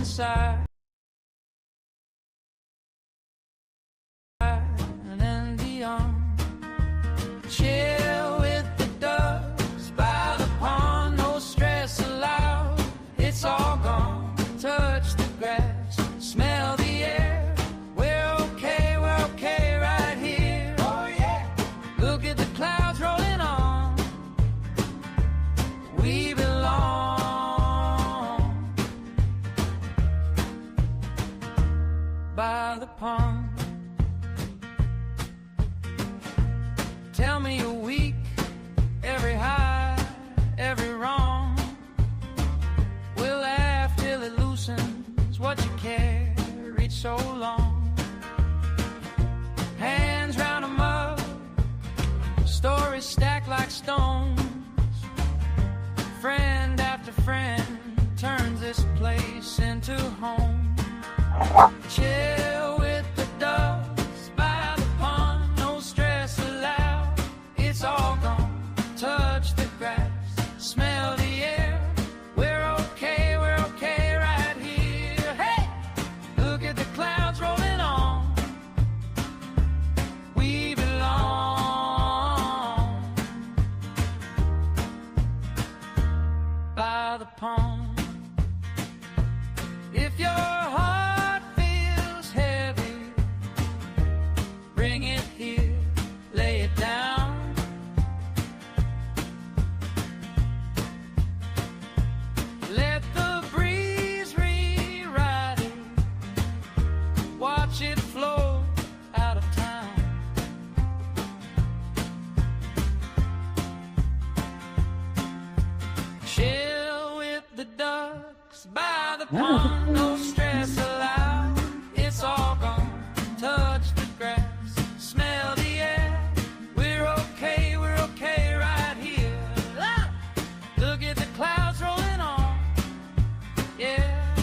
inside. And beyond, chill with the ducks by the pond, no stress allowed. It's all gone. Touch the grass, smell the air. We're okay right here. Oh yeah. Look at the clouds rolling on. We belong by the pond. Tell me you're weak, every high, every wrong. We'll laugh till it loosens what you carried so long. Hands round 'em up, stories stacked like stones. Friend after friend turns this place into home. Chill with the ducks by the pond, no stress allowed. It's all gone. Touch the grass, smell the air. We're okay right here. Hey, look at the clouds rolling on. We belong by the pond. If your heart feels heavy, bring it here, lay it down. Let the breeze rewrite it, watch it flow out of town. Chill with the ducks by the pond, no stress allowed. It's all gone. Touch the grass, smell the air. We're okay right here. Ah! Look at the clouds rolling on. Yeah,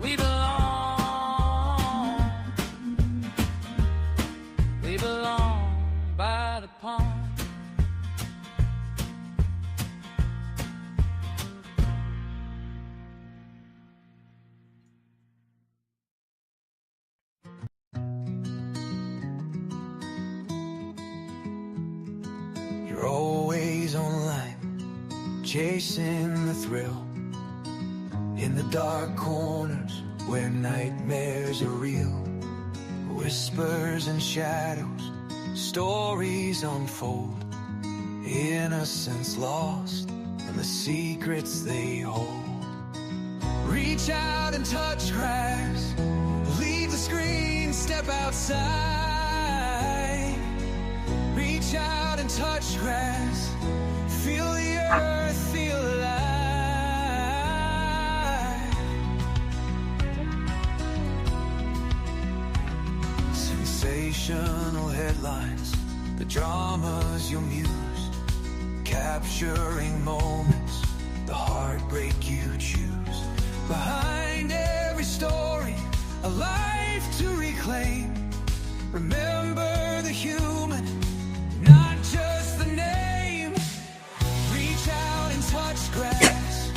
we belong. We belong by the pond. You're always online, chasing the thrill. In the dark corners where nightmares are real. Whispers and shadows, stories unfold. Innocence lost and the secrets they hold. Reach out and touch grass, leave the screen, step outside. Reach out and touch grass, feel the earth, feel alive. Sensational headlines, the dramas you'll muse, capturing moments, the heartbreak you choose. Behind every story, a life to reclaim. Remember the human, not just the name. Reach out and touch grass,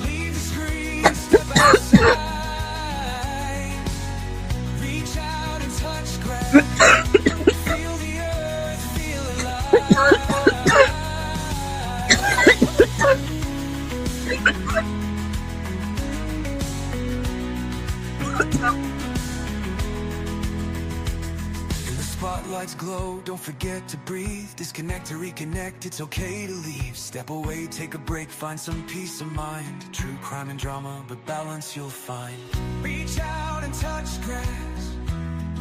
leave the screen, step outside. Reach out and touch grass, feel the earth, feel alive. Spotlights glow, don't forget to breathe. Disconnect to reconnect, it's okay to leave. Step away, take a break, find some peace of mind. True crime and drama, but balance you'll find. Reach out and touch grass,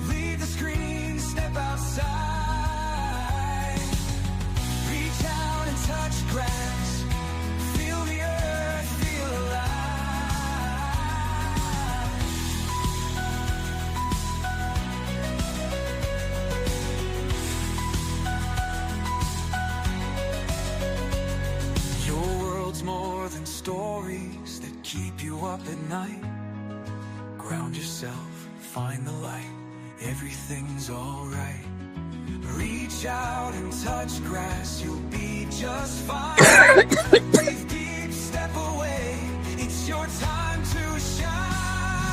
leave the screen, step outside. Reach out and touch grass, feel the earth, feel alive. More than stories that keep you up at night. Ground yourself, find the light, everything's alright. Reach out and touch grass, you'll be just fine. Breathe deep, step away, it's your time to shine.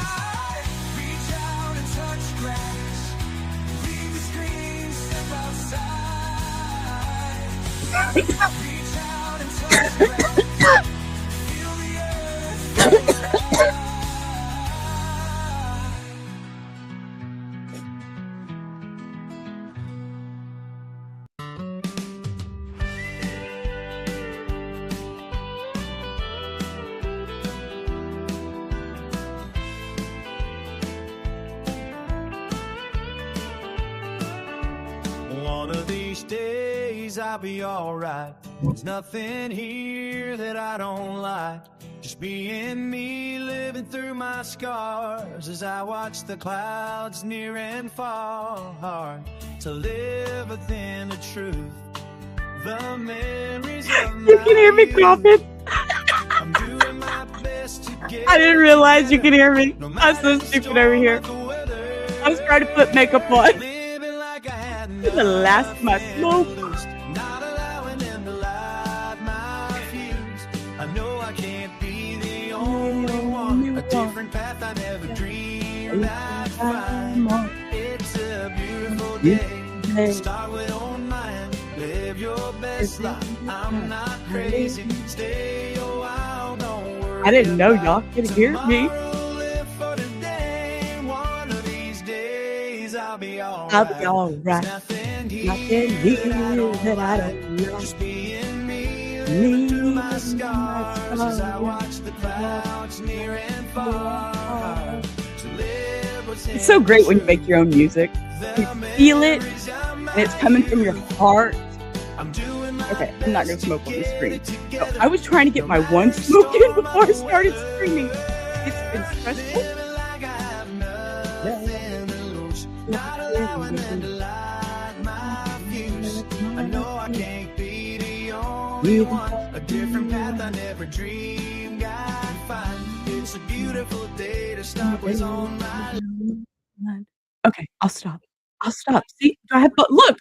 Reach out and touch the ground. Feel the earth raise up. One of these days I'll be alright. There's nothing here that I don't like. Just being me, living through my scars as I watch the clouds near and far. Hard to live within the truth. The memories of You can hear me coughing. I'm doing my best to get. I didn't realize you could hear me. I'm so stupid over here. I was trying to put makeup on. The last of my smoke. Not allowing them to light my fuse. I know I can't be the only one. A different path I never dreamed I'd find. It's a beautiful day. Start with own mind. Live your best life. I'm not crazy. Stay a while. Don't worry. I didn't know y'all could hear me. Live for today. One of these days I'll be alright. I'll be alright. Nothing Nothing here that I don't know. just being me, Me, living through my scars as I watch the clouds near and far. To live what's It's so great when you make your own music. You feel it, and it's coming from your heart. Okay, I'm not going to smoke on the screen. So I was trying to get my one smoke in before I started screaming. It's been stressful. Not allowing them to light my fuse. I know I can't be the only one. A different path I never dreamed I'd find. It's a beautiful day to start with on my. Okay, I'll stop. See, do I have look,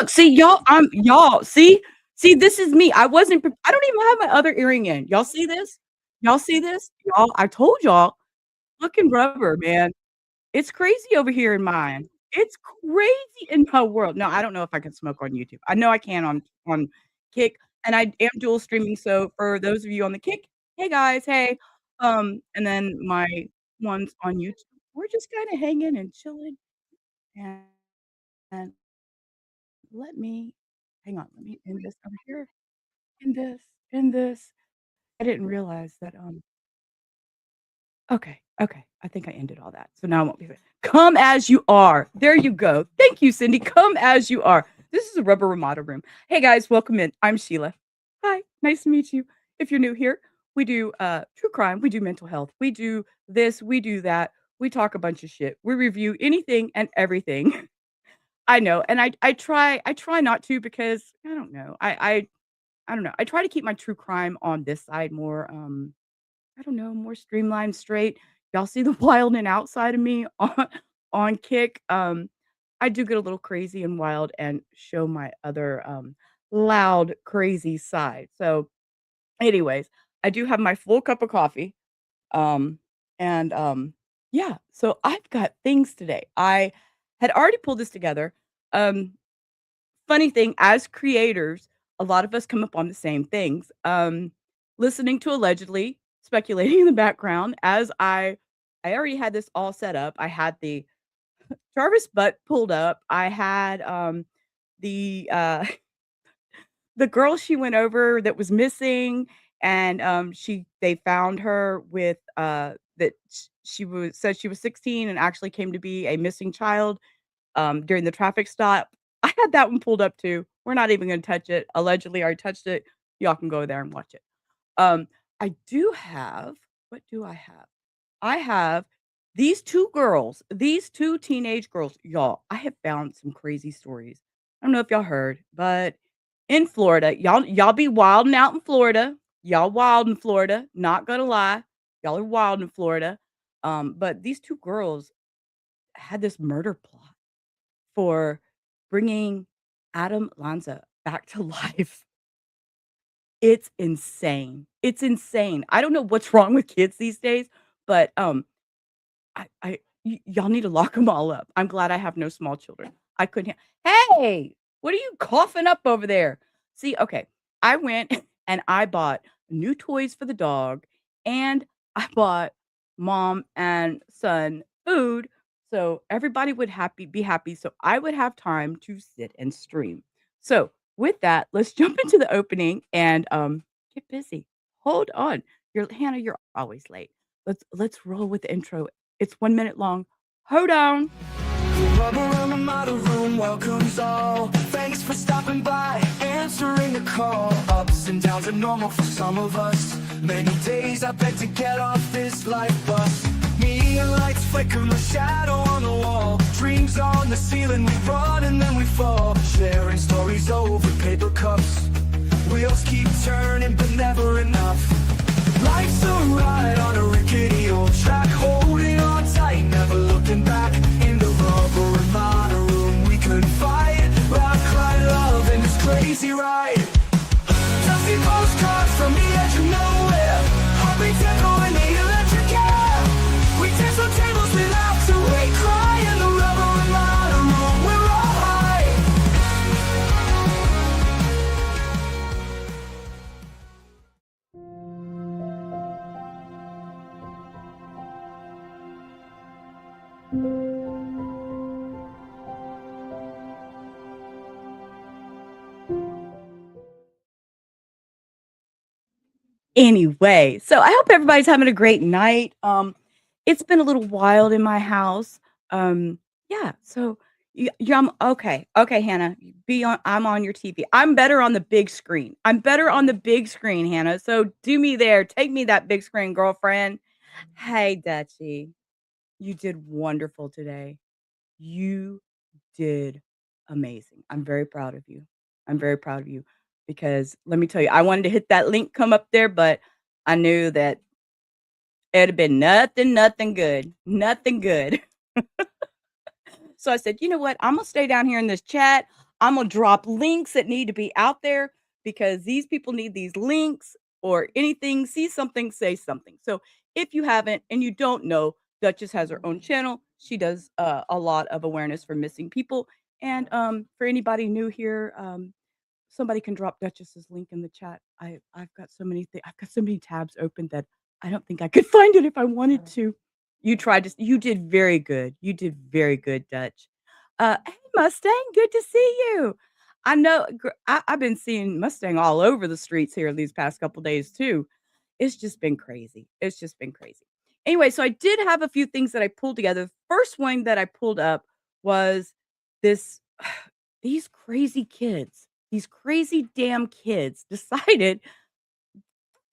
see y'all, see, this is me. I don't even have my other earring in. Y'all see this? Y'all, I told y'all, fucking rubber, man. It's crazy over here in mine. It's crazy in my world. No, I don't know if I can smoke on YouTube. I know I can on Kick, and I am dual streaming. So for those of you on the Kick, hey guys, hey. And then my ones on YouTube, we're just kind of hanging and chilling. And let me hang on. Let me end this over here. End this. I didn't realize that. Okay. I think I ended all that. So now I won't be there. Come as you are. There you go. Thank you, Cindy. Come as you are. This is a Rubber Ramada room. Hey guys, welcome in. I'm Sheila. Hi, nice to meet you. If you're new here, we do true crime, we do mental health, we do this, we do that, we talk a bunch of shit. We review anything and everything. I know, and I try not to because I don't know. I don't know. I try to keep my true crime on this side more I don't know, more streamlined, straight. Y'all see the wild and outside of me on Kick. I do get a little crazy and wild and show my other loud, crazy side. So, anyways, I do have my full cup of coffee. Um, and yeah, so I've got things today. I had already pulled this together. Um, Funny thing, as creators, a lot of us come up on the same things. Listening to allegedly, speculating in the background as I already had this all set up. I had the Jarvis butt pulled up. I had the the girl she went over that was missing, and they found her with that she was said she was 16 and actually came to be a missing child during the traffic stop. I had that one pulled up too. We're not even going to touch it. Allegedly, I already touched it. Y'all can go there and watch it. I do have, what do I have? I have these two girls, these two teenage girls. Y'all, I have found some crazy stories. I don't know if y'all heard, but in Florida, y'all be wilding out in Florida. Y'all wild in Florida. Not gonna lie, y'all are wild in Florida. But these two girls had this murder plot for bringing Adam Lanza back to life. It's insane. It's insane. I don't know what's wrong with kids these days, but y'all need to lock them all up. I'm glad I have no small children. I couldn't. Hey, what are you coughing up over there? See, okay. I went and I bought new toys for the dog, and I bought mom and son food so everybody would be happy so I would have time to sit and stream. So, with that, let's jump into the opening and get busy. Hold on. Hannah, you're always late. Let's roll with the intro. It's 1 minute long. Hold on. Rubber around the model room welcomes all. Thanks for stopping by, answering the call. Ups and downs are normal for some of us. Many days I beg to get off this life bus. Neon lights flicker, the shadow on the wall. Dreams on the ceiling, we run and then we fall. Sharing stories over paper cups. Wheels keep turning but never enough. Life's a ride on a rickety old track. Holding on tight, never looking back. In the rubber and motor room we couldn't fight. Loud cry love in this crazy ride. Dusty postcards from the edge of nowhere. Heartbeats echo in the electric air. We dance on tables without to wait. Cry in the rubber and motor room, we're all high. Anyway, so I hope everybody's having a great night. It's been a little wild in my house. Yeah, so I'm okay. Okay, Hannah, I'm on your TV. I'm better on the big screen. I'm better on the big screen, Hannah. So do me there. Take me that big screen, girlfriend. Hey, Dutchie, you did wonderful today. You did amazing. I'm very proud of you. I'm very proud of you because let me tell you, I wanted to hit that link come up there, but I knew that it'd have been nothing good. Nothing good. So I said, you know what? I'm going to stay down here in this chat. I'm going to drop links that need to be out there because these people need these links or anything. See something, say something. So if you haven't and you don't know, Duchess has her own channel. She does a lot of awareness for missing people. And for anybody new here, somebody can drop Duchess's link in the chat. I've got so many things. I've got so many tabs open that I don't think I could find it if I wanted to. You did very good. You did very good, Dutch. Hey, Mustang, good to see you. I know I've been seeing Mustang all over the streets here these past couple days too. It's just been crazy. It's just been crazy. Anyway, so I did have a few things that I pulled together. The first one that I pulled up was this these crazy kids, these crazy damn kids decided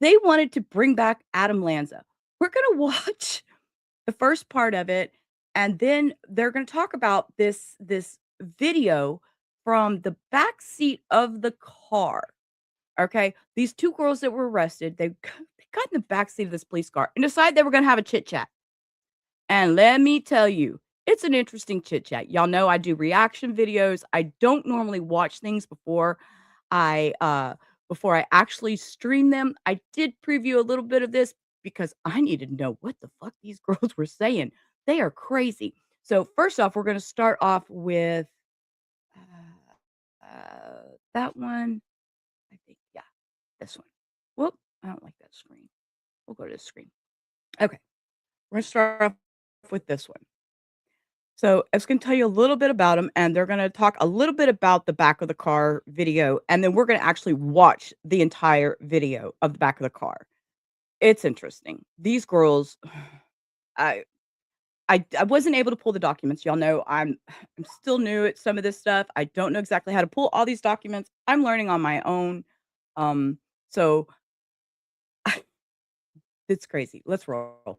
they wanted to bring back Adam Lanza. We're going to watch the first part of it, and then they're going to talk about this video from the back seat of the car. Okay, these two girls that were arrested, they got in the back seat of this police car and decided they were going to have a chit chat. And let me tell you, it's an interesting chit chat. Y'all know I do reaction videos. I don't normally watch things before I actually stream them. I did preview a little bit of this because I needed to know what the fuck these girls were saying. They are crazy. So first off, we're going to start off with that one. I think, yeah, this one. Whoop, I don't like that screen. We'll go to the screen. Okay, we're going to start off with this one. So it's going to tell you a little bit about them, and they're going to talk a little bit about the back of the car video, and then we're going to actually watch the entire video of the back of the car. It's interesting. These girls, I wasn't able to pull the documents. Y'all know I'm still new at some of this stuff. I don't know exactly how to pull all these documents. I'm learning on my own. So it's crazy. Let's roll.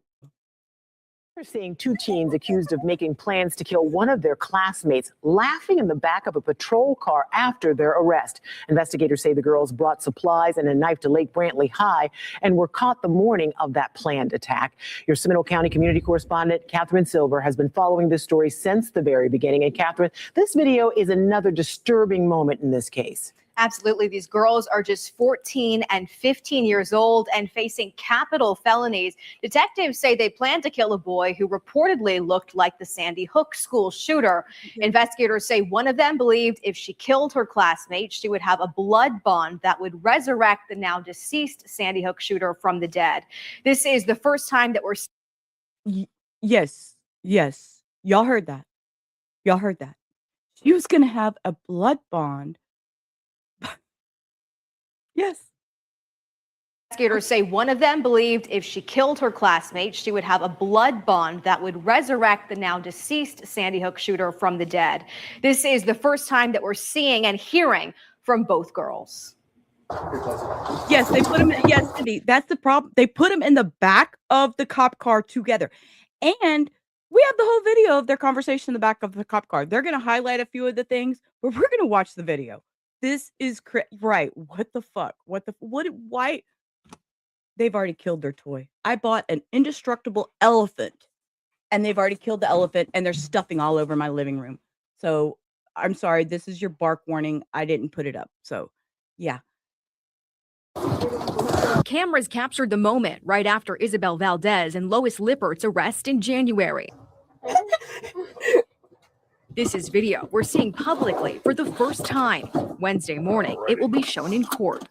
We're seeing two teens accused of making plans to kill one of their classmates, laughing in the back of a patrol car after their arrest. Investigators say the girls brought supplies and a knife to Lake Brantley High and were caught the morning of that planned attack. Your Seminole County community correspondent, Catherine Silver, has been following this story since the very beginning. And Catherine, this video is another disturbing moment in this case. Absolutely. These girls are just 14 and 15 years old and facing capital felonies. Detectives say they plan to kill a boy who reportedly looked like the Sandy Hook school shooter. Investigators say one of them believed if she killed her classmate, she would have a blood bond that would resurrect the now deceased Sandy Hook shooter from the dead. This is the first time that we're Yes. Y'all heard that. She was going to have a blood bond. Yes. Investigators say one of them believed if she killed her classmate, she would have a blood bond that would resurrect the now deceased Sandy Hook shooter from the dead. This is the first time that we're seeing and hearing from both girls. Yes, they put him in. Yes, Cindy, that's the problem. They put him in the back of the cop car together. And we have the whole video of their conversation in the back of the cop car. They're going to highlight a few of the things, but we're going to watch the video. This is right. What the fuck? Why? They've already killed their toy. I bought an indestructible elephant and they've already killed the elephant and they're stuffing all over my living room. So I'm sorry. This is your bark warning. I didn't put it up. So yeah. Cameras captured the moment right after Isabel Valdez and Lois Lippert's arrest in January. This is video we're seeing publicly for the first time. Wednesday morning, it will be shown in court.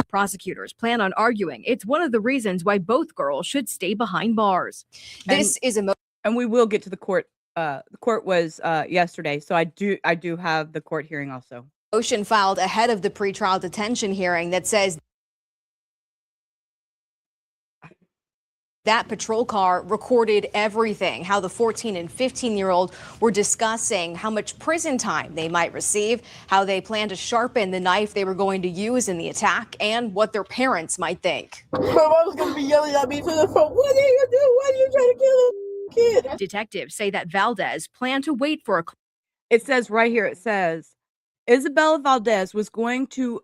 Prosecutors plan on arguing it's one of the reasons why both girls should stay behind bars. And we will get to the court. The court was yesterday, so I do have the court hearing also. Motion filed ahead of the pretrial detention hearing that says that patrol car recorded everything, how the 14 and 15-year-old were discussing how much prison time they might receive, how they plan to sharpen the knife they were going to use in the attack, and what their parents might think. My mom's gonna be yelling at me to the phone. What are you doing? Why are you trying to kill a kid? Detectives say that Valdez planned to wait for a... It says right here, it says, Isabella Valdez was going to,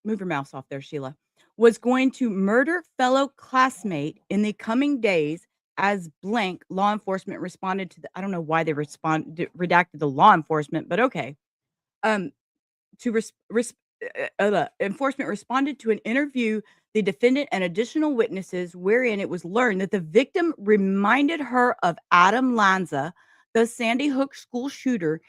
move your mouse off there, Sheila, was going to murder fellow classmate in the coming days as blank law enforcement responded to the, I don't know why they redacted the law enforcement, but okay. Enforcement responded to an interview, the defendant and additional witnesses, wherein it was learned that the victim reminded her of Adam Lanza, the Sandy Hook school shooter,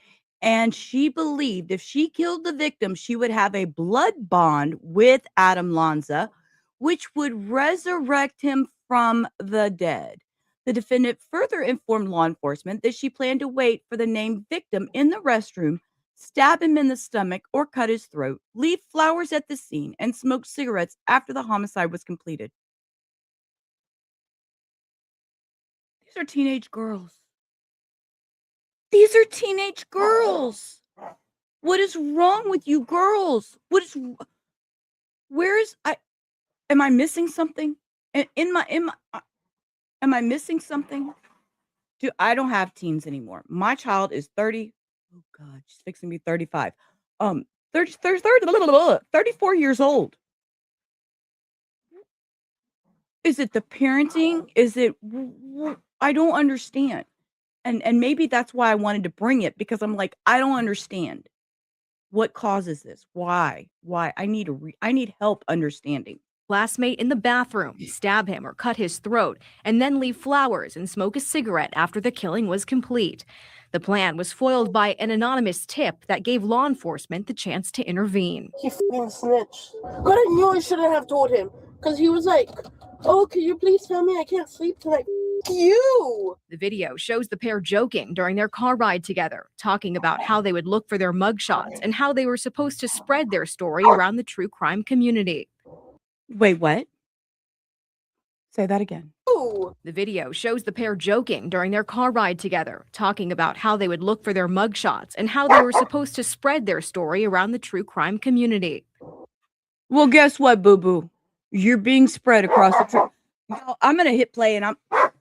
and she believed if she killed the victim, she would have a blood bond with Adam Lanza, which would resurrect him from the dead. The defendant further informed law enforcement that she planned to wait for the named victim in the restroom, stab him in the stomach or cut his throat, leave flowers at the scene, and smoke cigarettes after the homicide was completed. These are teenage girls. These are teenage girls. What is wrong with you girls? Am I missing something? Am I missing something? I don't have teens anymore. My child is 30. Oh God, she's fixing to be 35. 34 years old. Is it the parenting? Is it, I don't understand. And maybe that's why I wanted to bring it, because I'm like, I don't understand what causes this. Why? I need help understanding. Classmate in the bathroom, stab him or cut his throat, and then leave flowers and smoke a cigarette after the killing was complete. The plan was foiled by an anonymous tip that gave law enforcement the chance to intervene. He f***ing snitched. God, I knew I shouldn't have told him. Because he was like, oh, can you please tell me I can't sleep tonight? You! The video shows the pair joking during their car ride together, talking about how they would look for their mugshots and how they were supposed to spread their story around the true crime community. Wait, what? Say that again. Ooh. The video shows the pair joking during their car ride together, talking about how they would look for their mugshots and how they were supposed to spread their story around the true crime community. Well, guess what, boo-boo? You're being spread across the I'm going to hit play and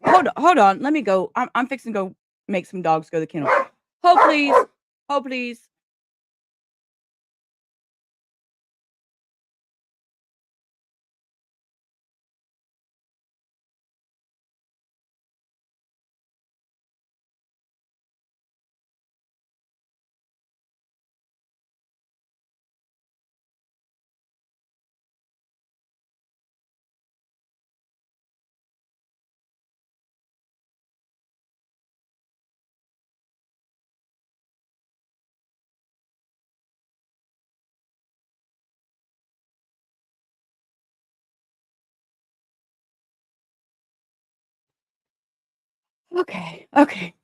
hold on. Let me go. I'm fixing to go make some dogs go to the kennel. Hold, please. Hold, please. Okay.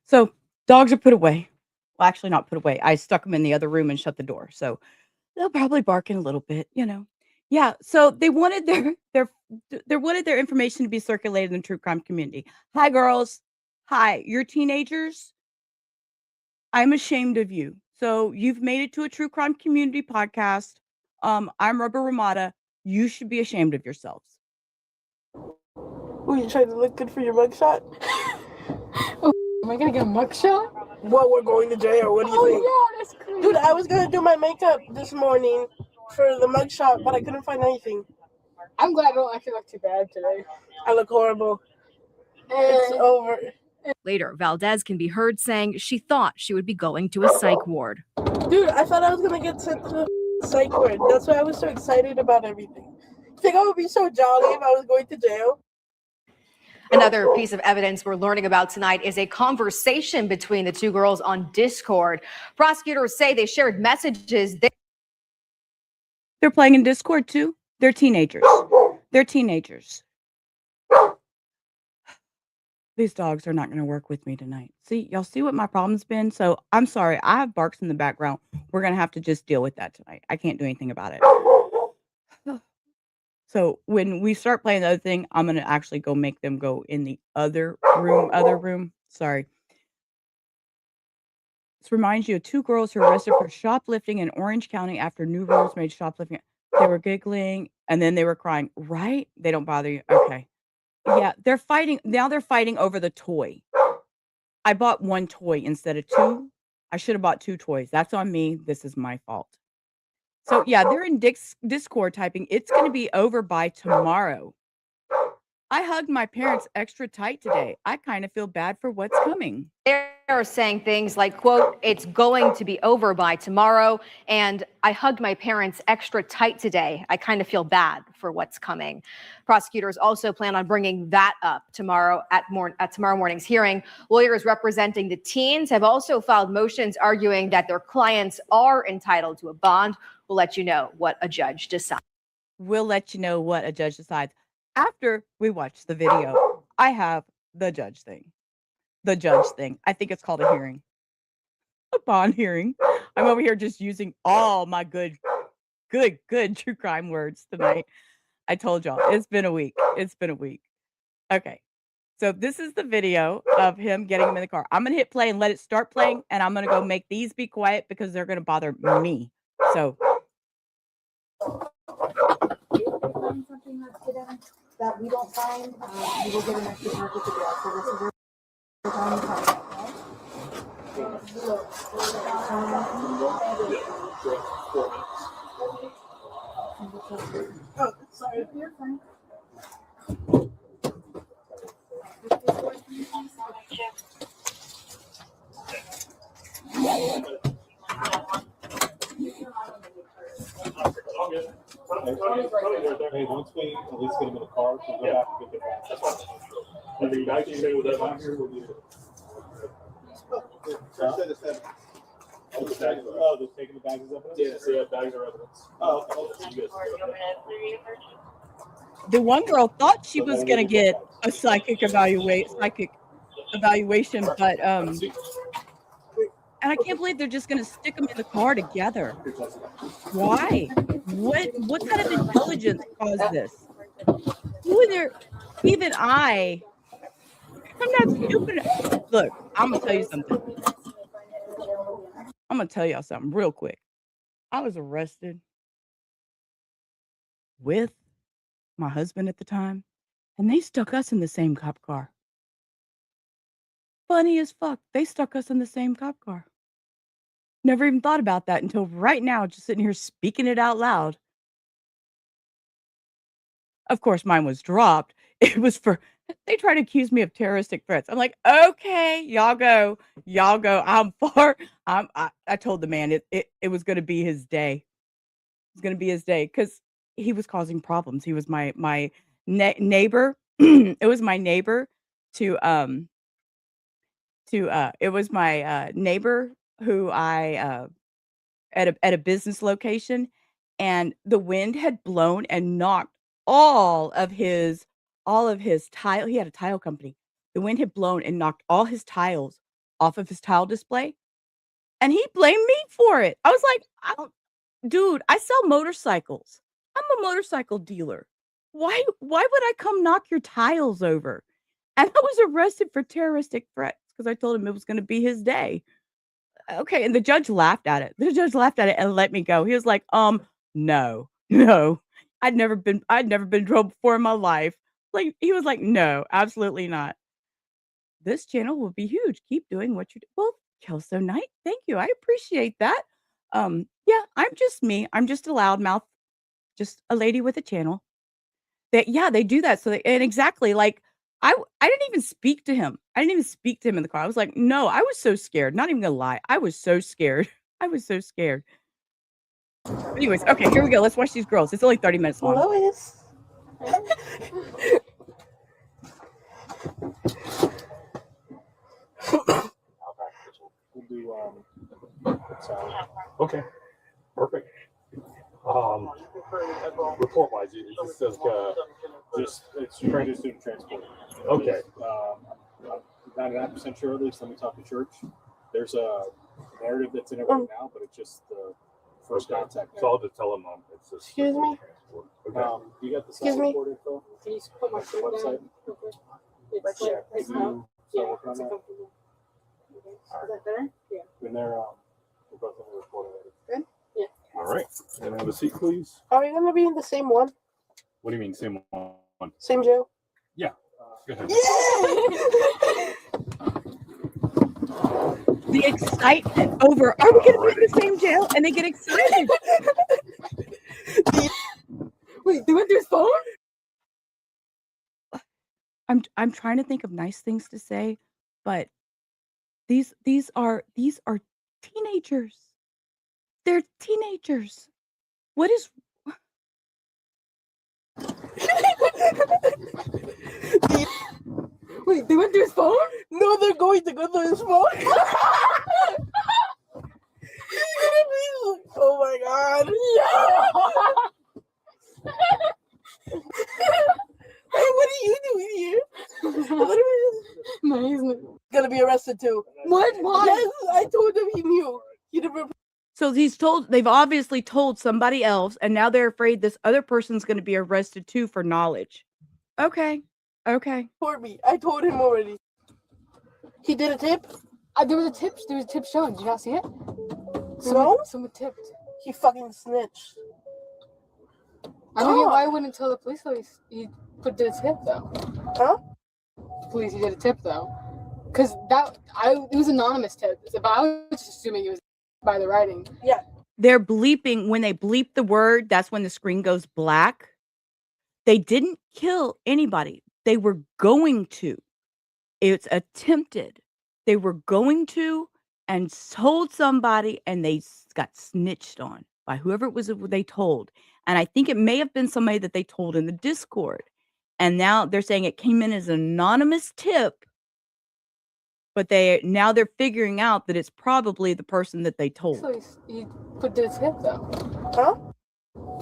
So dogs are put away. Well, actually not put away. I stuck them in the other room and shut the door. So they'll probably bark in a little bit, you know. Yeah, so they wanted their information to be circulated in the true crime community. Hi girls. Hi, you're teenagers. I'm ashamed of you. So you've made it to a true crime community podcast. I'm Rubber Ramada. You should be ashamed of yourselves. Were you trying to look good for your mugshot? Am I gonna get a mugshot? Well, we're going to jail. What do you think? Yeah, that's crazy. Dude, I was gonna do my makeup this morning for the mugshot, but I couldn't find anything. I'm glad I don't actually look too bad today. I look horrible. It's over. Later, Valdez can be heard saying she thought she would be going to a psych ward. Dude, I thought I was gonna get sent to the psych ward. That's why I was so excited about everything. I think I would be so jolly if I was going to jail. Another piece of evidence we're learning about tonight is a conversation between the two girls on Discord. Prosecutors say they shared messages. They're playing in Discord too. They're teenagers. These dogs are not going to work with me tonight. See, y'all see what my problem's been? So I'm sorry. I have barks in the background. We're going to have to just deal with that tonight. I can't do anything about it. So when we start playing the other thing, I'm going to actually go make them go in the other room. Sorry. This reminds you of two girls who were arrested for shoplifting in Orange County after new rules made shoplifting. They were giggling and then they were crying. Right? They don't bother you. Okay. Yeah, they're fighting. Now they're fighting over the toy. I bought one toy instead of two. I should have bought two toys. That's on me. This is my fault. So yeah, they're in Discord typing. It's going to be over by tomorrow. I hugged my parents extra tight today. I kind of feel bad for what's coming. They're saying things like, quote, it's going to be over by tomorrow. And I hugged my parents extra tight today. I kind of feel bad for what's coming. Prosecutors also plan on bringing that up tomorrow at tomorrow morning's hearing. Lawyers representing the teens have also filed motions arguing that their clients are entitled to a bond. We'll let you know what a judge decides. After we watch the video. I have the judge thing. I think it's called a hearing. A bond hearing. I'm over here just using all my good true crime words tonight. I told y'all, it's been a week. Okay. So this is the video of him getting him in the car. I'm going to hit play and let it start playing, and I'm going to go make these be quiet because they're going to bother me. So. Something that's hidden that we don't find, we will get an extra packet to go. So this is your time to come, Oh, sorry. You're fine. Hey, once we at least get them in the car, we'll go back and get their bags. That's fine. I mean, I can stay with that one here. We'll do it. Oh, they're taking the bags as evidence? Yeah, so yeah, bags are evidence. Oh, okay. The one girl thought she was going to get a psychic evaluation, but and I can't believe they're just going to stick them in the car together. Why? What kind of intelligence caused this? Who in there? Even I'm not stupid. Look, I'm going to tell you something. I'm going to tell y'all something real quick. I was arrested with my husband at the time, and they stuck us in the same cop car. Funny as fuck. They stuck us in the same cop car. Never even thought about that until right now, just sitting here speaking it out loud. Of course, mine was dropped. It was they tried to accuse me of terroristic threats. I'm like, okay, y'all go. I'm far. I told the man it was going to be his day. It's going to be his day because he was causing problems. He was my neighbor. It was my neighbor it was my neighbor who I at a business location, and the wind had blown and knocked all of his tile. He had a tile company. the wind had blown and knocked all his tiles off of his tile display. And he blamed me for it. I was like, dude, I sell motorcycles. I'm a motorcycle dealer. Why would I come knock your tiles over? And I was arrested for terroristic threats because I told him it was going to be his day. Okay, and the judge laughed at it. The judge laughed at it and let me go. He was like, no. I'd never been in trouble before in my life. Like, he was like, no, absolutely not. This channel will be huge. Keep doing what you do. Well, Kelso Knight, thank you. I appreciate that. Yeah, I'm just me. I'm just a loudmouth, just a lady with a channel. They do that. So and exactly like I didn't even speak to him. I didn't even speak to him in the car. I was like, no, I was so scared. Not even gonna lie. I was so scared. I was so scared. Anyways, okay, here we go. Let's watch these girls. It's only 30 minutes long. Lois. We'll do sound. Okay, perfect. Report wise, it just says it's trained student transport. Okay. I'm 99% sure of this. Let me talk to church. There's a narrative that's in it right now, but it's just the first contact. So I'll just tell them it's just Excuse me? Okay. You got the Excuse me? report info? Can you put my shirt Website? down? Yeah, It's you not. start Yeah, working on it's a that. comfortable. Is that better? Yeah. When they're we're both in the report already. Good? Yeah. All right. And have a seat, please. Are we gonna be in the same one? What do you mean, same one? Same jail? Yeah. Go ahead. The excitement over, are we going to be in the same jail? And they get excited. Wait, they went through his phone? I'm trying to think of nice things to say, but these are teenagers. They're teenagers. What is Wait, they went through his phone? No, they're going to go to his phone. Oh my god. Hey, what are you doing here? What are we No, he's not. gonna be arrested too? What? Why? Yes, I told him he knew. He never. So they've obviously told somebody else, and now they're afraid this other person's going to be arrested too for knowledge. Okay. Told me. I told him already. He did a tip? There was a tip shown. Did you not see it? No? Someone tipped. He fucking snitched. I don't get why he wouldn't tell the police though. He did a tip though. Huh? Police, he did a tip though. Because it was anonymous tip. But I was just assuming it was by the writing. Yeah. They're bleeping. When they bleep the word, that's when the screen goes black. They didn't kill anybody. They were going to. It's attempted. They were going to and told somebody, and they got snitched on by whoever it was that they told. And I think it may have been somebody that they told in the Discord. And now they're saying it came in as an anonymous tip, but they're figuring out that it's probably the person that they told. So he did a tip though. Huh?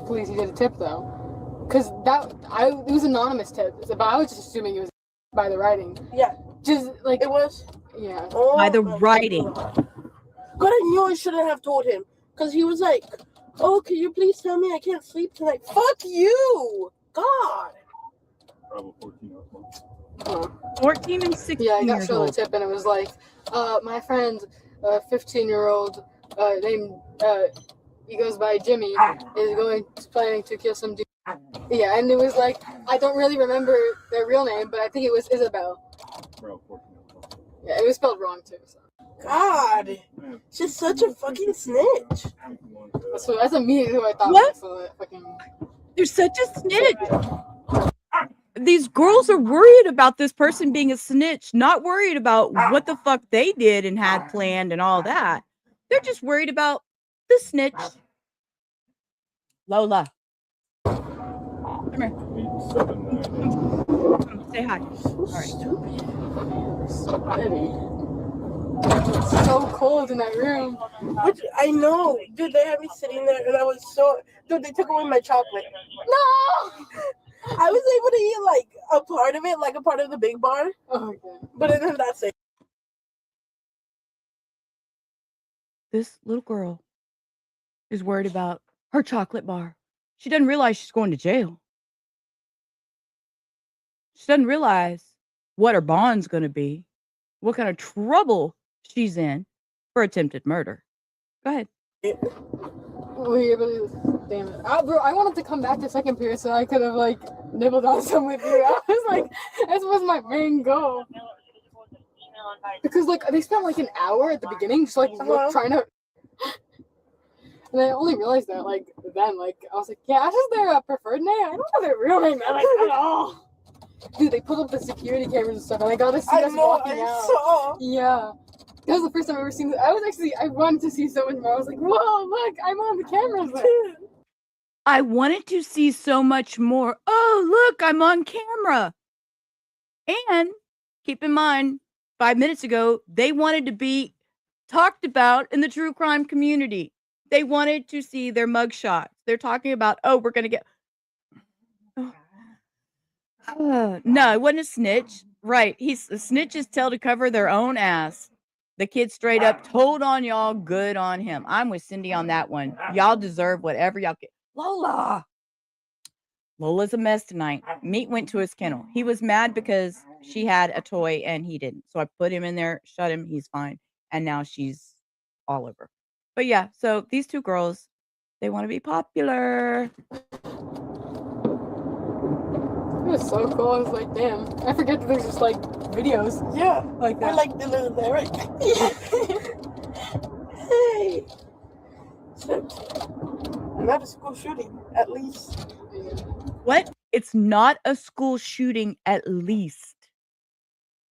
Police, he did a tip though. Because it was anonymous tip. But I was just assuming it was by the writing. Yeah. Just like It was? Yeah. Oh, By the my writing. God, I knew I shouldn't have told him. Because he was like, oh, can you please tell me I can't sleep tonight? Fuck you! God! Probably 14. 14 and 16 Yeah, I got years shown the old. tip and it was like, my friend, 15-year-old named he goes by Jimmy, is planning to kill some dude. Yeah, and it was like, I don't really remember their real name, but I think it was Isabel. Bro, 14. Yeah, it was spelled wrong too. So God! She's such a fucking snitch. that's immediately who I thought. What? Was, so fucking... They're such a snitch. These girls are worried about this person being a snitch, not worried about what the fuck they did and had planned and all that. They're just worried about the snitch. Lola. Come here. 879. Say hi. All right. It's so cold in that room. Which I know. Dude, they had me sitting there and I was so... Dude, they took away my chocolate. No! I was able to eat like a part of it, like a part of the big bar. Oh, okay. But then that's it. This little girl is worried about her chocolate bar. She doesn't realize she's going to jail. She doesn't realize what her bond's going to be, what kind of trouble she's in for attempted murder. Go ahead. Damn it. Bro, I wanted to come back to second period so I could have, like, nibbled on some with you. I was like, that was my main goal. Because, like, they spent, like, an hour at the beginning just, like, trying to... And I only realized that, like, then, like, I was like, yeah, Ash is their preferred name. I don't know their real name, like, at all. Dude, they put up the security cameras and stuff, and I got to see us walking out. Saw. Yeah. That was the first time I've ever seen this. I wanted to see so much more. I was like, whoa, look, I'm on the cameras there. I wanted to see so much more. Oh, look, I'm on camera. And keep in mind, 5 minutes ago, they wanted to be talked about in the true crime community. They wanted to see their mugshots. They're talking about, oh, we're going to get... no, it wasn't a snitch. Right. Snitches tell to cover their own ass. The kid straight up told on y'all, good on him. I'm with Cindy on that one. Y'all deserve whatever y'all get. Lola's a mess tonight. Meat went to his kennel. He was mad because she had a toy and he didn't. So I put him in there, shut him, he's fine. And now she's all over. But yeah, so these two girls, they want to be popular. It was so cool. I was like, damn. I forget that there's just, like, videos. Yeah. Like that. We're like the little there, right? Hey. Not a school shooting, at least. What? It's not a school shooting, at least.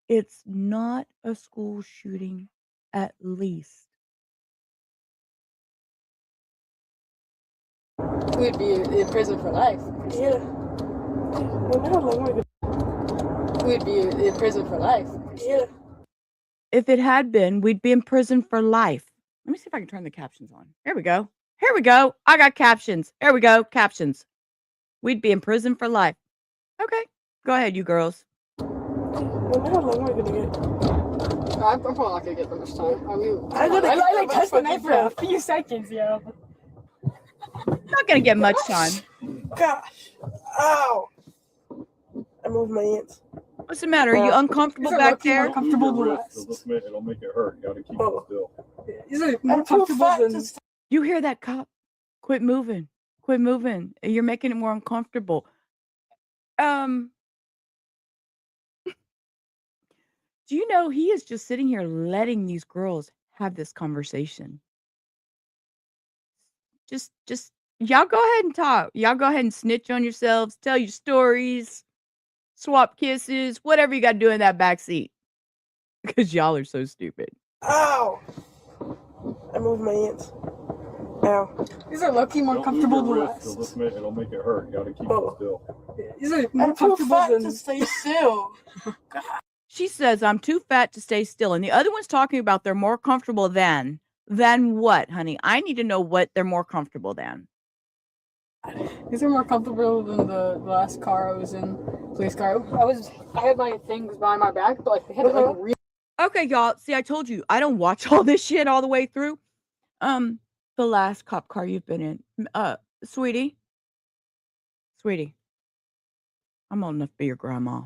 It's not a school shooting, at least. We'd be in prison for life. Yeah. We'd be in prison for life. Yeah. If it had been, we'd be in prison for life. Let me see if I can turn the captions on. Here we go. Here we go. I got captions. Here we go. Captions. We'd be in prison for life. Okay. Go ahead, you girls. How long are we gonna get? I'm probably not gonna get that much time. I mean, I like touched the knife for a few seconds, yo. Not gonna get much time. Gosh. Ow. I moved my hands. What's the matter? Are you uncomfortable back there? Comfortable to It'll make it hurt. Gotta keep it still. Is it more comfortable than... You hear that, cop? Quit moving. Quit moving. You're making it more uncomfortable. Do you know he is just sitting here letting these girls have this conversation? Just y'all go ahead and talk. Y'all go ahead and snitch on yourselves, tell your stories, swap kisses, whatever you got to do in that back seat. Because y'all are so stupid. Ow. I moved my hands. Ow. These are low-key more comfortable than last. It'll make it hurt. Gotta keep it still. These are more I'm too comfortable fat than... to stay still. She says, I'm too fat to stay still. And the other one's talking about they're more comfortable than what, honey? I need to know what they're more comfortable than. These are more comfortable than the last car I was in. Police car. I had my things behind my back, but like they had like real. Okay, y'all. See, I told you I don't watch all this shit all the way through. The last cop car you've been in, sweetie. I'm old enough to be your grandma.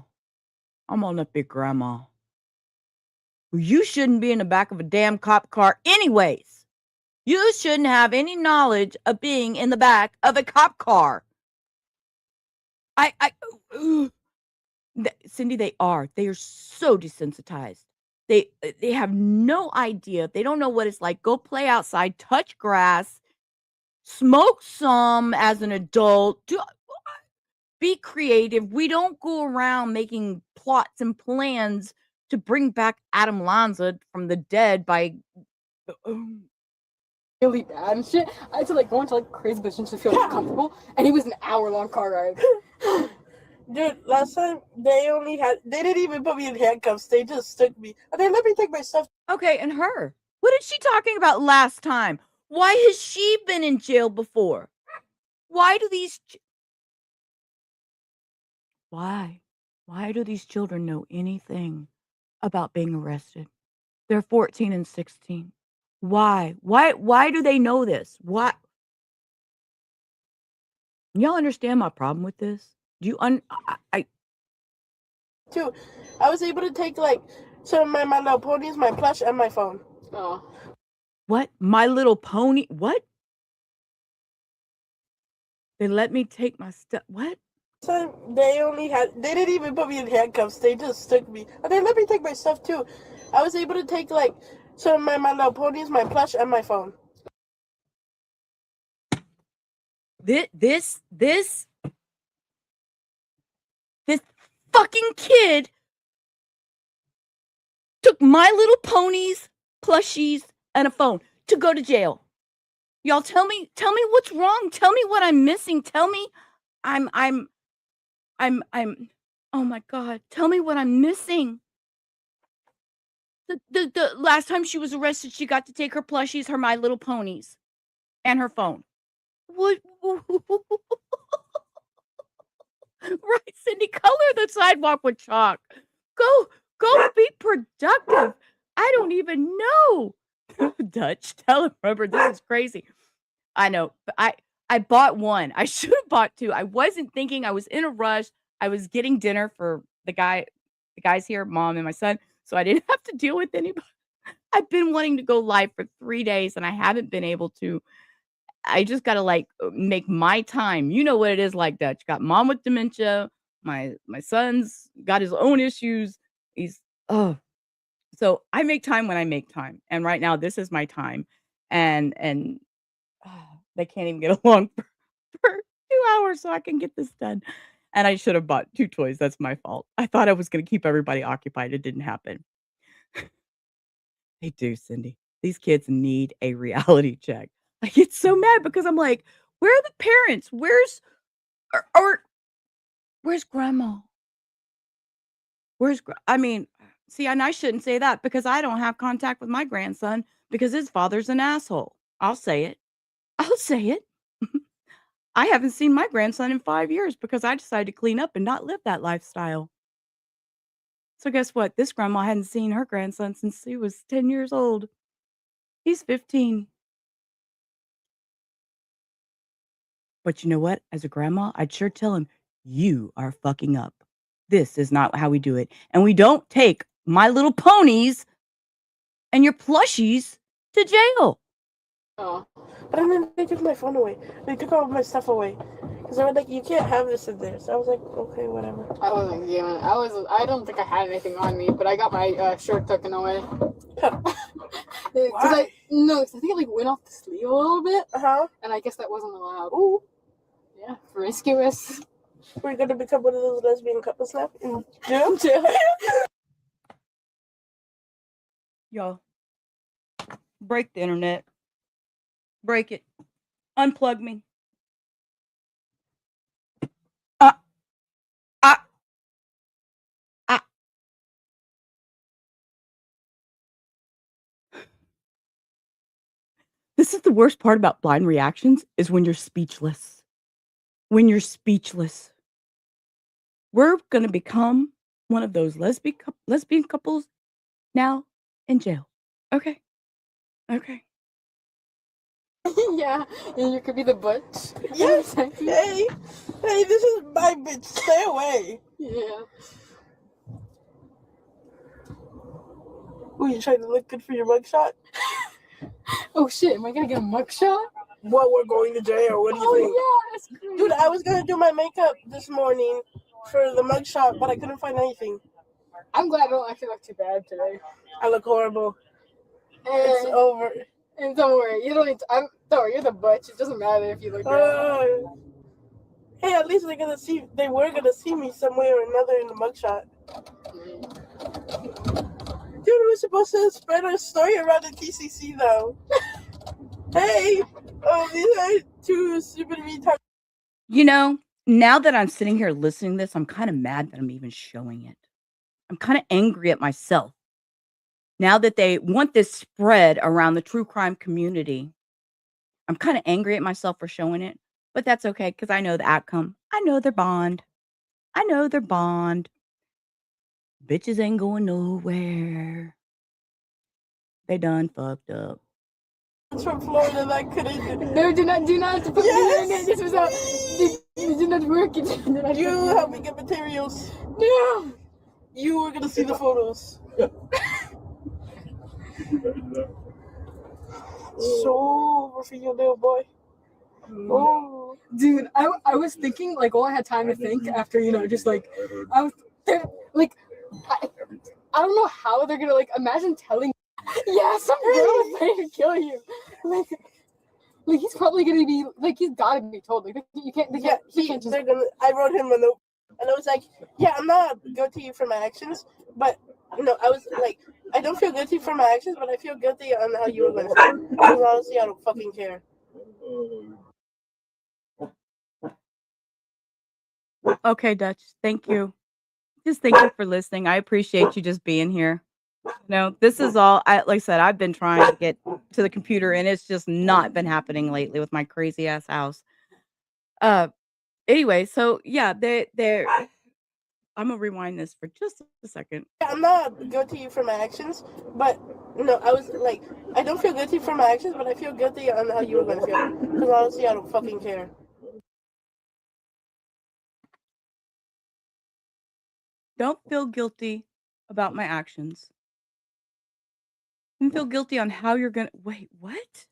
Well, you shouldn't be in the back of a damn cop car anyways. You shouldn't have any knowledge of being in the back of a cop car. Cindy, they are so desensitized. They have no idea. They don't know what it's like. Go play outside, touch grass, smoke some as an adult. Be creative. We don't go around making plots and plans to bring back Adam Lanza from the dead by really bad and shit. I had to like go into like crazy positions to feel comfortable, and it was an hour-long car ride. Dude, last time they didn't even put me in handcuffs. They just stuck me. And they let me take my stuff. Okay, and her. What is she talking about last time? Why has she been in jail before? Why do these Why? Why do these children know anything about being arrested? They're 14 and 16. Why? Why do they know this? Why? Y'all understand my problem with this? Do you I Too. I was able to take like some of my Little Ponies, my plush, and my phone. Oh. what? My Little Pony? What? They let me take my stuff. What? So they didn't even put me in handcuffs. They just took me. And they let me take my stuff too. I was able to take like some of my Little Ponies, my plush, and my phone. This fucking kid took My Little Ponies, plushies, and a phone to go to jail. Y'all tell me what's wrong. Tell me what I'm missing. Tell me I'm oh my God. Tell me what I'm missing. The last time she was arrested, she got to take her plushies, her My Little Ponies, and her phone. What? Right, Cindy, color the sidewalk with chalk. Go be productive. I don't even know. Dutch, tell him, remember, this is crazy. I know, but I bought one. I should have bought two. I wasn't thinking. I was in a rush. I was getting dinner for the guys here, mom and my son, so I didn't have to deal with anybody. I've been wanting to go live for 3 days, and I haven't been able to. I just gotta, like, make my time. You know what it is like, Dutch. Got mom with dementia. My son's got his own issues. He's oh. So I make time when I make time, and right now this is my time, and they can't even get along for 2 hours so I can get this done. And I should have bought 2 toys. That's my fault. I thought I was gonna keep everybody occupied. It didn't happen. They do, Cindy. These kids need a reality check. I get so mad because I'm like, where are the parents? Or where's grandma? I mean, see, and I shouldn't say that because I don't have contact with my grandson because his father's an asshole. I'll say it. I'll say it. I haven't seen my grandson in 5 years because I decided to clean up and not live that lifestyle. So guess what? This grandma hadn't seen her grandson since he was 10 years old. He's 15. But you know what? As a grandma, I'd sure tell him, "You are fucking up. This is not how we do it. And we don't take My Little Ponies and your plushies to jail." Oh. But then they took my phone away. They took all my stuff away. Because they were like, you can't have this in there. So I was like, okay, whatever. I wasn't gaming. I don't think I had anything on me, but I got my shirt taken away. Why? I think it like went off the sleeve a little bit. Uh-huh. And I guess that wasn't allowed. Ooh. Yeah, promiscuous. We're going to become one of those lesbian couples now in jail. Y'all, break the internet. Break it. Unplug me. Uh, uh, uh. This is the worst part about blind reactions is when you're speechless. When you're speechless. We're going to become one of those lesbian couples now in jail. Okay. Okay. Yeah, and you could be the butch. Yes. Hey, this is my bitch. Stay away. Yeah. Ooh, you trying to look good for your mugshot? Oh shit, am I gonna get a mugshot? What, we're going to jail? What do you think? Yeah, that's crazy. Dude, I was going to do my makeup this morning for the mugshot, but I couldn't find anything. I'm glad I don't actually look too bad today. I look horrible. It's over. And don't worry, you don't need to, don't worry, you're the butch. It doesn't matter if you look bad. Hey, at least they were gonna see me some way or another in the mugshot. Dude, we're supposed to spread our story around the TCC though. Hey, these are two stupid retards. You know, now that I'm sitting here listening to this, I'm kind of mad that I'm even showing it. I'm kind of angry at myself. Now that they want this spread around the true crime community, I'm kind of angry at myself for showing it, but that's okay because I know the outcome. I know their bond. I know they're bond. Bitches ain't going nowhere. They done fucked up. It's from Florida that couldn't. No, do not put me in it. This was out. It did not work. You help me get materials. No. You were gonna see the photos. So over for you, little boy. Oh, dude, I was thinking like all I had time to think after just like I was like I don't know how they're gonna like imagine telling some girl is trying to kill you like he's probably gonna be like he's gotta be told like you can't they can't just. I wrote him a note and I was like, yeah, I'm not guilty for my actions, but I was like, I don't feel guilty for my actions, but I feel guilty on how you were gonna feel. Because honestly, I don't fucking care. Okay, Dutch. Thank you. Just thank you for listening. I appreciate you just being here. This is all like I said, I've been trying to get to the computer and it's just not been happening lately with my crazy ass house. Anyway, so yeah, they're I'm gonna rewind this for just a second. Yeah, I'm not guilty for my actions, but I was like, I don't feel guilty for my actions, but I feel guilty on how you were gonna feel. Because honestly, I don't fucking care. Don't feel guilty about my actions. Don't feel guilty on how you're gonna wait, what?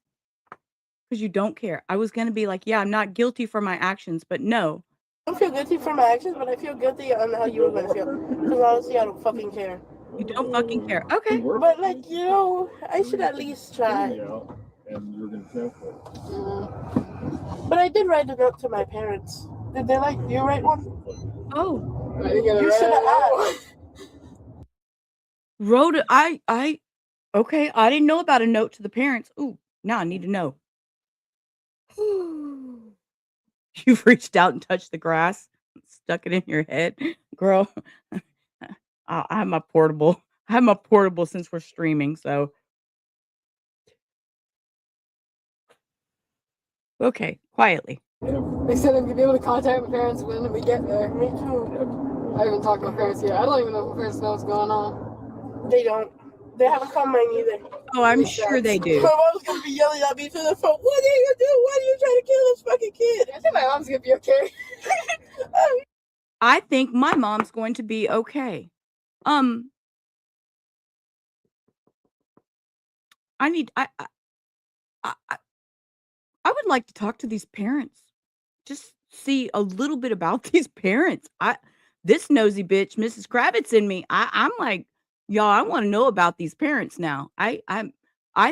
Because you don't care. I was gonna be like, yeah, I'm not guilty for my actions, but no. I don't feel guilty for my actions, but I feel guilty on how you were gonna feel. Because honestly, I don't fucking care. You don't fucking care. Okay. But like, I should at least try. Yeah, and you're gonna transport. But I did write a note to my parents. Did they like you write one? Oh. You should have asked. Wrote it. Okay. I didn't know about a note to the parents. Ooh, now I need to know. You've reached out and touched the grass, stuck it in your head, girl. I have my portable. Since we're streaming, so. Okay, quietly. They said I'm gonna be able to contact my parents when we get there. Me too. I haven't talked to my parents yet. I don't even know if my parents know what's going on. They don't. They haven't called mine either. Oh, I'm sure they do. My mom's gonna be yelling at me through the phone. What are you doing? Why are you trying to kill this fucking kid? I think my mom's gonna be okay. I think my mom's going to be okay. I would like to talk to these parents. Just see a little bit about these parents. This nosy bitch, Mrs. Kravitz in me. I'm like, y'all, I want to know about these parents now. I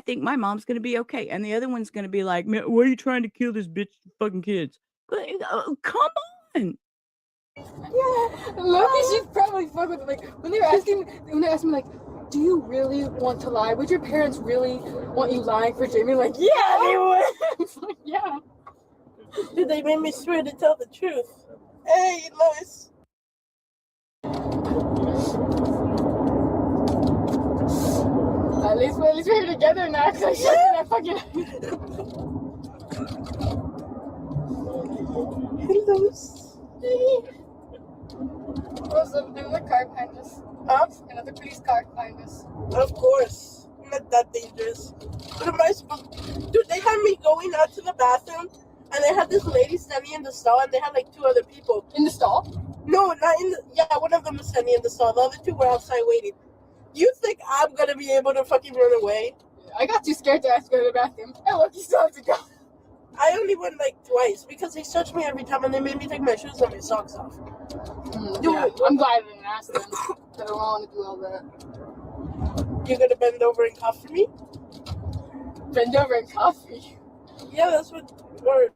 think my mom's gonna be okay, and the other one's gonna be like, man, why are you trying to kill this bitch fucking kids? Come on. Yeah, Loki, she's probably fucking with like when they asked me like, do you really want to lie? Would your parents really want you lying for Jamie? Like, yeah, they would. It's like, yeah. Did they make me swear to tell the truth? Hey, Lois. At least we're here together now, because I should have fucking. Also, there's a car behind us. Huh? Another police car behind us. Of course. Not that dangerous. What am I supposed to... Dude, they had me going out to the bathroom, and they had this lady standing in the stall, and they had like 2 other people. In the stall? No, not in the... Yeah, one of them was standing in the stall. The other 2 were outside waiting. You think I'm gonna be able to fucking run away? I got too scared to ask to go to the bathroom. Hey, look, you still have to go. I only went like twice because they searched me every time and they made me take my shoes and my socks off. Yeah, I'm glad I didn't ask them. I don't want to do all that. You're gonna bend over and cough for me? Bend over and coffee? Yeah, that's what works.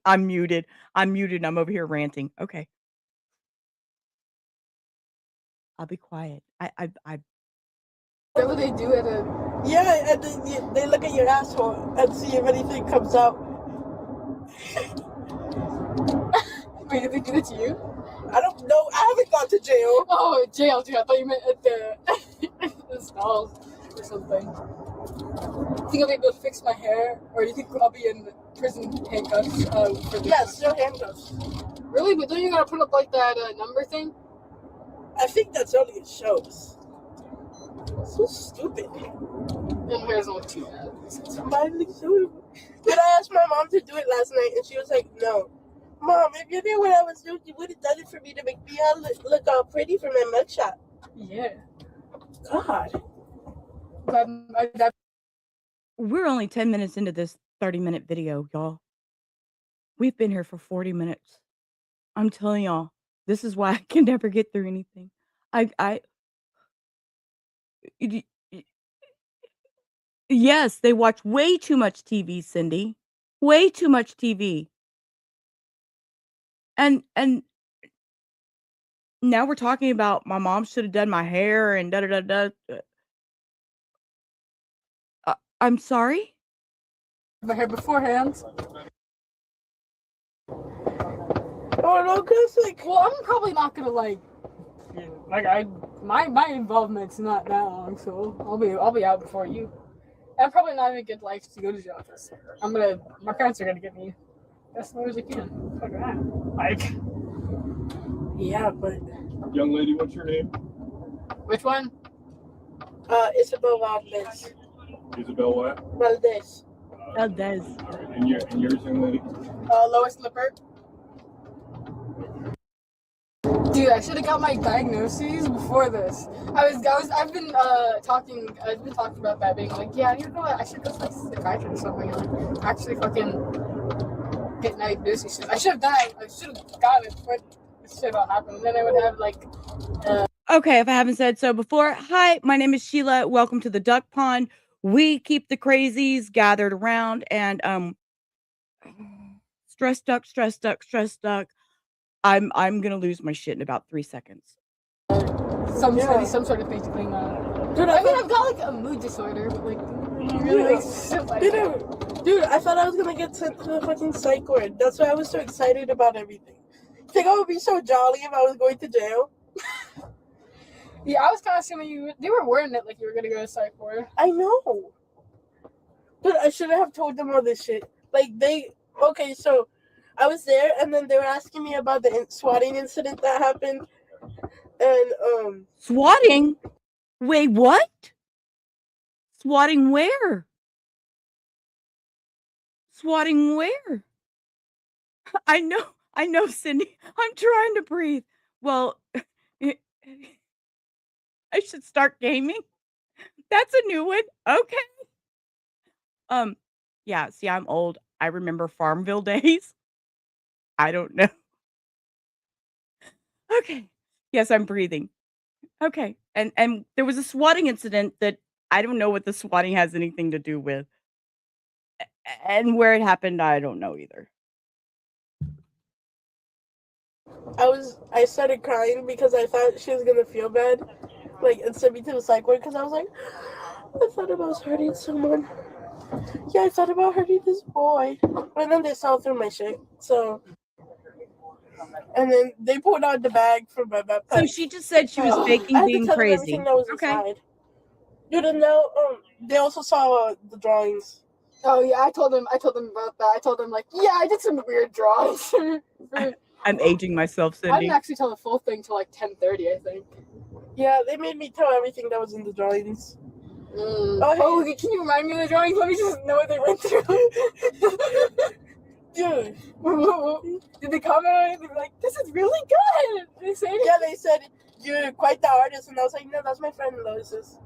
I'm muted. I'm over here ranting. Okay. I'll be quiet. Is that what they do at a... Yeah, and they look at your asshole and see if anything comes out. Wait, did they do that to you? I don't know. I haven't gone to jail. Oh, jail, dude. I thought you meant at the stalls or something. Do you think I'll be able to fix my hair? Or do you think I'll be in prison handcuffs? For this? Yeah, still handcuffs. Really? But don't you gotta put up like that number thing? I think that's only in shows. So stupid. And hair's not too bad. Finally, so. Then I asked my mom to do it last night, and she was like, "No, Mom, if you knew what I was doing, you would have done it for me to make me look all pretty for my mugshot." Yeah. God. We're only 10 minutes into this 30-minute video, y'all. We've been here for 40 minutes. I'm telling y'all, this is why I can never get through anything. Yes, they watch way too much TV, Cindy. Way too much TV. And now we're talking about my mom should have done my hair and da da da da. I'm sorry? My hair beforehand. Oh no, cause well, I'm probably not gonna my involvement's not that long, so I'll be out before you. I'm probably not even get to go to the office. My parents are gonna get me as slow as they can. Fuck that. Yeah, but Young lady, what's your name? Which one? Isabel Valdez. Isabel what? Valdez. Valdez. All right. And yours, young lady? Lois Lippert. Dude, I should have got my diagnoses before this. I've been talking about that, being like, yeah, you know what, I should go to a psychiatrist or something, and actually fucking get diagnoses. I should have done it. I should have gotten it before this shit all happened. And then I would have Okay, if I haven't said so before, hi, my name is Sheila. Welcome to the Duck Pond. We keep the crazies gathered around, and stress duck. I'm gonna lose my shit in about 3 seconds. some sort of thing going on. Dude, I've got a mood disorder, but shit like that. Dude, I thought I was gonna get sent to the fucking psych ward. That's why I was so excited about everything. I think I would be so jolly if I was going to jail. Yeah, I was kind of assuming you were wording it like you were gonna go to psych ward. I know. But I shouldn't have told them all this shit. Okay, so I was there, and then they were asking me about the swatting incident that happened. And, Swatting? Wait, what? Swatting where? Swatting where? I know, Cindy. I'm trying to breathe. Well, I should start gaming. That's a new one. Okay. Yeah, see, I'm old. I remember Farmville days. I don't know. Okay. Yes, I'm breathing. Okay. And there was a swatting incident that I don't know what the swatting has anything to do with. And where it happened, I don't know either. I started crying because I thought she was gonna feel bad, and send me to the psych ward, because I was like, I thought I was hurting someone. Yeah, I thought about hurting this boy. And then they saw through my shit, so. And then they pulled out the bag from my backpack. So she just said she was faking being crazy. Everything that was inside. Dude, and now they also saw the drawings. Oh yeah, I told them about that. I told them I did some weird drawings. I'm aging myself, Cindy. I didn't actually tell the full thing till 10:30, I think. Yeah, they made me tell everything that was in the drawings. Oh, can you remind me of the drawings? Let me just know what they went through. Dude. Did they comment on it? They were like, this is really good. Did they say anything? Yeah, they said, you're quite the artist. And I was like, no, that's my friend Lois's.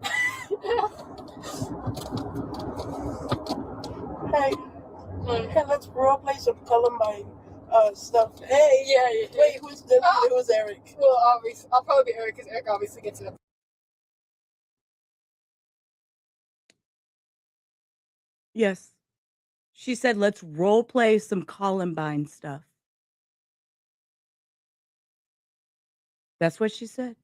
Hey, let's roleplay some Columbine stuff. Hey, yeah. Wait, who's Eric? Well, obviously, I'll probably be Eric, because Eric obviously gets it. Yes. She said, let's role play some Columbine stuff. That's what she said.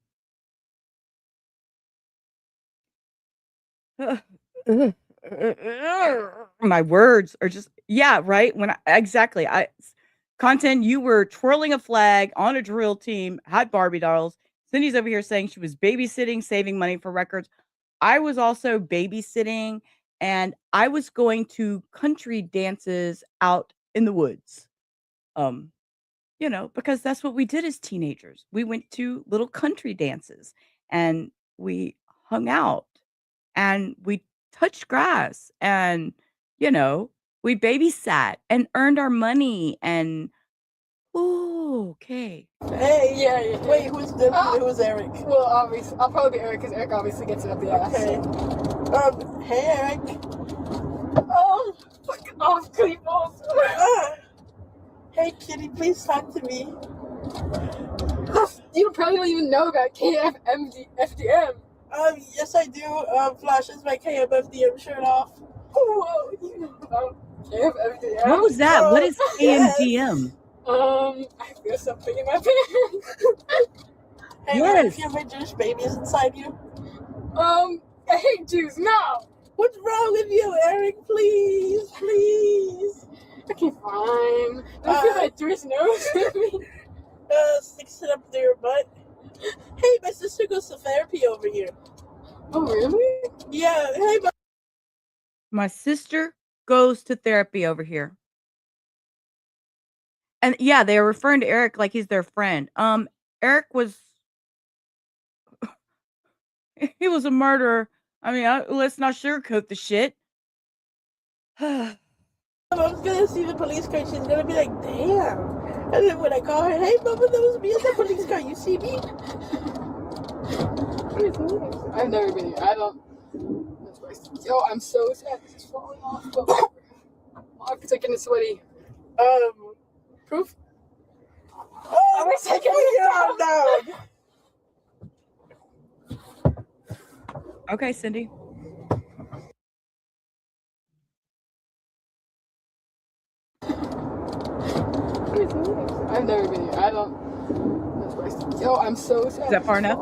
My words are just, yeah, right. Exactly. Content, you were twirling a flag on a drill team, had Barbie dolls. Cindy's over here saying she was babysitting, saving money for records. I was also babysitting, and I was going to country dances out in the woods. Um, because that's what we did as teenagers. We went to little country dances and we hung out and we touched grass and, you know, we babysat and earned our money and ooh, okay. Hey, Yeah. wait, who's Eric? Well, obviously, I'll probably be Eric because Eric obviously gets it up the ass. Okay. Hey, Eric. Oh, fuck off, Cleveland. Hey, kitty, please talk to me. You probably don't even know about KFMDM. Yes, I do. Flash is my KFMDM shirt off. Whoa, you know about KFMDM? What was that? What is Yes. KMDM? I feel something in my pants. Hey, Yes. what if you have my Jewish babies inside you? I hate Jews now. What's wrong with you, Eric? Please. Okay, fine. Don't feel my Jewish nose. Sticks it up to your butt. Hey, my sister goes to therapy over here. Oh, really? Yeah, hey, My sister goes to therapy over here. And yeah, they are referring to Eric like he's their friend. Eric was he was a murderer. I mean, let's not sugarcoat the shit. Mom's gonna see the police car. She's gonna be like, damn. And then when I call her, hey, Mama, that was me in the police car. You see me? I've never been here. I don't. Yo, I'm so sad. This is falling off. It's like getting sweaty. Proof? I wish I could down. Okay, Cindy. I've never been here. I don't. Yo, I'm so sad. Is that far enough?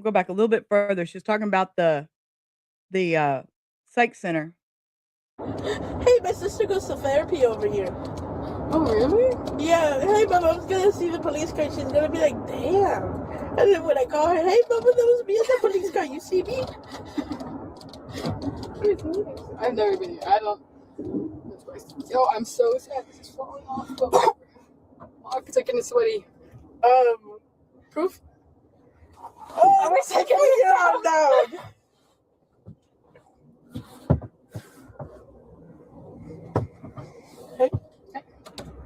Go back a little bit further. She was talking about the psych center. Hey, my sister goes to therapy over here. Oh, really? Yeah, hey, Mom's gonna see the police car. She's gonna be like, damn. And then when I call her, hey, Mama, that was me in the police car. You see me? I've never been here. I don't. Yo, I'm so sad. This is falling off. It's like getting sweaty. Proof? I wish I could down. Hey.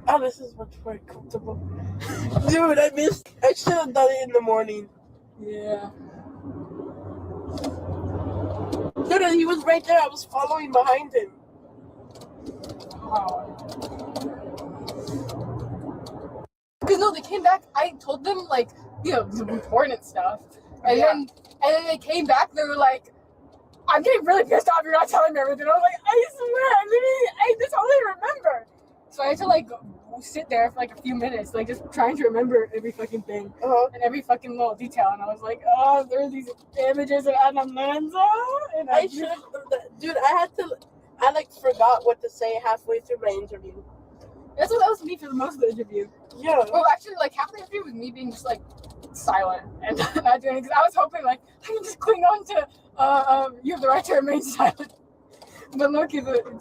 Oh, this is much more comfortable. Dude, I should have done it in the morning. Yeah. Dude, he was right there. I was following behind him. Because no, they came back. I told them like, the important stuff, and then they came back. They were like, "I'm getting really pissed off. You're not telling me everything." I was like, "I swear, that's all I remember." So I had to like sit there for like a few minutes, like just trying to remember every fucking thing and every fucking little detail. And I was like, "Oh, there are these images of Lanza." And I should have, dude. I forgot what to say halfway through my interview. That was me for most of the interview. Yeah. Well, actually, like half the interview was me being just like silent and not doing anything. I was hoping like I can just cling on to you have the right to remain silent. But lucky that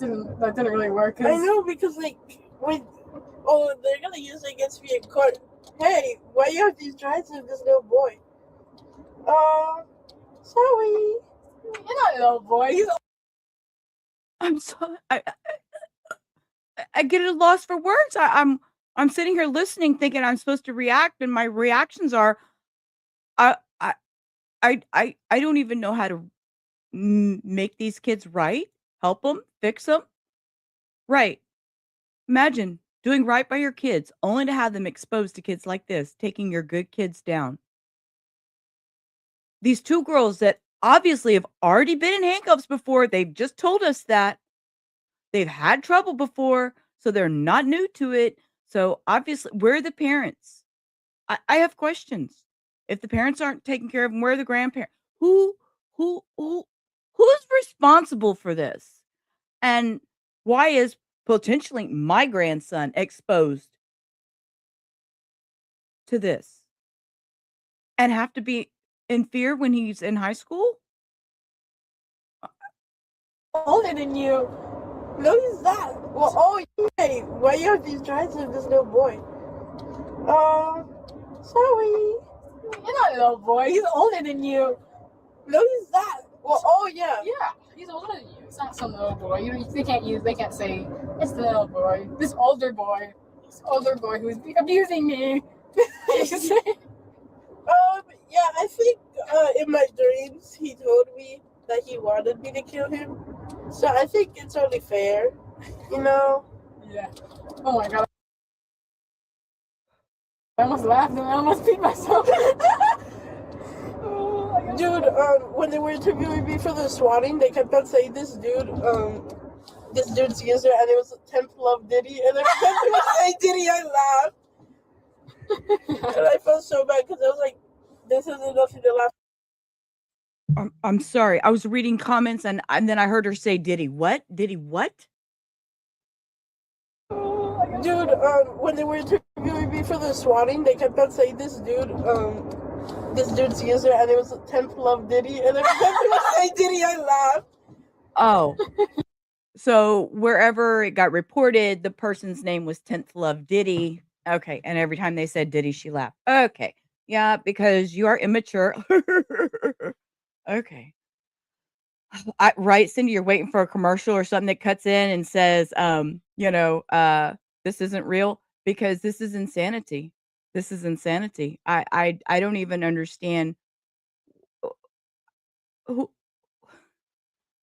didn't really work. I know, because like they're gonna use it against me in court. Hey, why you have these drives with this little boy? Sorry. You're not a little boy. He's I'm sorry. I get at a loss for words. I'm sitting here listening, thinking I'm supposed to react, and my reactions are, I don't even know how to make these kids right, help them, fix them. Right. Imagine doing right by your kids, only to have them exposed to kids like this, taking your good kids down. These two girls that obviously have already been in handcuffs before, they've just told us that. They've had trouble before, so they're not new to it. So obviously, where are the parents? I have questions. If the parents aren't taking care of them, where are the grandparents? Who's responsible for this? And why is potentially my grandson exposed to this and have to be in fear when he's in high school? Older than you. No, he's not. Well, oh, hey, why you have these drives with this little boy? Sorry. You're not a little boy. He's older than you. No, he's not. Well, oh, yeah. Yeah, he's older than you. It's not some little boy. They can't say it's the little boy. This older boy who's abusing me. Yeah, I think in my dreams he told me that he wanted me to kill him. So I think it's only fair, you know? Yeah. Oh my god. I almost laughed and I almost peed myself. Dude, when they were interviewing me for the swatting, they kept on saying this dude's user, and it was 10th Love Diddy, and every time they would say Diddy, I laughed. And I felt so bad because I was like, this isn't nothing to laugh. I'm sorry. I was reading comments and then I heard her say Diddy what? Diddy what? Dude, when they were interviewing me for the swatting, they kept on saying this dude's user, and it was 10th Love Diddy, and every time they would say Diddy, I laughed. Oh. So wherever it got reported, the person's name was 10th Love Diddy. Okay. And every time they said Diddy, she laughed. Okay. Yeah, because you are immature. Okay. Right, Cindy, you're waiting for a commercial or something that cuts in and says, this isn't real, because this is insanity. This is insanity. I don't even understand who,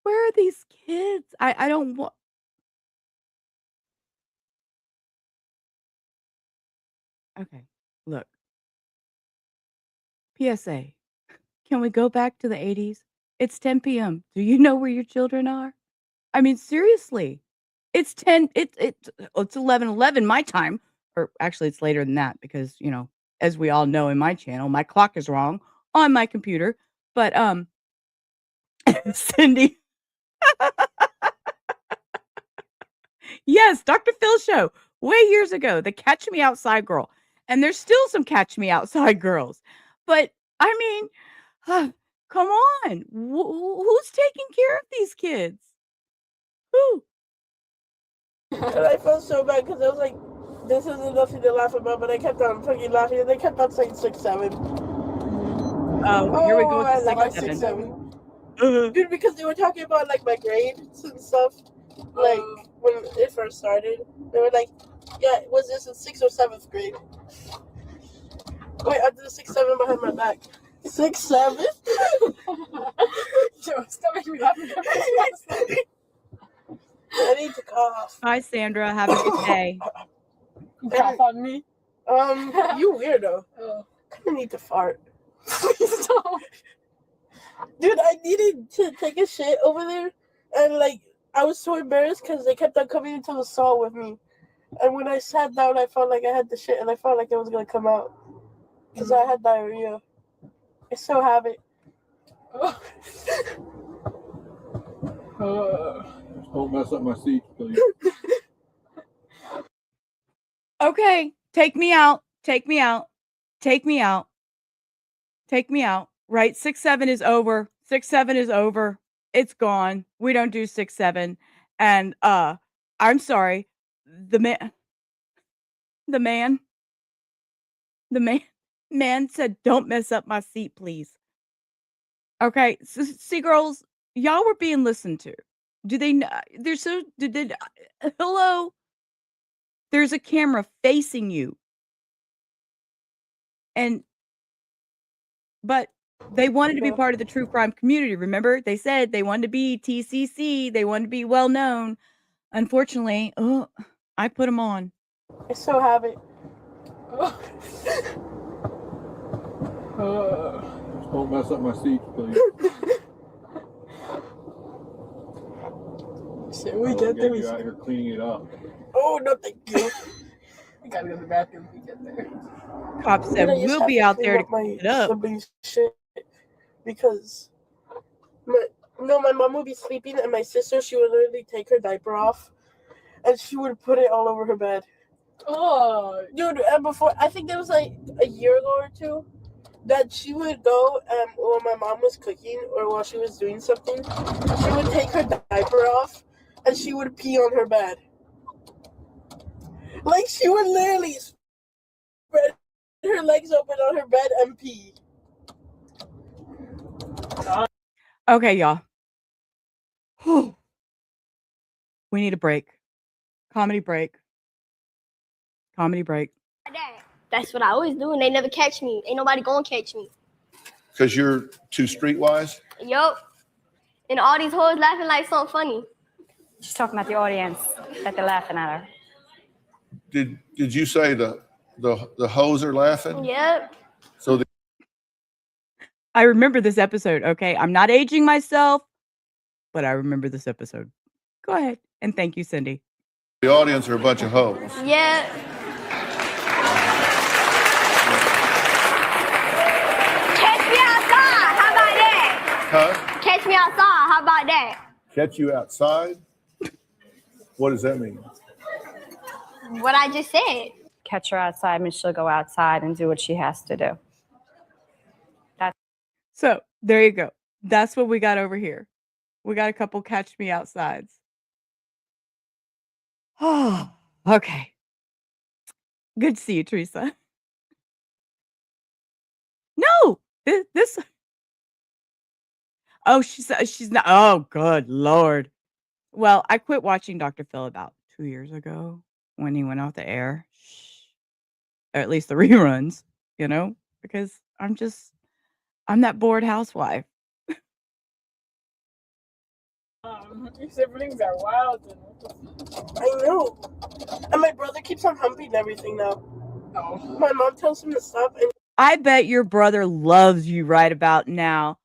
where are these kids? I don't want. Okay, look. PSA. Can we go back to the 80s? It's 10 p.m. Do you know where your children are? I mean, seriously. It's 11:11 my time, or actually it's later than that because, as we all know in my channel, my clock is wrong on my computer. But Cindy. Yes, Dr. Phil show way years ago, the Catch Me Outside girl. And there's still some Catch Me Outside girls. But I mean, come on. Who's taking care of these kids? Who? And I felt so bad because I was like, this isn't nothing to laugh about, but I kept on fucking laughing, and they kept on saying 6'7". Oh, here we go with the like 6'7". 6'7". Dude, because they were talking about like my grades and stuff, like when it first started. They were like, yeah, was this in 6th or 7th grade? Wait, I did a 6'7" behind my back. 6'7"? Yo, stop making me laugh. I need to cough. Hi, Sandra. Have a good day. Cough on me. You weirdo. Oh. I kind of need to fart. Please don't. Dude, I needed to take a shit over there, and like I was so embarrassed because they kept on coming into the stall with me. And when I sat down, I felt like I had the shit, and I felt like it was gonna come out because I had diarrhea. I still have it. Don't mess up my seat, please. Okay, take me out. Take me out. Take me out. Take me out. Right, 6'7" is over. 6'7" is over. It's gone. We don't do 6'7". And I'm sorry. The man said, "Don't mess up my seat, please." Okay, so, see, girls, y'all were being listened to. Do they? They're so. Did they? Hello. There's a camera facing you, but they wanted to be part of the true crime community. Remember, they said they wanted to be TCC. They wanted to be well known. Unfortunately, I put them on. I still have it. Don't mess up my seat, please. Shit, we get there. You out here cleaning it up. Oh, no, thank you. We gotta go to the bathroom when we get there. Cop said we'll be out there to clean it up. Shit because my mom would be sleeping, and my sister, she would literally take her diaper off, and she would put it all over her bed. Oh, Dude, and before, I think that was like a year ago or two, that she would go, while my mom was cooking or while she was doing something, she would take her diaper off and she would pee on her bed. Like, she would literally spread her legs open on her bed and pee. Okay, y'all. We need a break. Comedy break. Comedy break. That's what I always do, and they never catch me. Ain't nobody gonna catch me. Because you're too streetwise? Yup. And all these hoes laughing like something funny. She's talking about the audience, that they're laughing at her. Did you say the hoes are laughing? Yep. So I remember this episode, okay? I'm not aging myself, but I remember this episode. Go ahead. And thank you, Cindy. the audience are a bunch of hoes. Yeah. Catch me outside. How about that? Huh? Catch me outside. How about that? Catch you outside? What does that mean? What I just said. Catch her outside, and she'll go outside and do what she has to do. So there you go. That's what we got over here. We got a couple catch me outsides. Oh, okay. Good to see you, Teresa. No, this. Oh, she's not. Oh, good Lord. Well, I quit watching Dr. Phil about 2 years ago when he went off the air. Or at least the reruns, because I'm that bored housewife. Your siblings are wild. I know. And my brother keeps on humping everything now. Oh. My mom tells him to stop. And I bet your brother loves you right about now.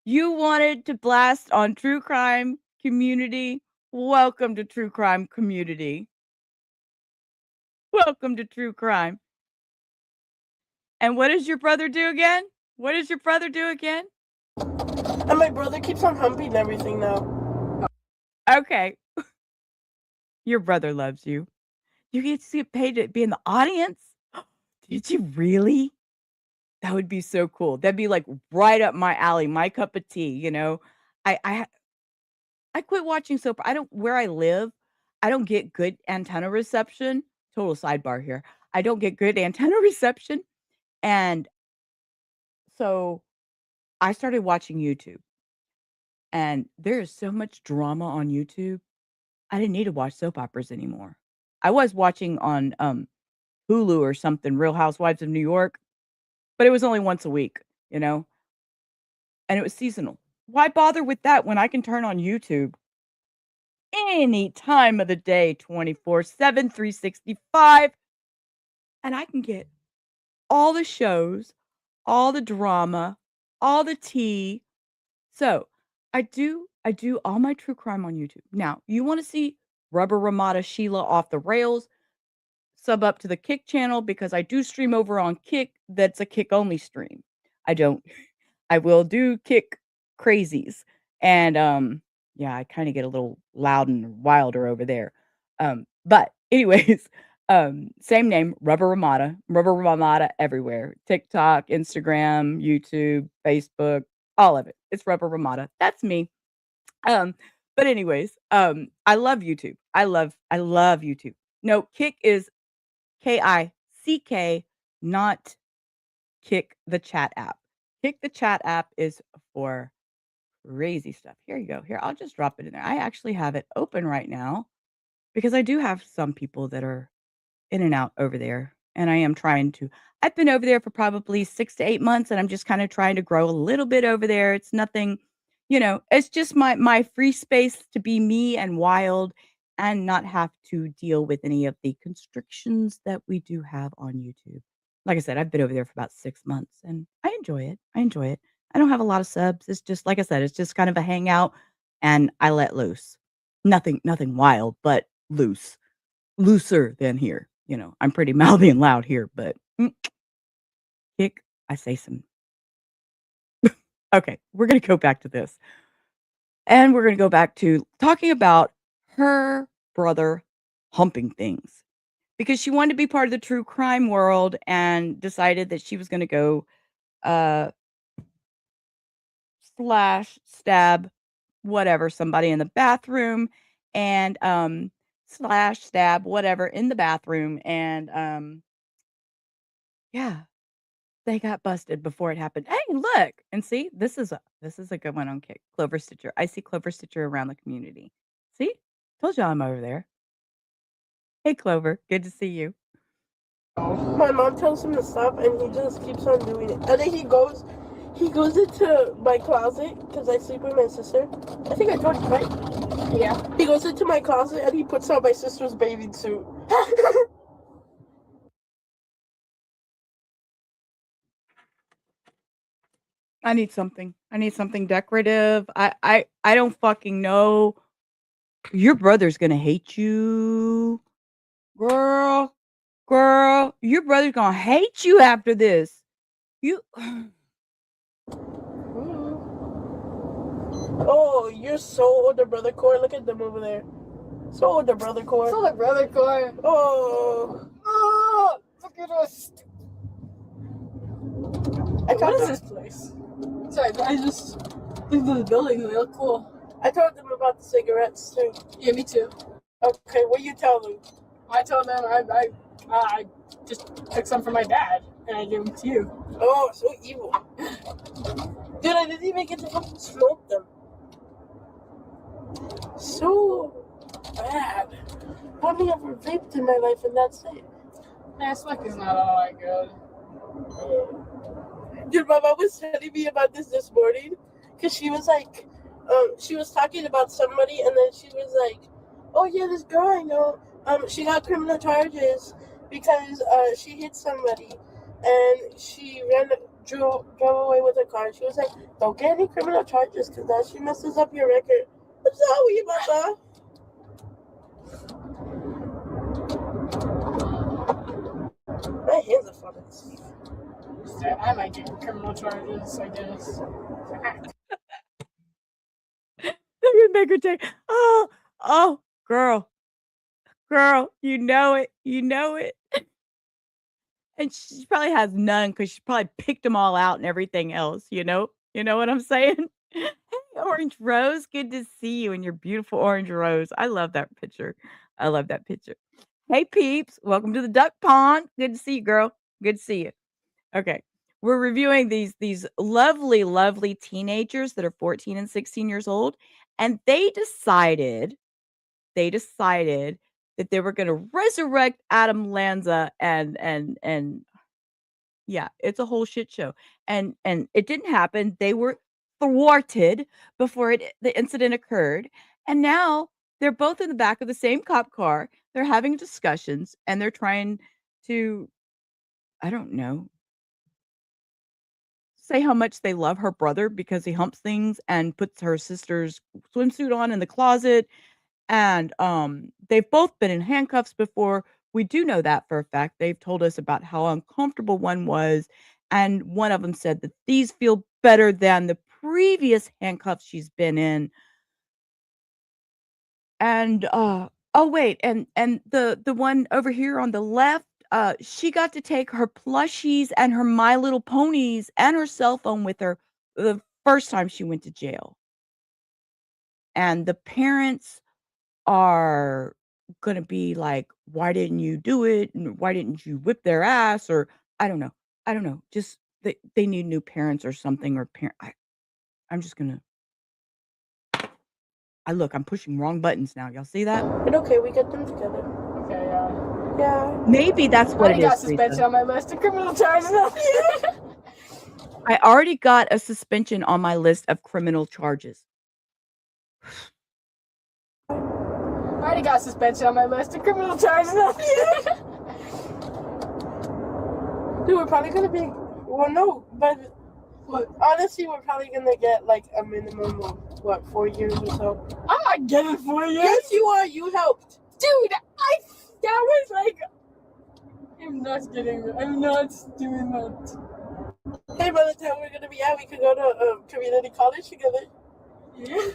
You wanted to blast on True Crime Community. Welcome to True Crime Community. Welcome to True Crime. And what does your brother do again? What does your brother do again? And my brother keeps on humping everything now. Okay. Your brother loves you. You get to get paid to be in the audience? Did you really? That would be so cool. That'd be like right up my alley, my cup of tea, I quit watching soap. Where I live, I don't get good antenna reception. Total sidebar here. I don't get good antenna reception. And so I started watching YouTube. And there is so much drama on YouTube. I didn't need to watch soap operas anymore. I was watching on Hulu or something, Real Housewives of New York, but it was only once a week, and it was seasonal. Why bother with that when I can turn on YouTube any time of the day, 24/7, 365, and I can get all the shows, all the drama, all the tea. So I do all my true crime on YouTube. Now, you want to see Rubber Ramada Sheila off the rails? Sub up to the Kick channel because I do stream over on Kick. That's a Kick only stream. I will do Kick crazies. And yeah, I kind of get a little loud and wilder over there. But anyways, same name, Rubber Ramada everywhere. TikTok, Instagram, YouTube, Facebook, all of it. It's Rubber Ramada. That's me. But anyways, I love YouTube. I love YouTube. No, Kick is KICK, not Kick the Chat app. Kick the Chat app is for crazy stuff. Here you go. Here, I'll just drop it in there. I actually have it open right now because I do have some people that are in and out over there. And I've been over there for probably 6 to 8 months, and I'm just kind of trying to grow a little bit over there. It's nothing, it's just my free space to be me and wild and not have to deal with any of the constrictions that we do have on YouTube. Like I said, I've been over there for about 6 months and I enjoy it. I don't have a lot of subs. It's just, like I said, it's just kind of a hangout and I let loose. Nothing wild, but loose. Looser than here. I'm pretty mouthy and loud here, but Kick, I say some. Okay, we're going to go back to this. And we're going to go back to talking about her brother, humping things because she wanted to be part of the true crime world and decided that she was going to go slash stab whatever somebody in the bathroom and slash stab whatever in the bathroom and yeah, they got busted before it happened. Hey, look and see, this is a good one on Kick. Clover Stitcher. I see Clover Stitcher around the community. See, told y'all I'm over there. Hey, Clover, good to see you. My mom tells him to stop, and he just keeps on doing it. And then he goes into my closet because I sleep with my sister. I think I told you, right? Yeah. He goes into my closet and he puts on my sister's bathing suit. I need something. I need something decorative. I don't fucking know. Your brother's gonna hate you, girl. Girl, your brother's gonna hate you after this. You. Oh, you're so older brother core. Look at them over there. So older brother core. So older brother core. Oh, look at us. What is this place? Sorry, I just think of the building and they look cool. I told them about the cigarettes too. Yeah, me too. Okay, what you tell them? I told them I just took some from my dad and I gave them to you. Oh, so evil. Dude, I didn't even get to fucking smoke them. So bad. I've only ever vaped in my life and that's it. Nah, smoking's not all that good. Dude, my mom was telling me about this morning because she was like, she was talking about somebody and then she was like, oh yeah, this girl I know, she got criminal charges because she hit somebody and she drove away with her car. She was like, don't get any criminal charges because that she messes up your record. I'm sorry, Mama. My hands are falling. I might get criminal charges, I guess. They're gonna make her take. Oh, girl, you know it, and she probably has none because she probably picked them all out and everything else. You know what I'm saying? Hey, Orange Rose, good to see you and your beautiful orange rose. I love that picture. Hey, peeps, welcome to the duck pond. Good to see you, girl. Good to see you. Okay. We're reviewing these lovely teenagers that are 14 and 16 years old, and they decided that they were going to resurrect Adam Lanza and yeah, it's a whole shit show. And it didn't happen. They were thwarted before the incident occurred, and now they're both in the back of the same cop car. They're having discussions and they're trying to, I don't know, say how much they love her brother because he humps things and puts her sister's swimsuit on in the closet. And they've both been in handcuffs before. We do know that for a fact. They've told us about how uncomfortable one was. And one of them said that these feel better than the previous handcuffs she's been in. And oh wait, and the one over here on the left, she got to take her plushies and her My Little Ponies and her cell phone with her the first time she went to jail. And the parents are gonna be like, why didn't you do it? And why didn't you whip their ass? Or I don't know. Just they need new parents or something or I'm just gonna I'm pushing wrong buttons now. Y'all see that? But okay, we get them together. Okay, yeah. Maybe that's what it is. I got suspension on my list of criminal charges. I already got a suspension on my list of criminal charges. I already got suspension on my list of criminal charges. Dude, we're probably gonna be. Well, no, but honestly, we're probably gonna get like a minimum of 4 years or so. I'm not getting 4 years. Yes, you are. You helped, dude. That was like. I'm not doing that. Hey, by the time we're gonna be out, we could go to community college together. Yeah.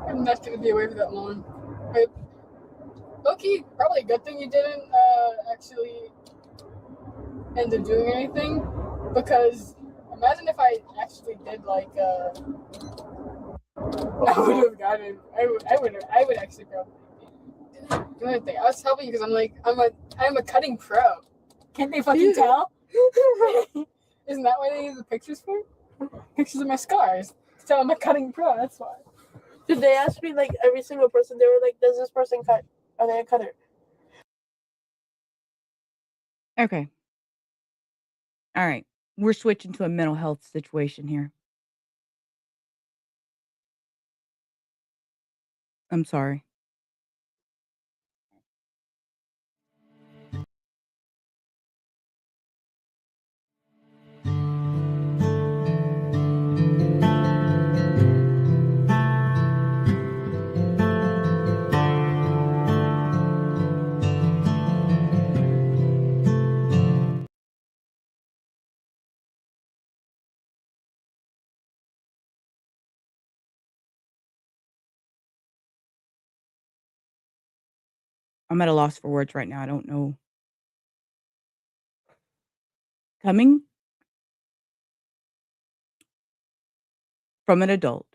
I'm not gonna be away for that long. Low-key, probably a good thing you didn't actually end up doing anything, because imagine if I actually did like I would have gotten. I would actually probably. The other thing, I was helping you because I'm a cutting pro. Can't they fucking tell? Isn't that why they use the pictures for? Pictures of my scars. To tell I'm a cutting pro. That's why. Did they ask me like every single person? They were like, "Does this person cut? Are they a cutter?" Okay. All right. We're switching to a mental health situation here. I'm sorry. I'm at a loss for words right now. I don't know. Coming from an adult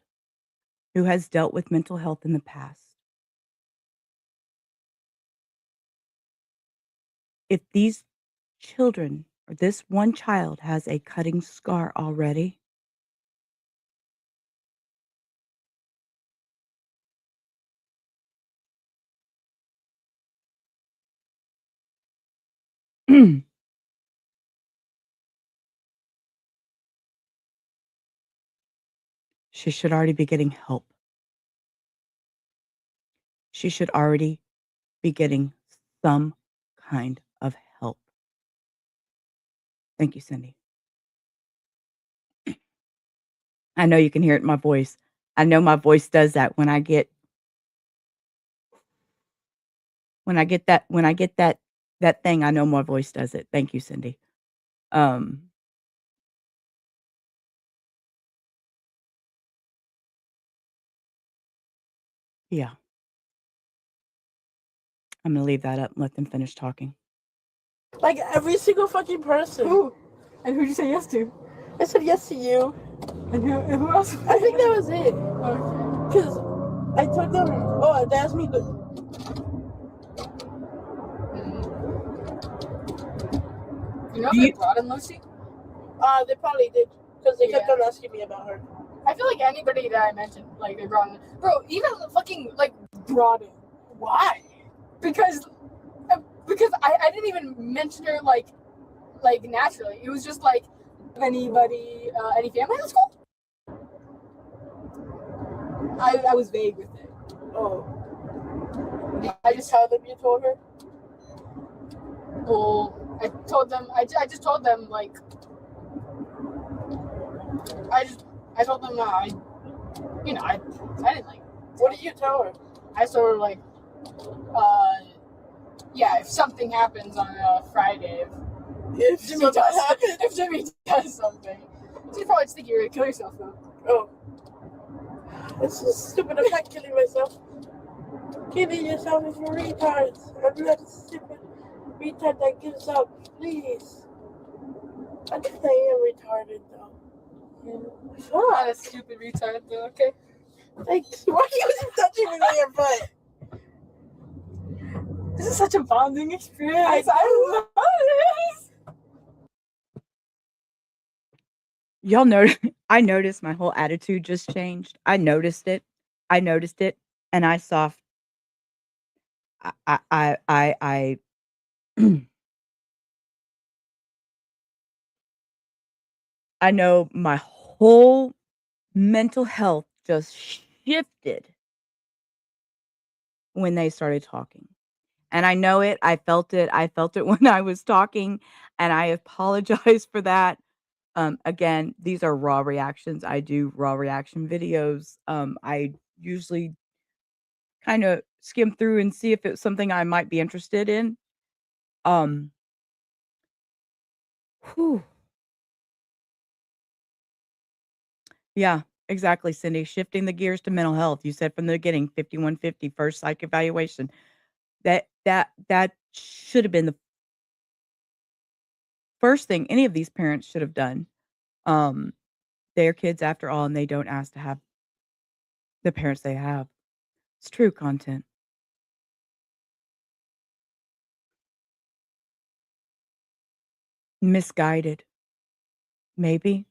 who has dealt with mental health in the past, if these children or this one child has a cutting scar already, she should already be getting help. She should already be getting some kind of help. Thank you, Cindy. I know you can hear it in my voice. I know my voice does that when I get that thing, I know my voice does it. Thank you, Cindy. Um yeah. I'm gonna leave that up and let them finish talking. Like every single fucking person. Who? And who'd you say yes to? I said yes to you. And who else? I think that was it. Okay. Because I told them, oh, they asked me to. You know they brought in Lucy? They probably did. Because they kept Yeah. on asking me about her. I feel like anybody that I mentioned, like they brought in, bro, even fucking like brought in. Why? Because I didn't even mention her like naturally. It was just like anybody, any family in school. I was vague with it. Oh. I just told them you told her? Well, I told them. I just told them like. I told them I didn't like. What did you tell her? I told her like, yeah, if something happens on Friday, if Jimmy does something, she'd probably just think you're gonna kill yourself though. Oh. This is stupid. I'm not killing myself. Killing yourself is for retards. I'm not a stupid retard that gives up. Please. I am retarded though. I'm not a stupid retard though, okay? Like, why are you touching me with your butt? This is such a bonding experience. I love this. Y'all know I noticed my whole attitude just changed. I noticed it, and I saw I I know my whole mental health just shifted when they started talking. And I know it. I felt it. I felt it when I was talking, and I apologize for that. Again, these are raw reactions. I do raw reaction videos. I usually kind of skim through and see if it's something I might be interested in. Whew. Yeah, exactly, Cindy. Shifting the gears to mental health. You said from the beginning, 5150 first psych evaluation. That should have been the first thing any of these parents should have done. Their kids after all, and they don't ask to have the parents they have. It's true content. Misguided, maybe.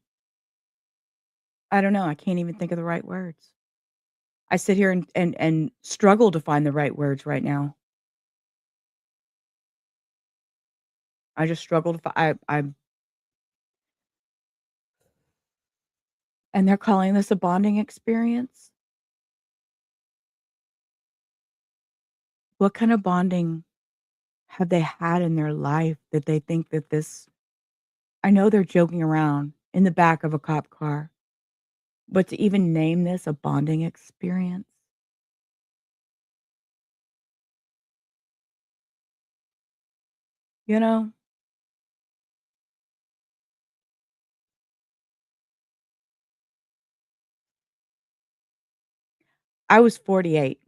I don't know. I can't even think of the right words. I sit here and struggle to find the right words right now. I just struggle to I'm and they're calling this a bonding experience? What kind of bonding have they had in their life that they think that this I know they're joking around in the back of a cop car, but to even name this a bonding experience? You know? I was 48,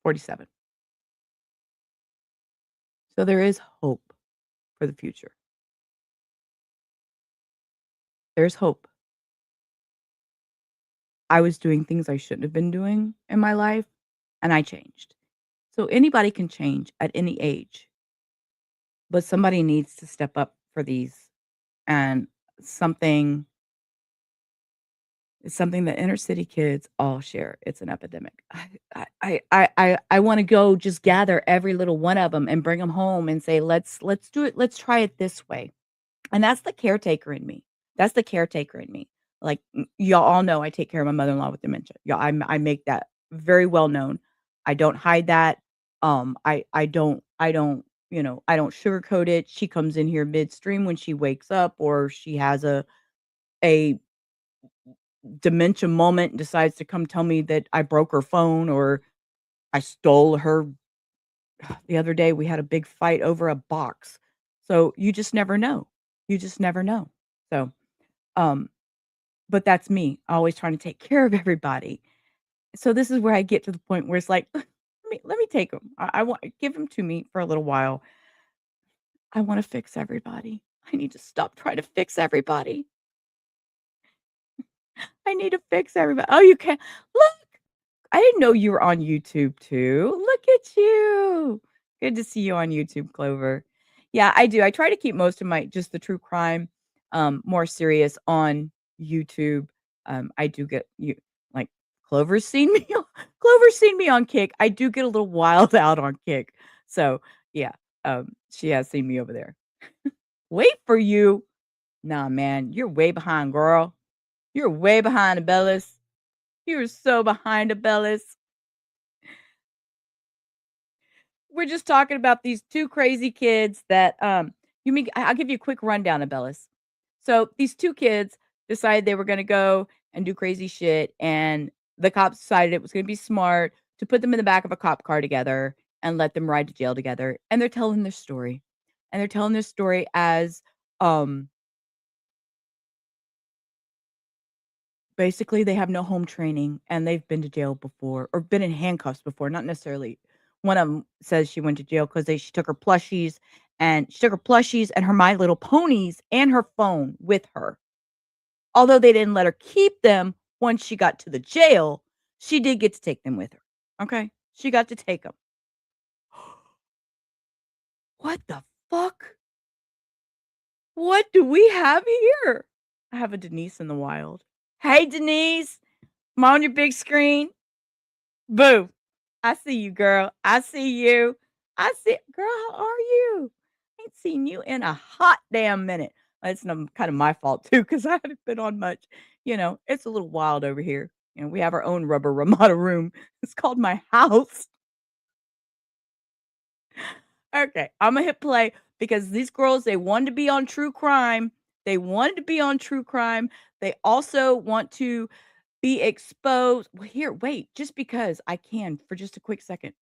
47. So there is hope for the future. There's hope. I was doing things I shouldn't have been doing in my life, and I changed. So anybody can change at any age, but somebody needs to step up for these. And something it's something that inner city kids all share. It's an epidemic. I want to go just gather every little one of them and bring them home and say, let's do it. Let's try it this way. And that's the caretaker in me. That's the caretaker in me. Like y'all all know, I take care of my mother-in-law with dementia. Y'all, I make that very well known. I don't hide that. I don't sugarcoat it. She comes in here midstream when she wakes up or she has a dementia moment and decides to come tell me that I broke her phone or I stole her. The other day we had a big fight over a box. So you just never know. You just never know. So, um, but that's me, always trying to take care of everybody. So this is where I get to the point where it's like, let me take them. I want give them to me for a little while. I want to fix everybody. I need to stop trying to fix everybody. I need to fix everybody. Oh, you can look. I didn't know you were on YouTube too. Look at you. Good to see you on YouTube, Clover. Yeah, I do. I try to keep most of my just the true crime, more serious on YouTube. I do get you like Clover's seen me. Clover's seen me on Kick. I do get a little wild out on Kick. So yeah, she has seen me over there. Wait for you. Nah, man, you're way behind, girl. You're way behind, Abellis. You're so behind, Abellis. We're just talking about these two crazy kids that you mean I'll give you a quick rundown of Bellis. So these two kids decided they were going to go and do crazy shit, and the cops decided it was going to be smart to put them in the back of a cop car together and let them ride to jail together. And they're telling their story, and they're telling their story as um basically they have no home training and they've been to jail before or been in handcuffs before, not necessarily. One of them says she went to jail because she took her plushies and her My Little Ponies and her phone with her. Although they didn't let her keep them once she got to the jail, she did get to take them with her. Okay? She got to take them. What the fuck? What do we have here? I have a Denise in the wild. Hey, Denise. I'm on your big screen. Boo. I see you, girl. I see you. Girl, how are you? Ain't seen you in a hot damn minute. It's kind of my fault too, because I haven't been on much. It's a little wild over here. We have our own rubber Ramada room. It's called my house. Okay, I'm gonna hit play because these girls, they wanted to be on true crime. They wanted to be on true crime. They also want to be exposed. Well, here, wait, just because I can for just a quick second.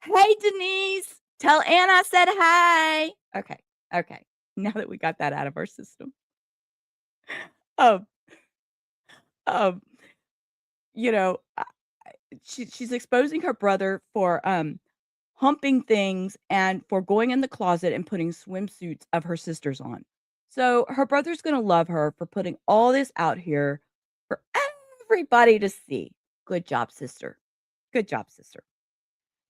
Hey, Denise. Tell Anna I said hi. Okay. Okay. Now that we got that out of our system. Um, um, you know, she's exposing her brother for humping things and for going in the closet and putting swimsuits of her sisters on. So her brother's gonna love her for putting all this out here for everybody to see. Good job, sister. Good job, sister.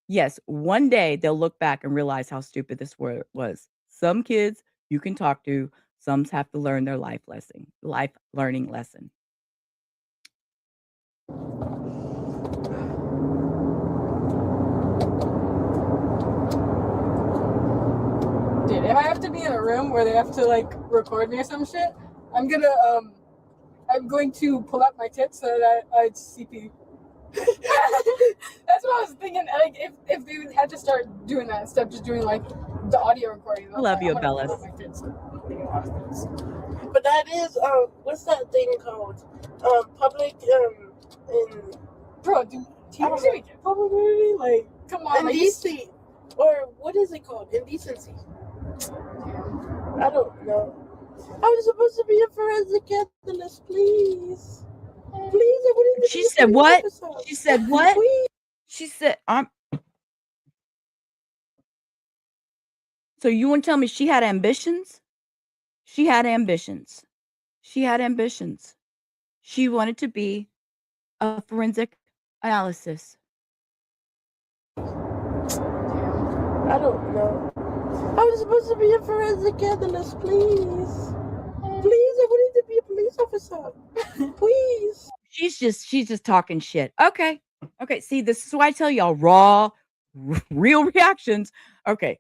Yes, one day they'll look back and realize how stupid this was. Some kids you can talk to, some have to learn their life learning lesson. Dude, if I have to be in a room where they have to like record me or some shit, I'm going to pull up my tits so that I'd CP. That's what I was thinking. Like, if they had to start doing that instead of just doing like the audio recording. I love you, I'm gonna Bellis. pull up my tits. But that is what's that thing called? Public in Bro, dude, public nudity, like come on, indecent, or what is it called? Indecency. I don't know. I was supposed to be a forensic analyst, please. Please, I wouldn't. She said what? She said what? Please. She said, So you want to tell me she had ambitions? She had ambitions. She had ambitions. She wanted to be a forensic analysis. I don't know. I was supposed to be a forensic analyst, please. Please, I wanted to be a police officer. Please. She's just talking shit. Okay. See, this is why I tell y'all raw, real reactions. Okay.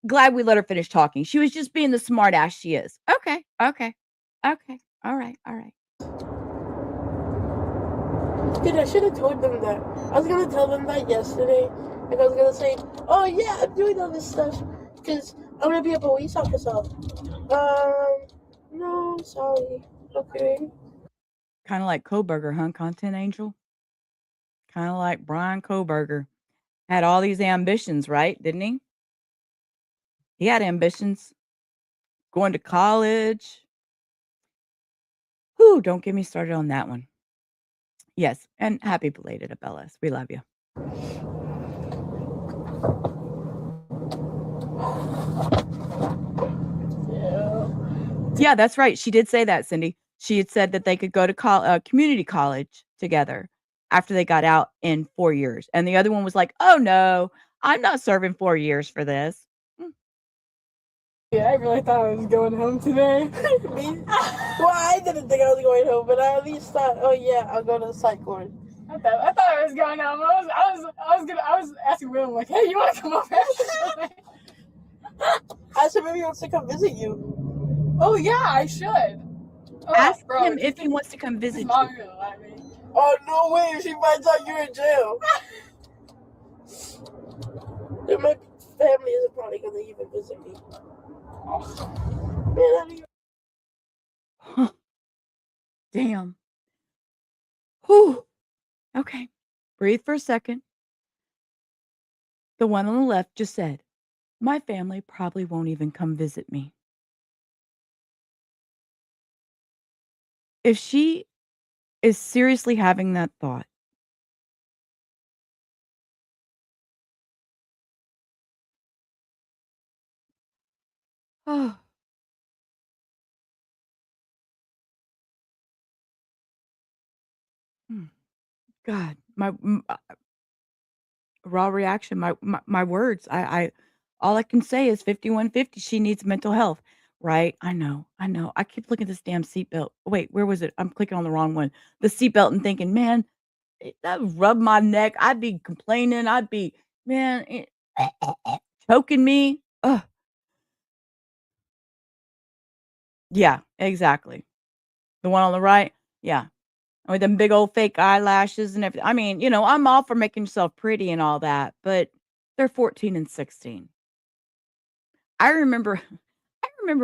Glad we let her finish talking. She was just being the smart ass she is. Okay. All right. Dude, I should have told them that. I was gonna tell them that yesterday. Like I was gonna say, oh yeah, I'm doing all this stuff because I'm gonna be a police officer. No, sorry. Okay. Kind of like Koberger, huh? Content Angel. Kind of like Brian Koberger. Had all these ambitions, right? Didn't he? He had ambitions. Going to college. Whew, don't get me started on that one. Yes, and happy belated, Abellas. We love you. Yeah, that's right. She did say that, Cindy. She had said that they could go to community college together after they got out in 4 years. And the other one was like, oh, no, I'm not serving 4 years for this. Yeah, I really thought I was going home today. Me? Well, I didn't think I was going home, but I at least thought, oh yeah, I'll go to the psych ward. I thought I was going home. I was asking Will, like, hey, you want to come over? I said maybe he wants to come visit you. Oh yeah, I should. Oh, Ask bro, him if he wants to come visit Mom you. gonna let me. Oh no way! If she finds out you're in jail, then my family isn't probably gonna even visit me. Man, I don't even... Damn. Whew. Okay. Breathe for a second. The one on the left just said, my family probably won't even come visit me. If she is seriously having that thought, oh, God, raw reaction, my words. I all I can say is 5150. She needs mental health, right? I know. I keep looking at this damn seatbelt. Wait, where was it? I'm clicking on the wrong one. The seatbelt and thinking, man, that would rub my neck. I'd be complaining. I'd be, man, choking me. Ugh. Yeah, exactly. The one on the right, yeah. With them big old fake eyelashes and everything. I mean, I'm all for making yourself pretty and all that, but they're 14 and 16. I remember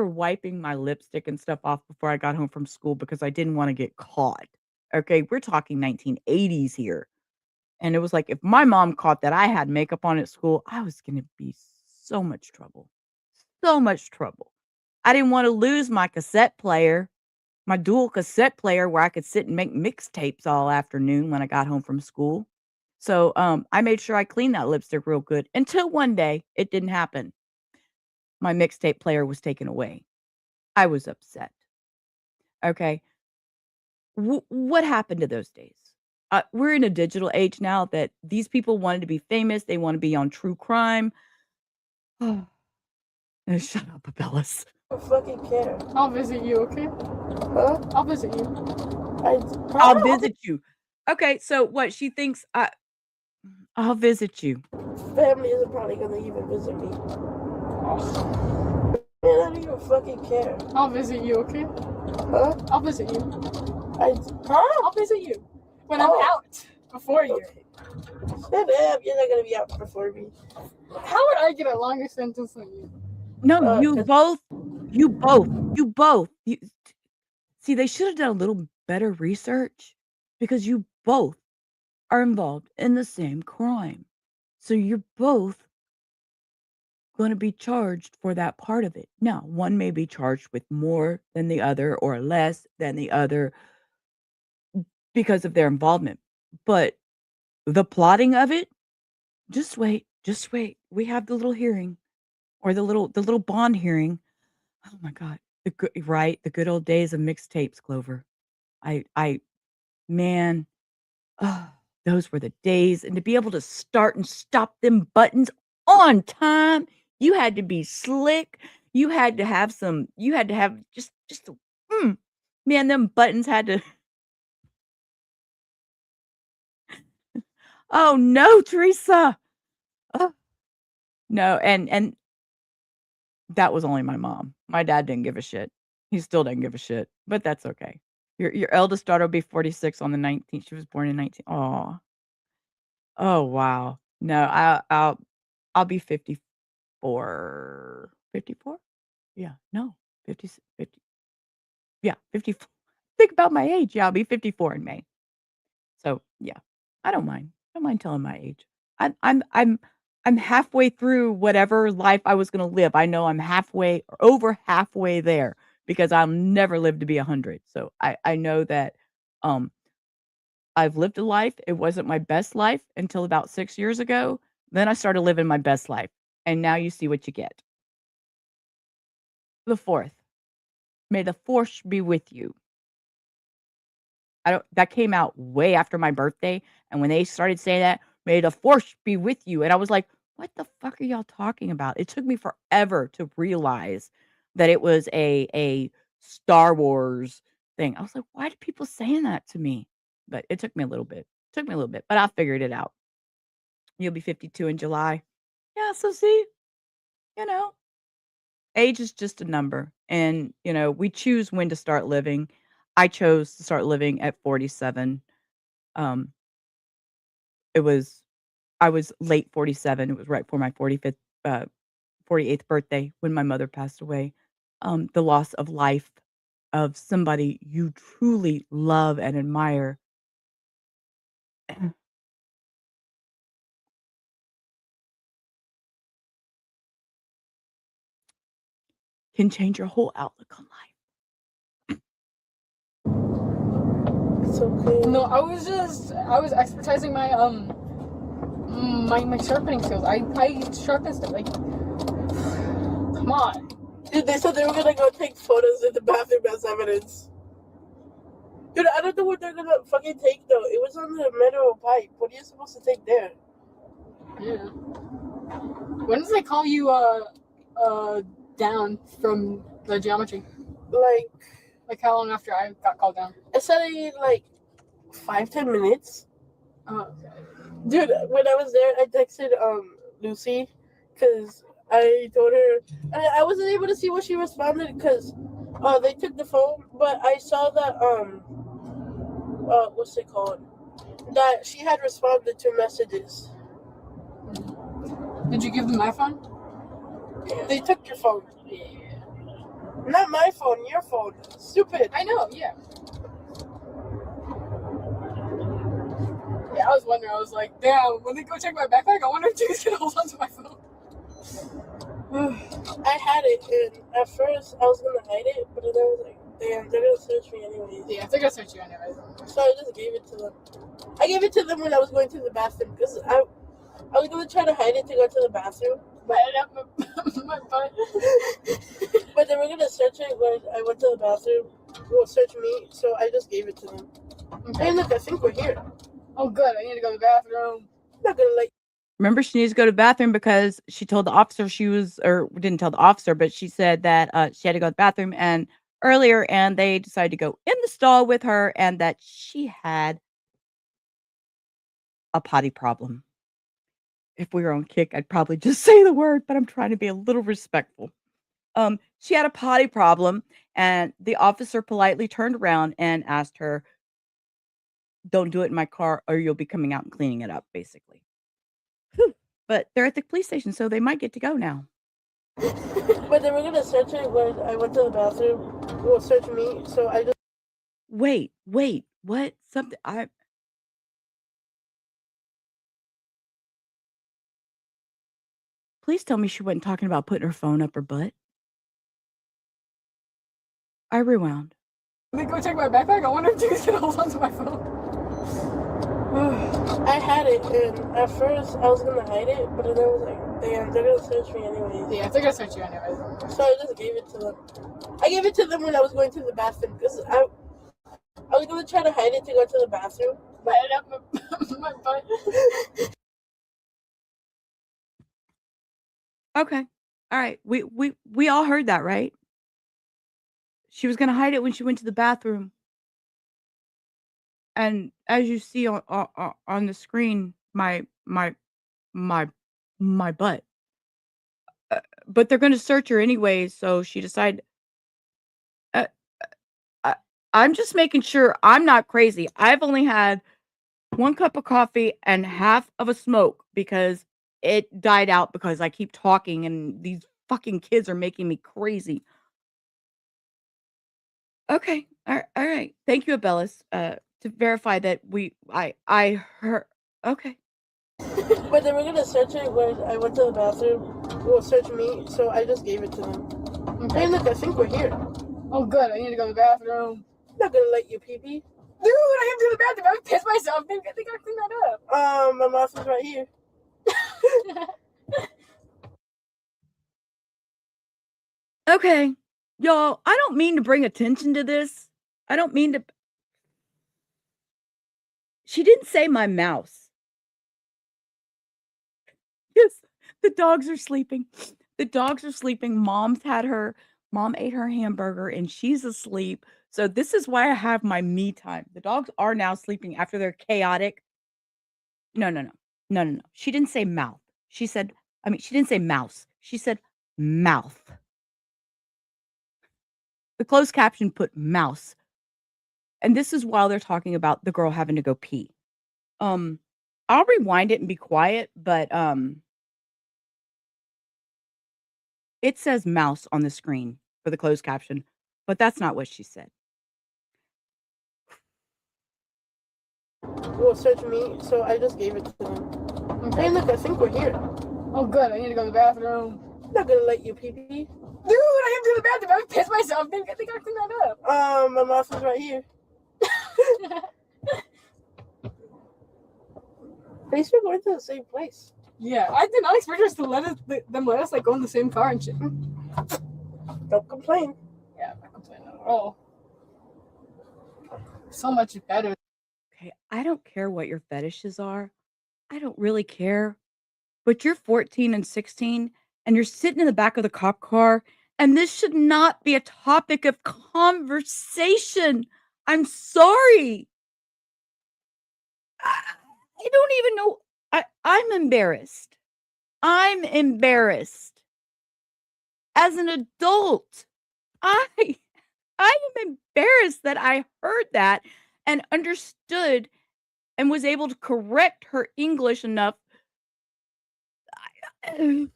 wiping my lipstick and stuff off before I got home from school because I didn't want to get caught. Okay, we're talking 1980s here. And it was like if my mom caught that I had makeup on at school, I was going to be so much trouble. So much trouble. I didn't want to lose my cassette player. My dual cassette player where I could sit and make mixtapes all afternoon when I got home from school. So I made sure I cleaned that lipstick real good until one day it didn't happen. My mixtape player was taken away. I was upset. Okay. What happened to those days? We're in a digital age now that these people wanted to be famous. They want to be on true crime. Shut up, Abellis. I don't fucking care. I'll visit you, okay? Huh? I'll visit you. I'll visit you. Okay, so what she thinks I'll visit you. Family isn't probably gonna even visit me. Man, I don't even fucking care. I'll visit you, okay? Huh? I'll visit you. I'll visit you when I'm out before you. Shut up, you're not gonna be out before me. How would I get a longer sentence than you? No, you both. See, they should have done a little better research because you both are involved in the same crime. So you're both going to be charged for that part of it. Now, one may be charged with more than the other or less than the other because of their involvement. But the plotting of it, just wait. We have the little hearing or the little bond hearing. Oh my God. The good old days of mixtapes, Clover. Man, those were the days. And to be able to start and stop them buttons on time, you had to be slick. You had to have just man, them buttons had to. Oh no, Teresa. No, and that was only my mom. My dad didn't give a shit. He still doesn't give a shit, but that's okay. Your eldest daughter will be 46 on the 19th. She was born in 19. Oh wow. No, I'll be 54. 54? Yeah, no. 50. Yeah, 54. Think about my age. Yeah, I'll be 54 in May. So, yeah. I don't mind. I don't mind telling my age. I'm halfway through whatever life I was going to live. I know I'm halfway or over halfway there because I'll never live to be 100. So I know that I've lived a life. It wasn't my best life until about 6 years ago. Then I started living my best life. And now you see what you get. The 4th. May the force be with you. That came out way after my birthday. And when they started saying that, may the force be with you. And I was like, what the fuck are y'all talking about? It took me forever to realize that it was a Star Wars thing. I was like, why do people saying that to me? But it took me a little bit. But I figured it out. You'll be 52 in July. Yeah, so see, age is just a number. And, we choose when to start living. I chose to start living at 47. I was late 47. It was right before my 48th birthday when my mother passed away. The loss of life of somebody you truly love and admire. Can change your whole outlook on life. It's okay. No, I was exercising my my sharpening skills. I sharpen stuff like come on. Dude, they said they were gonna go take photos in the bathroom as evidence. Dude, I don't know what they're gonna fucking take though. It was on the metal pipe. What are you supposed to take there? Yeah. When did they call you down from the geometry? Like how long after I got called down? I said I need like 5-10 minutes. Oh, okay. Dude, when I was there, I texted Lucy because I told her I wasn't able to see what she responded because they took the phone, but I saw that what's it called? That she had responded to messages. Did you give them my phone? Yeah. They took your phone. Yeah. Not my phone, your phone. Stupid. I know, yeah. Yeah, I was wondering. I was like, damn, when they go check my backpack, I wonder if James can hold on to my phone. I had it, and at first I was gonna hide it, but then I was like, damn, they're gonna search me anyways. Yeah, they're gonna search you anyways. So I just gave it to them. I gave it to them when I was going to the bathroom because I was gonna try to hide it to go to the bathroom. But I have my butt. But they were gonna search it when I went to the bathroom. Well, search me, so I just gave it to them. Okay. Hey, look, I think we're here. Oh, good. I need to go to the bathroom. I'm not gonna let. Remember, she needs to go to the bathroom because she told the officer she was, or didn't tell the officer, but she said that she had to go to the bathroom and earlier, and they decided to go in the stall with her, and that she had a potty problem. If we were on Kick, I'd probably just say the word, but I'm trying to be a little respectful. She had a potty problem, and the officer politely turned around and asked her, "Don't do it in my car, or you'll be coming out and cleaning it up," basically. Whew. But they're at the police station, so they might get to go now. But they were gonna search it when I went to the bathroom. Well, search me, so I just. Wait, what? Something I. Please tell me she wasn't talking about putting her phone up her butt. I rewound. Let me go check my backpack. I wonder if Jimmy's gonna hold on to my phone. I had it, and at first I was gonna hide it, but then I was like, damn, they're gonna search me anyways. Yeah, they're gonna search you anyways. So I just gave it to them. I gave it to them when I was going to the bathroom because I was gonna try to hide it to go to the bathroom. But I have my butt. Okay. All right. We all heard that, right? She was going to hide it when she went to the bathroom. And as you see on the screen, my butt. But they're going to search her anyway, so she decided I'm just making sure I'm not crazy. I've only had 1 cup of coffee and half of a smoke because it died out because I keep talking and these fucking kids are making me crazy. Okay. All right. Thank you, Abellis, to verify that I heard. Okay. But they were gonna search it when I went to the bathroom. Well, search me, so I just gave it to them. Okay. Hey, look, I think we're here. Oh, good. I need to go to the bathroom. I'm not gonna let you pee-pee. Dude, I have to go to the bathroom. I would piss myself. I think I clean that up. My mouth is right here. Okay. Y'all, I don't mean to bring attention to this. I don't mean to. She didn't say my mouse. Yes, the dogs are sleeping. The dogs are sleeping. Mom ate her hamburger and she's asleep. So this is why I have my me time. The dogs are now sleeping after they're chaotic. No. She didn't say mouth. She didn't say mouse. She said mouth. The closed caption put mouse. And this is while they're talking about the girl having to go pee. I'll rewind it and be quiet, but it says mouse on the screen for the closed caption, but that's not what she said. Well, search me, so I just gave it to them. Okay. Hey, look, I think we're here. Oh, good. I need to go to the bathroom. I'm not gonna let you pee-pee. Dude, I have to go to the bathroom. I would piss myself. I think I clean that up. My mouth is right here. At least we're going to the same place. Yeah, I did not expect us to let us like go in the same car and shit. Don't complain. Yeah, I'm not complaining at all. So much better. Okay, I don't care what your fetishes are. I don't really care. But you're 14 and 16 and you're sitting in the back of the cop car and this should not be a topic of conversation. I'm sorry. I don't even know. I'm embarrassed. I'm embarrassed. As an adult, I am embarrassed that I heard that and understood and was able to correct her English enough. Than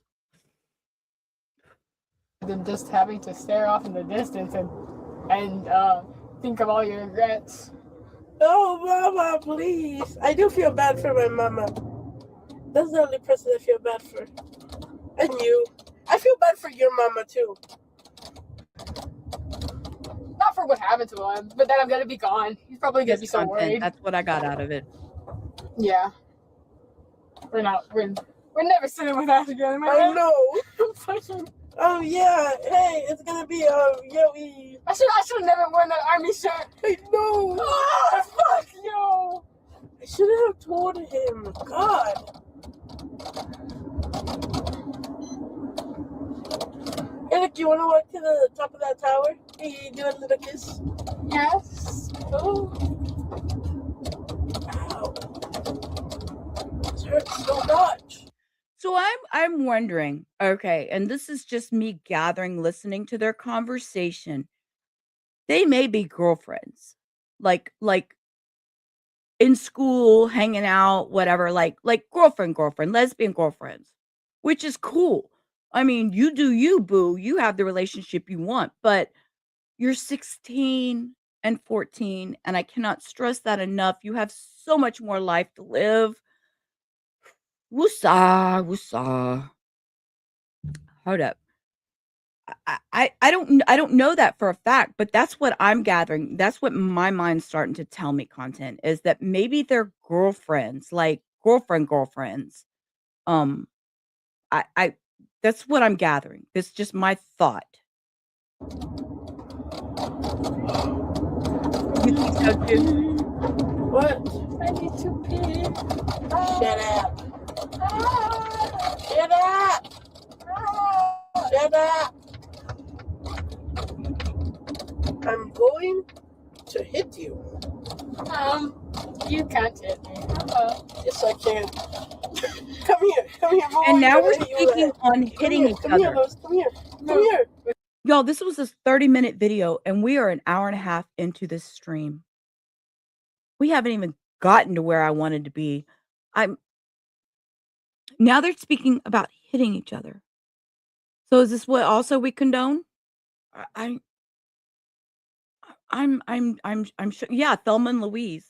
just having to stare off in the distance and think of all your regrets. Oh, Mama, please. I do feel bad for my mama. That's the only person I feel bad for. And you. I feel bad for your mama, too. Not for what happened to him, but then I'm gonna be gone. He's probably gonna His be so content. worried. That's what I got out of it. Yeah. We're never sitting with that again. Am I I right? know. Fucking. Oh yeah. Hey, it's gonna be Yoey. I should have never worn that army shirt. I know. Oh, fuck yo. I shouldn't have told him. God. Eric, you wanna walk to the top of that tower? Hey, do a little kiss. Yes. Oh. Ow. This hurts so much. So I'm wondering, okay, and this is just me gathering, listening to their conversation. They may be girlfriends, like in school, hanging out, whatever, like girlfriend, lesbian girlfriends, which is cool. I mean, you do you, boo. You have the relationship you want, but you're 16 and 14, and I cannot stress that enough. You have so much more life to live. Woosah, woosah. Hold up. I don't know that for a fact, but that's what I'm gathering. That's what my mind's starting to tell me, content, is that maybe they're girlfriends, like girlfriends. Um, I that's what I'm gathering. That's just my thought. You think so too? What? I need to pee. Shut up. Shut up. Shut up. I'm going to hit you. You can't hit me. Yes, I can. Come here, boy. And now I'm we're gonna hit you speaking with on that. hitting each Come here, other. Lois. Come here. Y'all, this was a 30-minute video, and we are an hour and a half into this stream. We haven't even gotten to where I wanted to be. Now they're speaking about hitting each other. So is this what also we condone? I'm sure. Yeah, Thelma and Louise.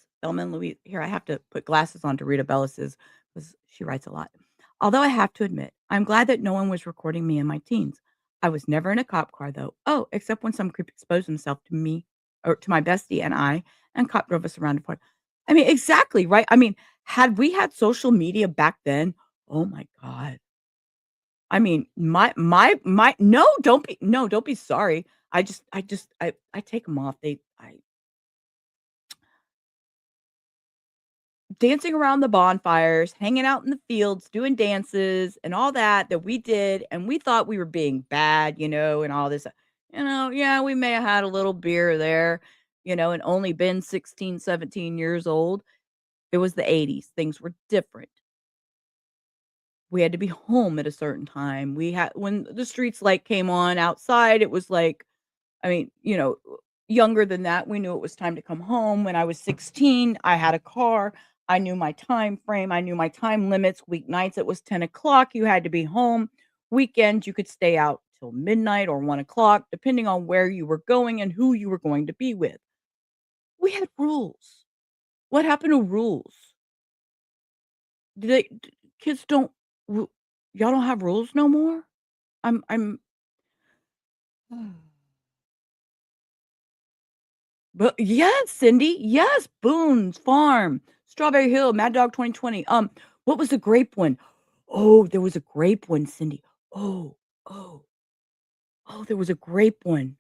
Here, I have to put glasses on to read Abellis's because she writes a lot. Although I have to admit, I'm glad that no one was recording me in my teens. I was never in a cop car though. Oh, except when some creep exposed himself to me or to my bestie and cop drove us around the park. I mean, exactly, right? I mean, had we had social media back then, oh my God. I mean, my no, don't be sorry. I take them off. Dancing around the bonfires, hanging out in the fields, doing dances and all that we did, and we thought we were being bad, and all this, yeah, we may have had a little beer there, and only been 16, 17 years old. It was the 80s. Things were different. We had to be home at a certain time. When the streets light came on outside, it was like, I mean, younger than that, we knew it was time to come home. When I was 16, I had a car. I knew my time frame. I knew my time limits. Weeknights, it was 10 o'clock. You had to be home. Weekends, you could stay out till midnight or 1 o'clock, depending on where you were going and who you were going to be with. We had rules. What happened to rules? Kids don't, y'all don't have rules no more? I'm But yes, Cindy. Yes, Boone's Farm, Strawberry Hill, Mad Dog 2020. What was the grape one? Oh, there was a grape one, Cindy. Oh, oh, oh, there was a grape one.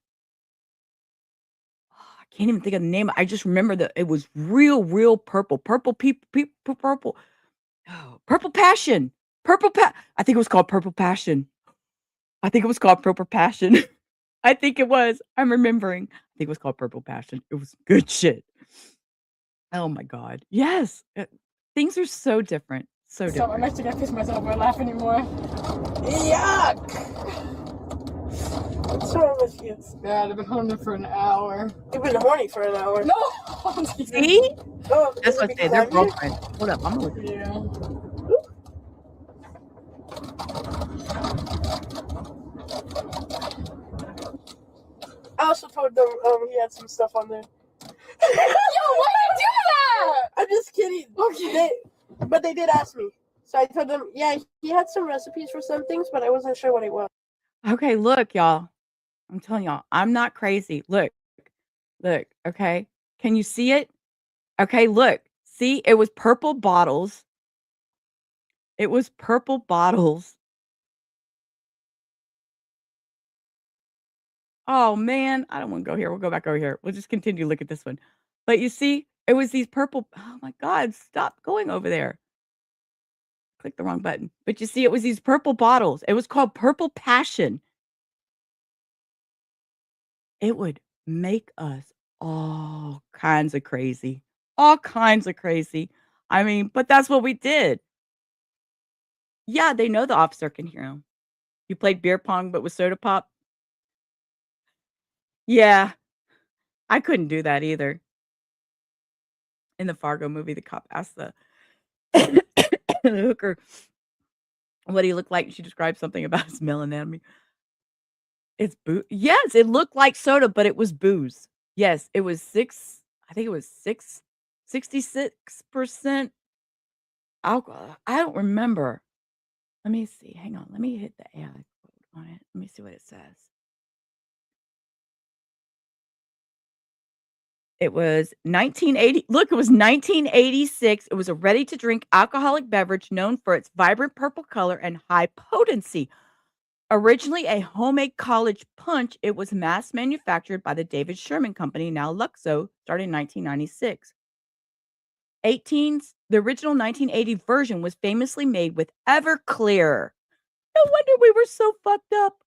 Oh, I can't even think of the name. I just remember that it was real purple. Purple purple. Oh, Purple Passion. I think it was called Purple Passion. I think it was called Purple Passion. I think it was. I'm remembering. I think it was called Purple Passion. It was good shit. Oh my God. Yes. Things are so different. So So different. I'm actually gonna piss myself or laugh anymore. Yuck! What's wrong with you? God, I've been horny for an hour. You've been horny for an hour. No! See? Oh, That's is it what I say. because They're I'm here? girlfriends. Hold up. I'm gonna look at it. Yeah. I also told them he had some stuff on there. Yo, why did you do that? I'm just kidding. Okay. But they did ask me. So I told them, yeah, he had some recipes for some things, but I wasn't sure what it was. Okay, look, y'all. I'm telling y'all, I'm not crazy. Look, Look, okay. Can you see it? Okay, look. See, it was purple bottles. It was purple bottles. Oh man, I don't want to go here. We'll go back over here. We'll just continue to look at this one. But you see, it was these purple. Oh my God, stop going over there. Click the wrong button. But you see, it was these purple bottles. It was called Purple Passion. It would make us all kinds of crazy. All kinds of crazy. I mean, but that's what we did. Yeah, they know the officer can hear them. You played beer pong, but with soda pop? Yeah, I couldn't do that either. In the Fargo movie, the cop asked the hooker what he looked like, and she described something about his male anatomy. It's booze. Yes, it looked like soda, but it was booze. Yes, it was I think it was 66% alcohol. I don't remember. Let me see. Hang on. Let me hit the AI quote on it. Let me see what it says. It was 1980. Look, it was 1986. It was a ready-to-drink alcoholic beverage known for its vibrant purple color and high potency. Originally a homemade college punch, it was mass manufactured by the David Sherman Company, now Luxo, started in 1996. The original 1980 version was famously made with Everclear. No wonder we were so fucked up.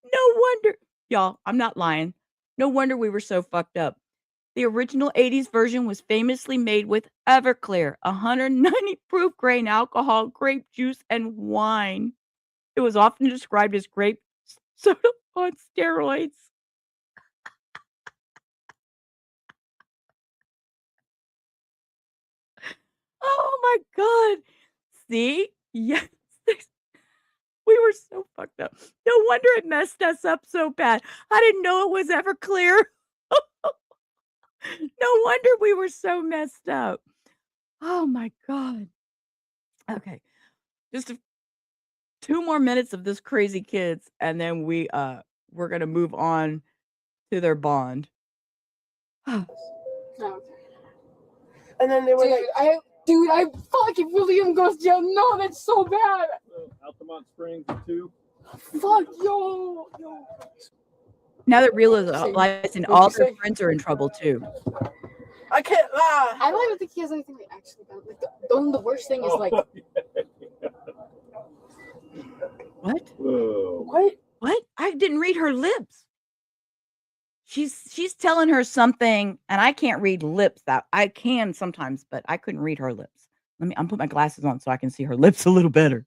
No wonder. Y'all, I'm not lying. No wonder we were so fucked up. The original 80s version was famously made with Everclear, 190 proof grain alcohol, grape juice, and wine. It was often described as grape soda on steroids. Oh my God. See? Yes. We were so fucked up. No wonder it messed us up so bad. I didn't know it was Everclear. No wonder we were so messed up. Oh my God. Okay. Just 2 more minutes of this crazy kids, and then we're gonna move on to their bond. Oh. And then they were I fucking William goes to jail. No, that's so bad. Altamont Springs 2. Fuck yo. Now that realizing all their friends are in trouble too. I can't lie. I don't even think he has anything to actually about. Like the worst thing is like. What? What? What? I didn't read her lips. She's telling her something, and I can't read lips. That I can sometimes, but I couldn't read her lips. I'm put my glasses on so I can see her lips a little better.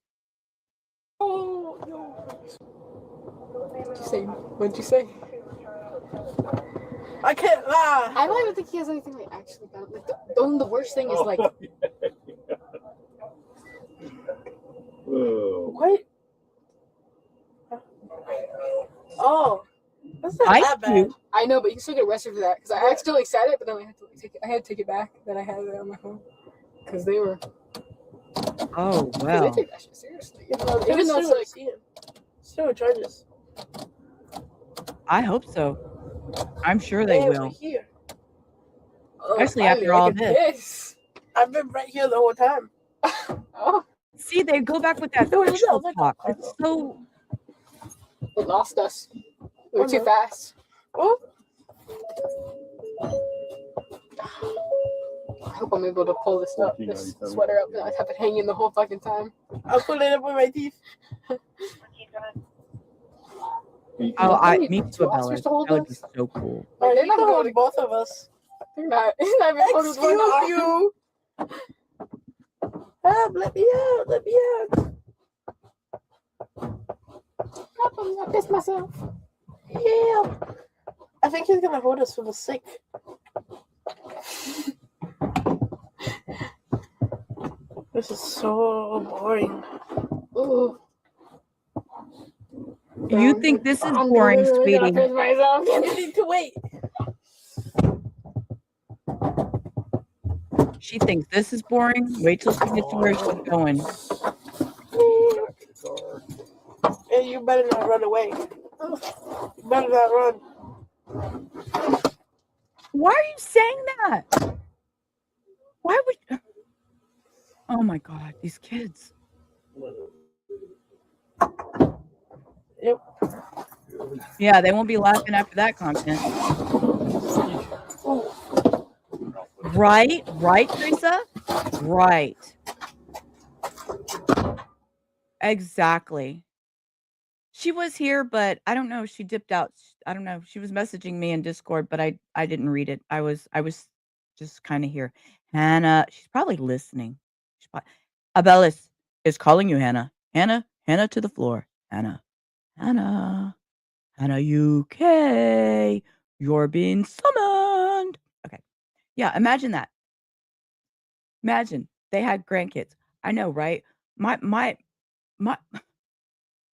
Oh no. What'd you say? I can't lie. I don't even think he has anything to actually about. Like the worst thing is like. What? Oh, that's not that bad. I know, but you can still get arrested for that because I accidentally said it, but then I had to take it back. That I had it on my phone because they were. Oh wow. They take that shit seriously. Even though it's like still charges. I hope so. I'm sure they will. Here. Especially after all this. I've been right here the whole time. Oh. See, they go back with that sexual talk. It's so. They lost us. We were too fast. Oh. I hope I'm able to pull this sweater up and I have it hanging the whole fucking time. I'll pull it up with my teeth. Me too, Bella. That would be so cool. Oh, they're not going to both of us. They're not. Excuse you. Let me out. Let me out. I pissed myself. Yeah. I think he's going to hold us for the sick. This is so boring. Ooh. You think this is boring, sweetie? You need to wait. She thinks this is boring. Wait till she gets to where she's going. And you better not run away. You better not run. Why are you saying that? Why would? Oh my God, these kids. Yep. Yeah, they won't be laughing after that content. Right, Teresa? Right. Exactly. She was here, but I don't know. She dipped out. I don't know. She was messaging me in Discord, but I didn't read it. I was just kind of here. Hannah, she's probably listening. Abelis is calling you, Hannah. Hannah to the floor. Hannah, UK. You're being summoned. Okay. Yeah, imagine that. Imagine they had grandkids. I know, right? My my my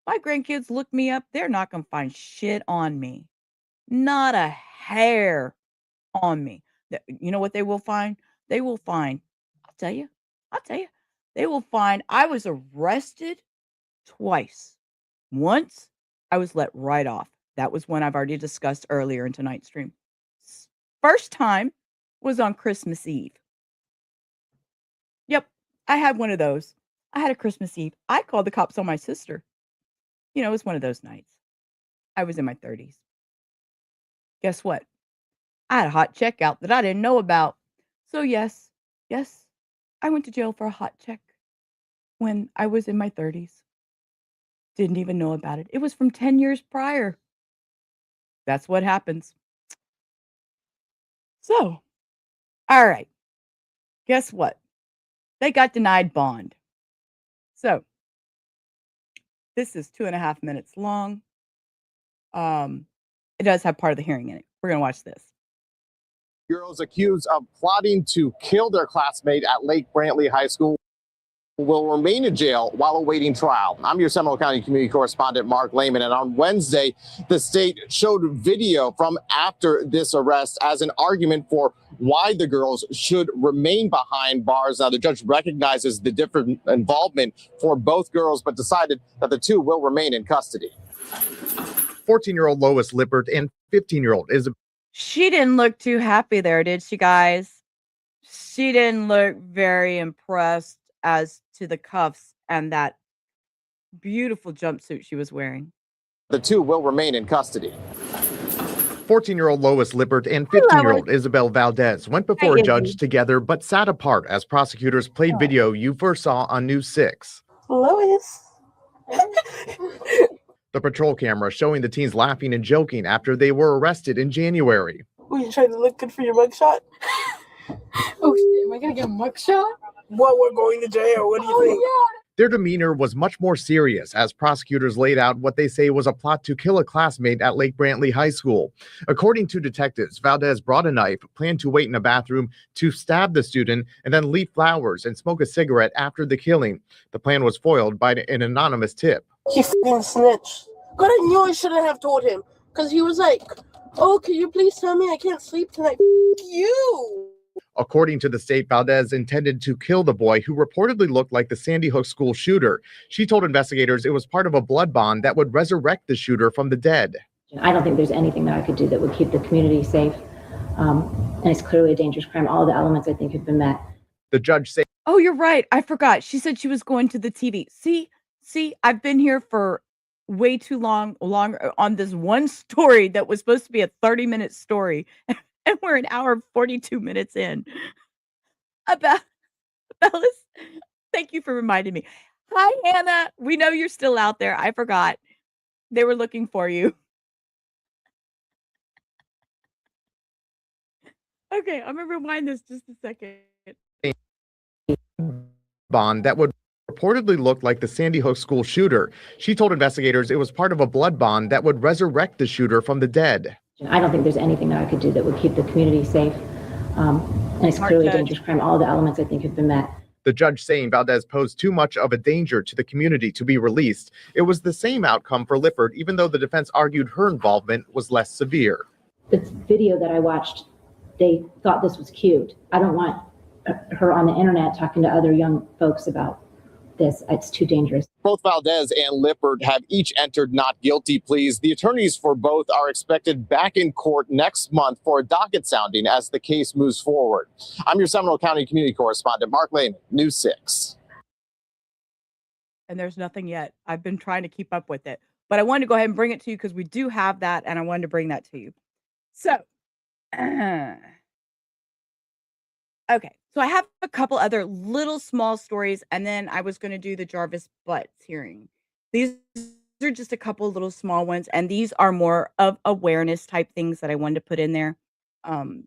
my grandkids look me up. They're not gonna find shit on me. Not a hair on me. You know what they will find? They will find, I'll tell you, they will find I was arrested twice. Once I was let right off. That was one I've already discussed earlier in tonight's stream. First time was on Christmas Eve. Yep, I had one of those. I had a Christmas Eve. I called the cops on my sister. You know, it was one of those nights. I was in my 30s. Guess what? I had a hot check out that I didn't know about. So yes, I went to jail for a hot check when I was in my 30s. Didn't even know about it. It was from 10 years prior. That's what happens. So, all right. Guess what? They got denied bond. So, this is 2.5 minutes long. It does have part of the hearing in it. We're going to watch this. Girls accused of plotting to kill their classmate at Lake Brantley High School will remain in jail while awaiting trial. I'm your Seminole County community correspondent, Mark Lehman, and on Wednesday, the state showed video from after this arrest as an argument for why the girls should remain behind bars. Now, the judge recognizes the different involvement for both girls, but decided that the two will remain in custody. 14-year-old Lois Lippert and 15-year-old Isabel. She didn't look too happy there, did she, guys? She didn't look very impressed as to the cuffs and that beautiful jumpsuit she was wearing. The two will remain in custody. 14-year-old Lois Lippert and 15-year-old Isabel Valdez went before a judge together but sat apart as prosecutors played video you first saw on News 6. Lois. The patrol camera showing the teens laughing and joking after they were arrested in January. Were you trying to look good for your mugshot? Oh shit, am I gonna get a mugshot? Well, we're going to jail. What do you think? Yeah. Their demeanor was much more serious as prosecutors laid out what they say was a plot to kill a classmate at Lake Brantley High School. According to detectives, Valdez brought a knife, planned to wait in a bathroom to stab the student, and then leave flowers and smoke a cigarette after the killing. The plan was foiled by an anonymous tip. He f***ing snitched. God, I knew I shouldn't have told him. Because he was like, oh, can you please tell me I can't sleep tonight? F*** you! According to the state, Valdez intended to kill the boy who reportedly looked like the Sandy Hook school shooter. She told investigators it was part of a blood bond that would resurrect the shooter from the dead. I don't think there's anything that I could do that would keep the community safe. And it's clearly a dangerous crime. All the elements, I think, have been met. The judge said, oh, you're right. I forgot. She said she was going to the TV. See, I've been here for way too long on this one story that was supposed to be a 30-minute story. And we're an hour and 42 minutes in. Bellis, thank you for reminding me. Hi, Hannah. We know you're still out there. I forgot. They were looking for you. Okay, I'm going to rewind this just a second. Bond that would reportedly look like the Sandy Hook school shooter. She told investigators it was part of a blood bond that would resurrect the shooter from the dead. I don't think there's anything that I could do that would keep the community safe. And it's clearly a dangerous crime. All the elements, I think, have been met. The judge saying Valdez posed too much of a danger to the community to be released. It was the same outcome for Lippert, even though the defense argued her involvement was less severe. The video that I watched, they thought this was cute. I don't want her on the internet talking to other young folks about this. It's too dangerous. Both Valdez and Lippert have each entered not guilty pleas. The attorneys for both are expected back in court next month for a docket sounding as the case moves forward. I'm your Seminole County community correspondent, Mark Lane, News 6. And there's nothing yet. I've been trying to keep up with it, but I wanted to go ahead and bring it to you because we do have that, and I wanted to bring that to you. So, okay. So I have a couple other little small stories, and then I was going to do the Jarvis Butts hearing. These are just a couple little small ones, and these are more of awareness type things that I wanted to put in there.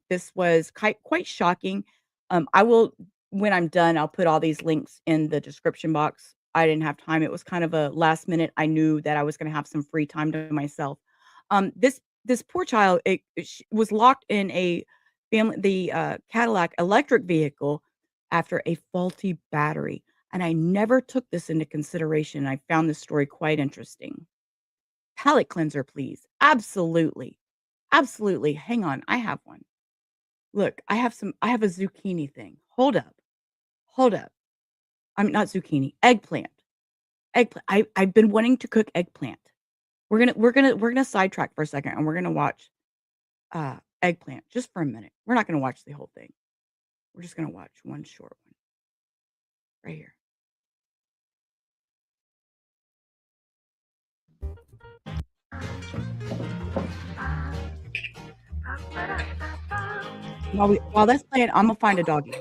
This was quite shocking. I will, when I'm done, I'll put all these links in the description box. I didn't have time. It was kind of a last minute. I knew that I was going to have some free time to myself. This poor child was locked in a Cadillac electric vehicle after a faulty battery. And I never took this into consideration. I found this story quite interesting. Palate cleanser, please. Absolutely. Absolutely. Hang on. I have one. Look, I have a zucchini thing. Hold up. I mean, not zucchini, eggplant. I've been wanting to cook eggplant. We're gonna sidetrack for a second and we're gonna watch eggplant just for a minute. We're not gonna watch the whole thing. We're just gonna watch one short one. Right here. While that's playing, I'm gonna find a doggy.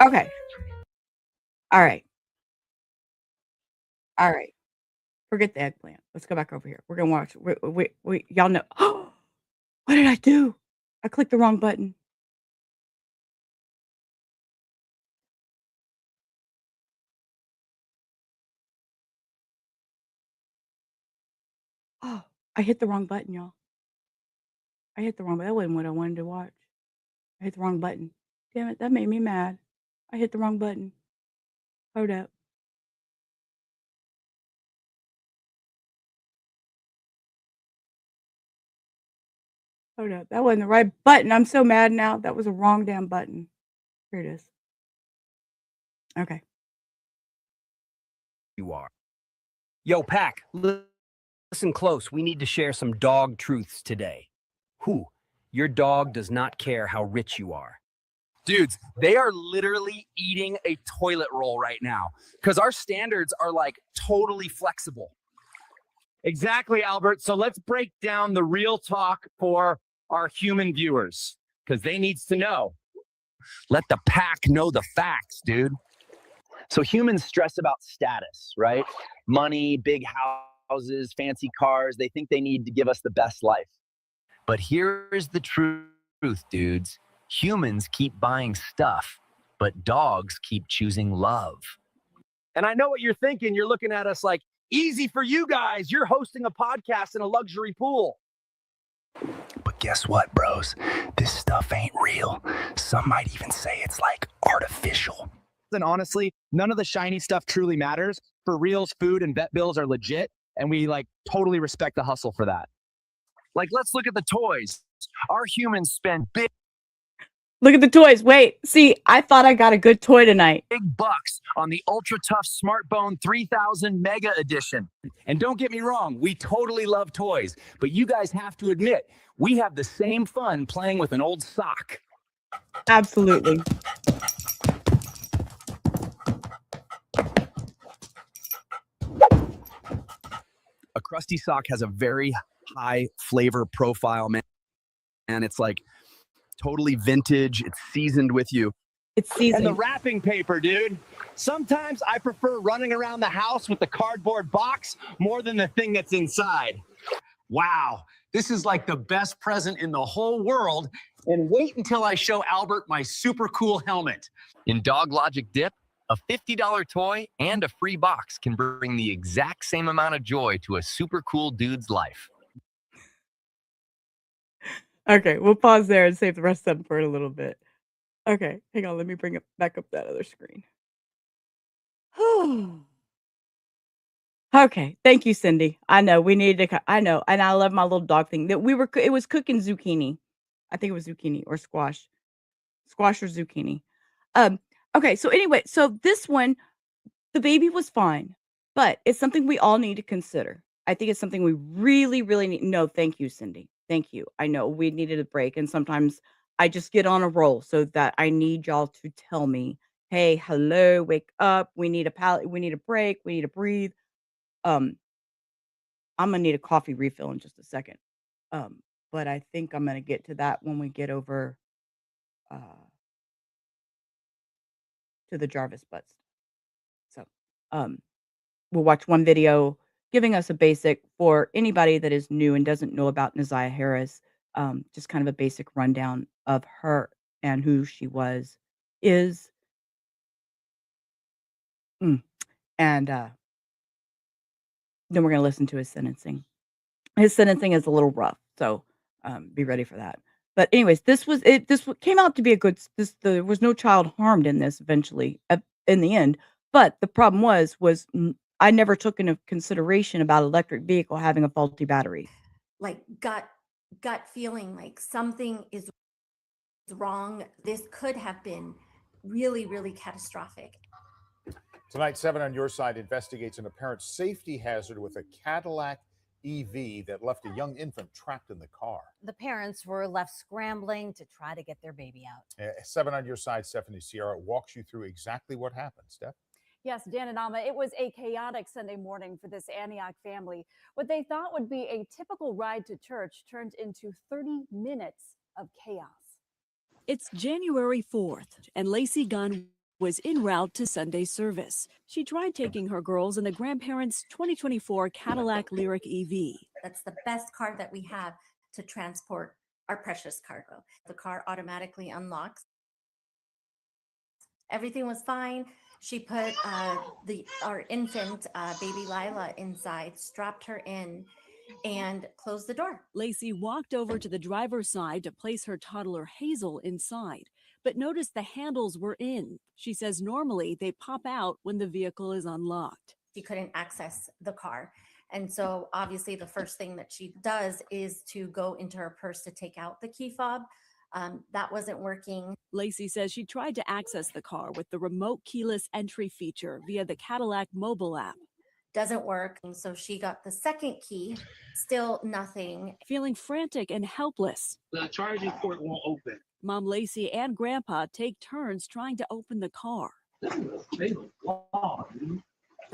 Okay. All right. Forget the eggplant. Let's go back over here. We're gonna watch. Wait. Y'all know. What did I do? I clicked the wrong button. Oh, I hit the wrong button, y'all. I hit the wrong button. That wasn't what I wanted to watch. I hit the wrong button. Damn it, that made me mad. I hit the wrong button. Hold up. That wasn't the right button. I'm so mad now. That was a wrong damn button. Here it is. Okay. You are. Yo, Pack, listen close. We need to share some dog truths today. Your dog does not care how rich you are. Dudes, they are literally eating a toilet roll right now because our standards are like totally flexible. Exactly, Albert. So let's break down the real talk for our human viewers because they needs to know. Let the pack know the facts, dude. So humans stress about status, right? Money, big houses, fancy cars. They think they need to give us the best life. But here's the truth, dudes. Humans keep buying stuff, but dogs keep choosing love. And I know what you're thinking. You're looking at us like, easy for you guys. You're hosting a podcast in a luxury pool. But guess what, bros? This stuff ain't real. Some might even say it's like artificial. And honestly, none of the shiny stuff truly matters. For reals, food and vet bills are legit. And we like totally respect the hustle for that. Like, let's look at the toys. Our humans spend big Look at the toys. Wait, see, I thought I got a good toy tonight. bucks on the ultra tough SmartBone 3000 Mega Edition. And don't get me wrong, we totally love toys, but you guys have to admit, we have the same fun playing with an old sock. Absolutely. A crusty sock has a very high flavor profile, man. And it's like totally vintage. It's seasoned with you. It's seasoned. And the wrapping paper, dude. Sometimes I prefer running around the house with the cardboard box more than the thing that's inside. Wow, this is like the best present in the whole world. And wait until I show Albert my super cool helmet. In Dog Logic Dip, a $50 toy and a free box can bring the exact same amount of joy to a super cool dude's life. Okay, we'll pause there and save the rest of them for a little bit. Okay, hang on. Let me bring it back up that other screen. Okay, thank you, Cindy. I know we needed to. I know, and I love my little dog thing. That we were. It was cooking zucchini. I think it was zucchini or squash or zucchini. Okay, so anyway, so this one, the baby was fine, but it's something we all need to consider. I think it's something we really, really need. No, thank you, Cindy. Thank you. I know we needed a break, and sometimes I just get on a roll, so that I need y'all to tell me, "Hey, hello, wake up. We need a palate. We need a break. We need to breathe." Um, I'm gonna need a coffee refill in just a second. But I think I'm gonna get to that when we get over to the Jarvis butts. So, um, we'll watch one video giving us a basic for anybody that is new and doesn't know about Naziah Harris, just kind of a basic rundown of her and who she is. And then we're gonna listen to his sentencing. His sentencing is a little rough, so be ready for that. But anyways, this came out to be a good. There was no child harmed in this eventually in the end. But the problem was I never took into consideration about electric vehicle having a faulty battery. Like gut feeling like something is wrong. This could have been really, really catastrophic. Tonight, 7 on Your Side investigates an apparent safety hazard with a Cadillac EV that left a young infant trapped in the car. The parents were left scrambling to try to get their baby out. 7 on Your Side, Stephanie Sierra walks you through exactly what happened. Steph? Yes, Dan and Alma, it was a chaotic Sunday morning for this Antioch family. What they thought would be a typical ride to church turned into 30 minutes of chaos. It's January 4th, and Lacey Gunn was en route to Sunday service. She tried taking her girls in the grandparents' 2024 Cadillac Lyriq EV. That's the best car that we have to transport our precious cargo. The car automatically unlocks. Everything was fine. She put our infant, baby Lila, inside, strapped her in, and closed the door. Lacey walked over to the driver's side to place her toddler Hazel inside, but noticed the handles were in. She says normally they pop out when the vehicle is unlocked. She couldn't access the car. And so obviously the first thing that she does is to go into her purse to take out the key fob. That wasn't working. Lacey says she tried to access the car with the remote keyless entry feature via the Cadillac mobile app. Doesn't work. And so she got the second key, still nothing. Feeling frantic and helpless. The charging port won't open. Mom Lacey and Grandpa take turns trying to open the car. The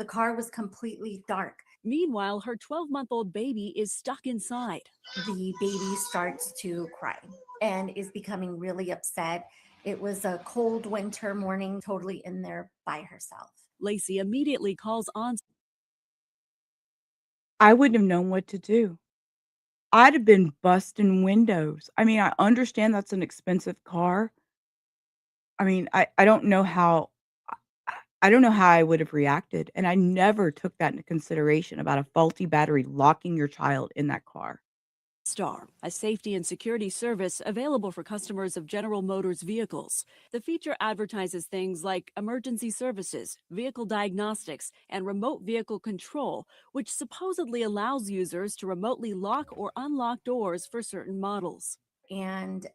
car was completely dark. Meanwhile, her 12-month-old baby is stuck inside. The baby starts to cry and is becoming really upset. It was a cold winter morning, totally in there by herself. Lacey immediately calls on. I wouldn't have known what to do. I'd have been busting windows. I mean, I understand that's an expensive car. I mean, I don't know how I would have reacted, and I never took that into consideration about a faulty battery locking your child in that car. Star, a safety and security service available for customers of General Motors vehicles. The feature advertises things like emergency services, vehicle diagnostics, and remote vehicle control, which supposedly allows users to remotely lock or unlock doors for certain models. And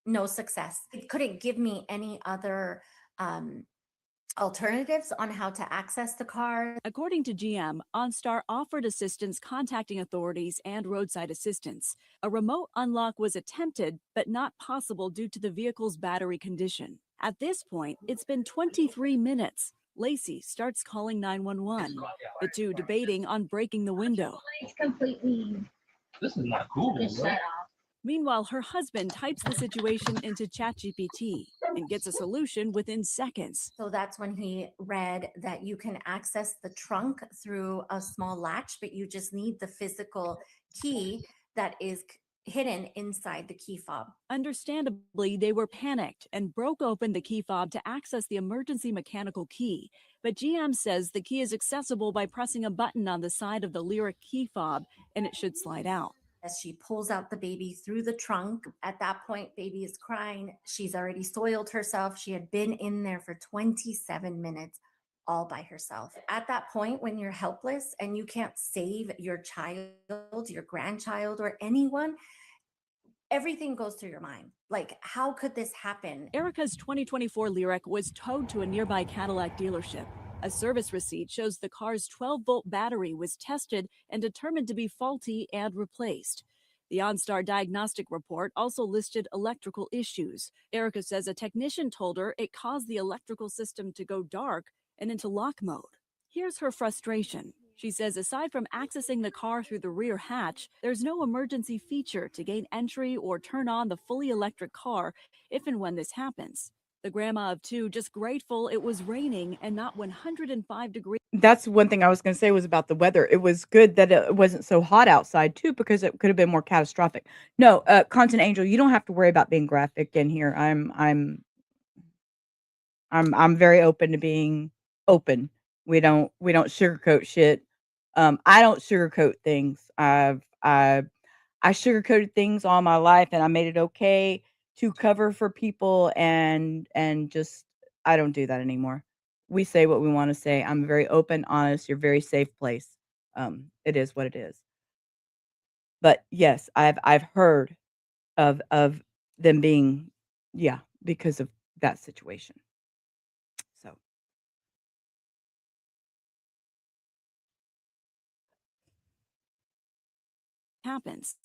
no success. It couldn't give me any other alternatives on how to access the car. According to GM, OnStar offered assistance contacting authorities and roadside assistance. A remote unlock was attempted, but not possible due to the vehicle's battery condition. At this point, it's been 23 minutes. Lacey starts calling 911, the two debating on breaking the window. It's completely. This is not cool. Meanwhile, her husband types the situation into ChatGPT. and gets a solution within seconds. So that's when he read that you can access the trunk through a small latch, but you just need the physical key that is hidden inside the key fob. Understandably, they were panicked and broke open the key fob to access the emergency mechanical key. But GM says the key is accessible by pressing a button on the side of the Lyric key fob, and it should slide out. As she pulls out the baby through the trunk, at that point, baby is crying. She's already soiled herself. She had been in there for 27 minutes all by herself. At that point, when you're helpless and you can't save your child, your grandchild, or anyone, everything goes through your mind. Like, how could this happen? Erica's 2024 Lyric was towed to a nearby Cadillac dealership. A service receipt shows the car's 12-volt battery was tested and determined to be faulty and replaced. The OnStar diagnostic report also listed electrical issues. Erica says a technician told her it caused the electrical system to go dark and into lock mode. Here's her frustration. She says aside from accessing the car through the rear hatch, there's no emergency feature to gain entry or turn on the fully electric car if and when this happens. The grandma of two just grateful it was raining and not 105 degrees. That's one thing I was going to say was about the weather. It was good that it wasn't so hot outside too, because it could have been more catastrophic. No, Content Angel, you don't have to worry about being graphic in here. I'm very open to being open. We don't sugarcoat shit. I don't sugarcoat things. I sugarcoated things all my life, and I made it okay to cover for people, and just I don't do that anymore. We say what we want to say. I'm very open, honest. You're a very safe place. It is what it is. But yes, I've heard of them being, yeah, because of that situation. So happens.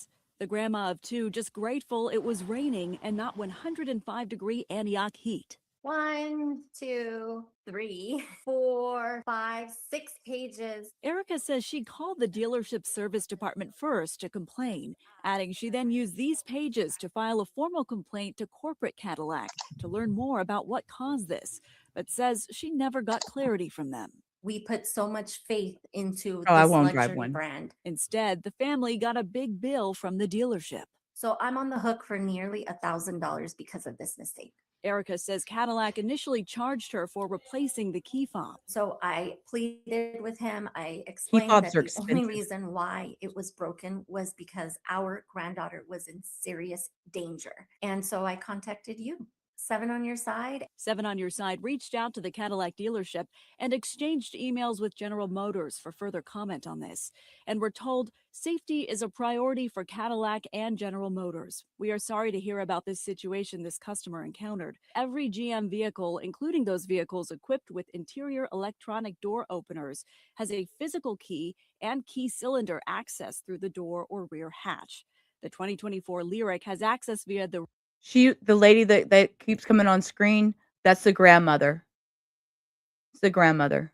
The grandma of two just grateful it was raining and not 105-degree Antioch heat. 1, 2, 3, 4, 5, 6 pages. Erica says she called the dealership service department first to complain, adding she then used these pages to file a formal complaint to corporate Cadillac to learn more about what caused this, but says she never got clarity from them. We put so much faith into I this won't drive luxury one. brand. Instead, the family got a big bill from the dealership. So I'm on the hook for nearly $1,000 because of this mistake. Erica says Cadillac initially charged her for replacing the key fob. So I pleaded with him. I explained that the only reason why it was broken was because our granddaughter was in serious danger. And so I contacted you. 7 on Your Side. 7 on Your Side reached out to the Cadillac dealership and exchanged emails with General Motors for further comment on this. And we're told safety is a priority for Cadillac and General Motors. We are sorry to hear about this situation this customer encountered. Every GM vehicle, including those vehicles equipped with interior electronic door openers, has a physical key and key cylinder access through the door or rear hatch. The 2024 Lyric has access via the the lady that keeps coming on screen, that's the grandmother. It's the grandmother.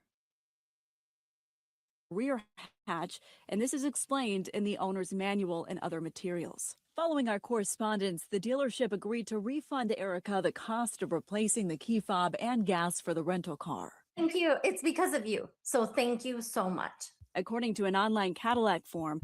rear hatch, and this is explained in the owner's manual and other materials. Following our correspondence, the dealership agreed to refund Erica the cost of replacing the key fob and gas for the rental car. Thank you. It's because of you. So thank you so much. According to an online Cadillac form,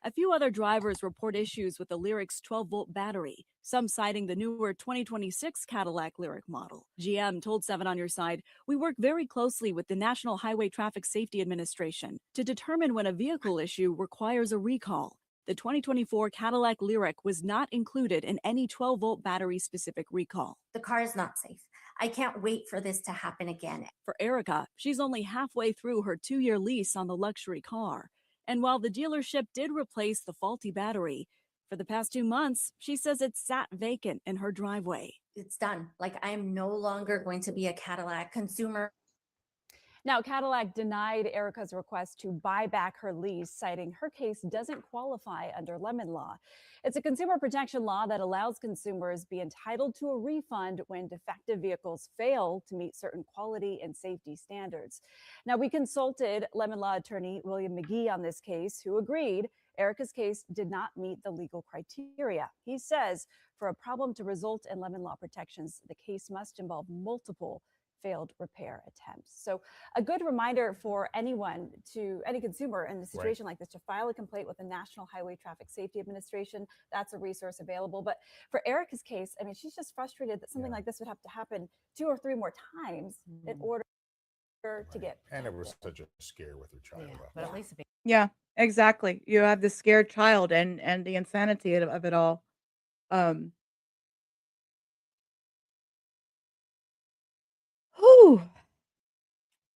a few other drivers report issues with the Lyric's 12-volt battery, some citing the newer 2026 Cadillac Lyric model. GM told 7 on Your Side, "We work very closely with the National Highway Traffic Safety Administration to determine when a vehicle issue requires a recall. The 2024 Cadillac Lyric was not included in any 12-volt battery-specific recall." The car is not safe. I can't wait for this to happen again. For Erica, she's only halfway through her 2-year lease on the luxury car. And while the dealership did replace the faulty battery, for the past 2 months, she says it sat vacant in her driveway. It's done. Like, I'm no longer going to be a Cadillac consumer. Now, Cadillac denied Erica's request to buy back her lease, citing her case doesn't qualify under lemon law. It's a consumer protection law that allows consumers be entitled to a refund when defective vehicles fail to meet certain quality and safety standards. Now, we consulted lemon law attorney William McGee on this case, who agreed Erica's case did not meet the legal criteria. He says for a problem to result in lemon law protections, the case must involve multiple failed repair attempts. So a good reminder for anyone, to any consumer in a situation like this, to file a complaint with the National Highway Traffic Safety Administration. That's a resource available. But for Erica's case, I mean, she's just frustrated that something like this would have to happen 2 or 3 more times in order to get. And it was such a scare with her child. But at least Yeah, exactly. You have the scared child and the insanity of it all. Whew.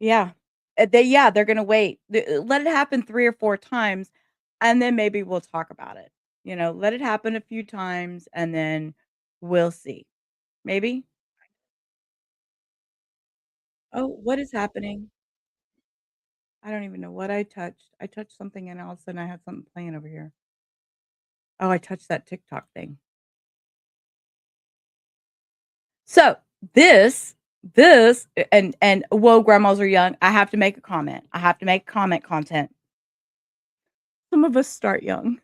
Yeah. They're gonna wait. Let it happen 3 or 4 times, and then maybe we'll talk about it. Let it happen a few times, and then we'll see. Maybe? Oh, what is happening? I don't even know what I touched. I touched something, and all of a sudden I had something playing over here. Oh, I touched that TikTok thing. So, this and whoa, grandmas are young. I have to make a comment. I have to make comment content. Some of us start young.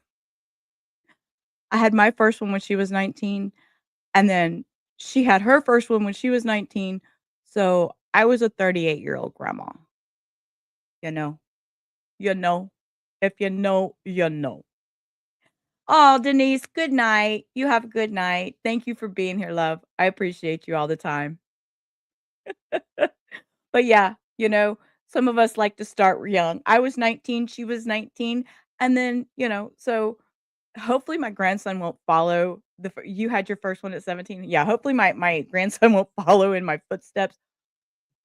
I had my first one when she was 19, and then she had her first one when she was 19, so I was a 38-year-old grandma. You know? You know? If you know, you know. Oh, Denise, good night. You have a good night. Thank you for being here, love. I appreciate you all the time. But yeah, some of us like to start young. I was 19, she was 19, and then, so hopefully my grandson won't follow you had your first one at 17. Yeah, hopefully my grandson won't follow in my footsteps.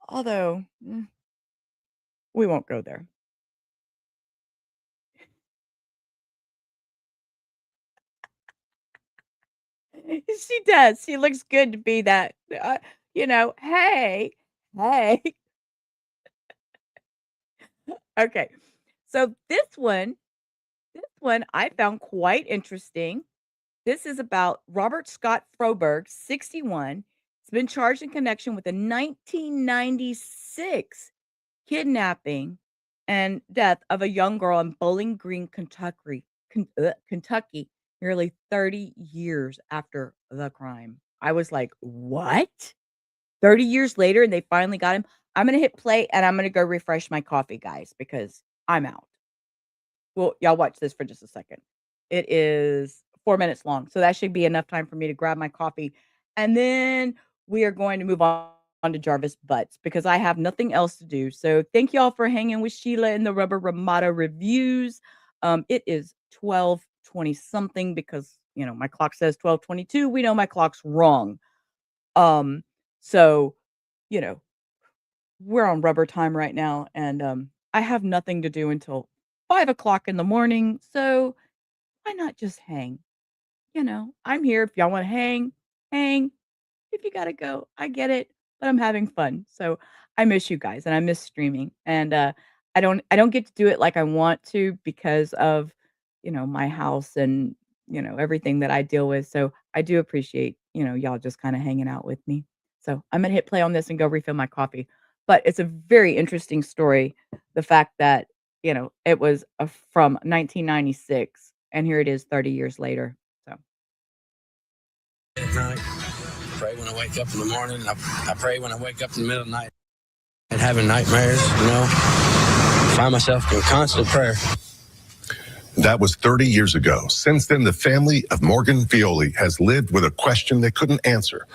Although, we won't go there. She does. She looks good to be that, hey, hey. Okay. So this one I found quite interesting. This is about Robert Scott Froberg, 61. He's been charged in connection with a 1996 kidnapping and death of a young girl in Bowling Green, Kentucky, nearly 30 years after the crime. I was like, "What? 30 years later and they finally got him?" I'm gonna hit play and I'm gonna go refresh my coffee, guys, because I'm out. Well, y'all watch this for just a second. It is 4 minutes long, so that should be enough time for me to grab my coffee, and then we are going to move on to Jarvis Butts because I have nothing else to do. So thank y'all for hanging with Sheila in the Rubber Ramada reviews. It is 12:20 something because, my clock says 12:22. We know my clock's wrong. So, you know, we're on rubber time right now, and I have nothing to do until 5 o'clock in the morning. So why not just hang? I'm here. If y'all want to hang, hang. If you gotta go, I get it, but I'm having fun. So I miss you guys and I miss streaming. And I don't get to do it like I want to because of, my house and, everything that I deal with. So I do appreciate, y'all just kind of hanging out with me. So I'm gonna hit play on this and go refill my coffee. But it's a very interesting story. The fact that, it was from 1996 and here it is 30 years later. So At night, pray when I wake up in the morning. I pray when I wake up in the middle of the night and having nightmares, find myself in constant prayer. That was 30 years ago. Since then, the family of Morgan Fioli has lived with a question they couldn't answer.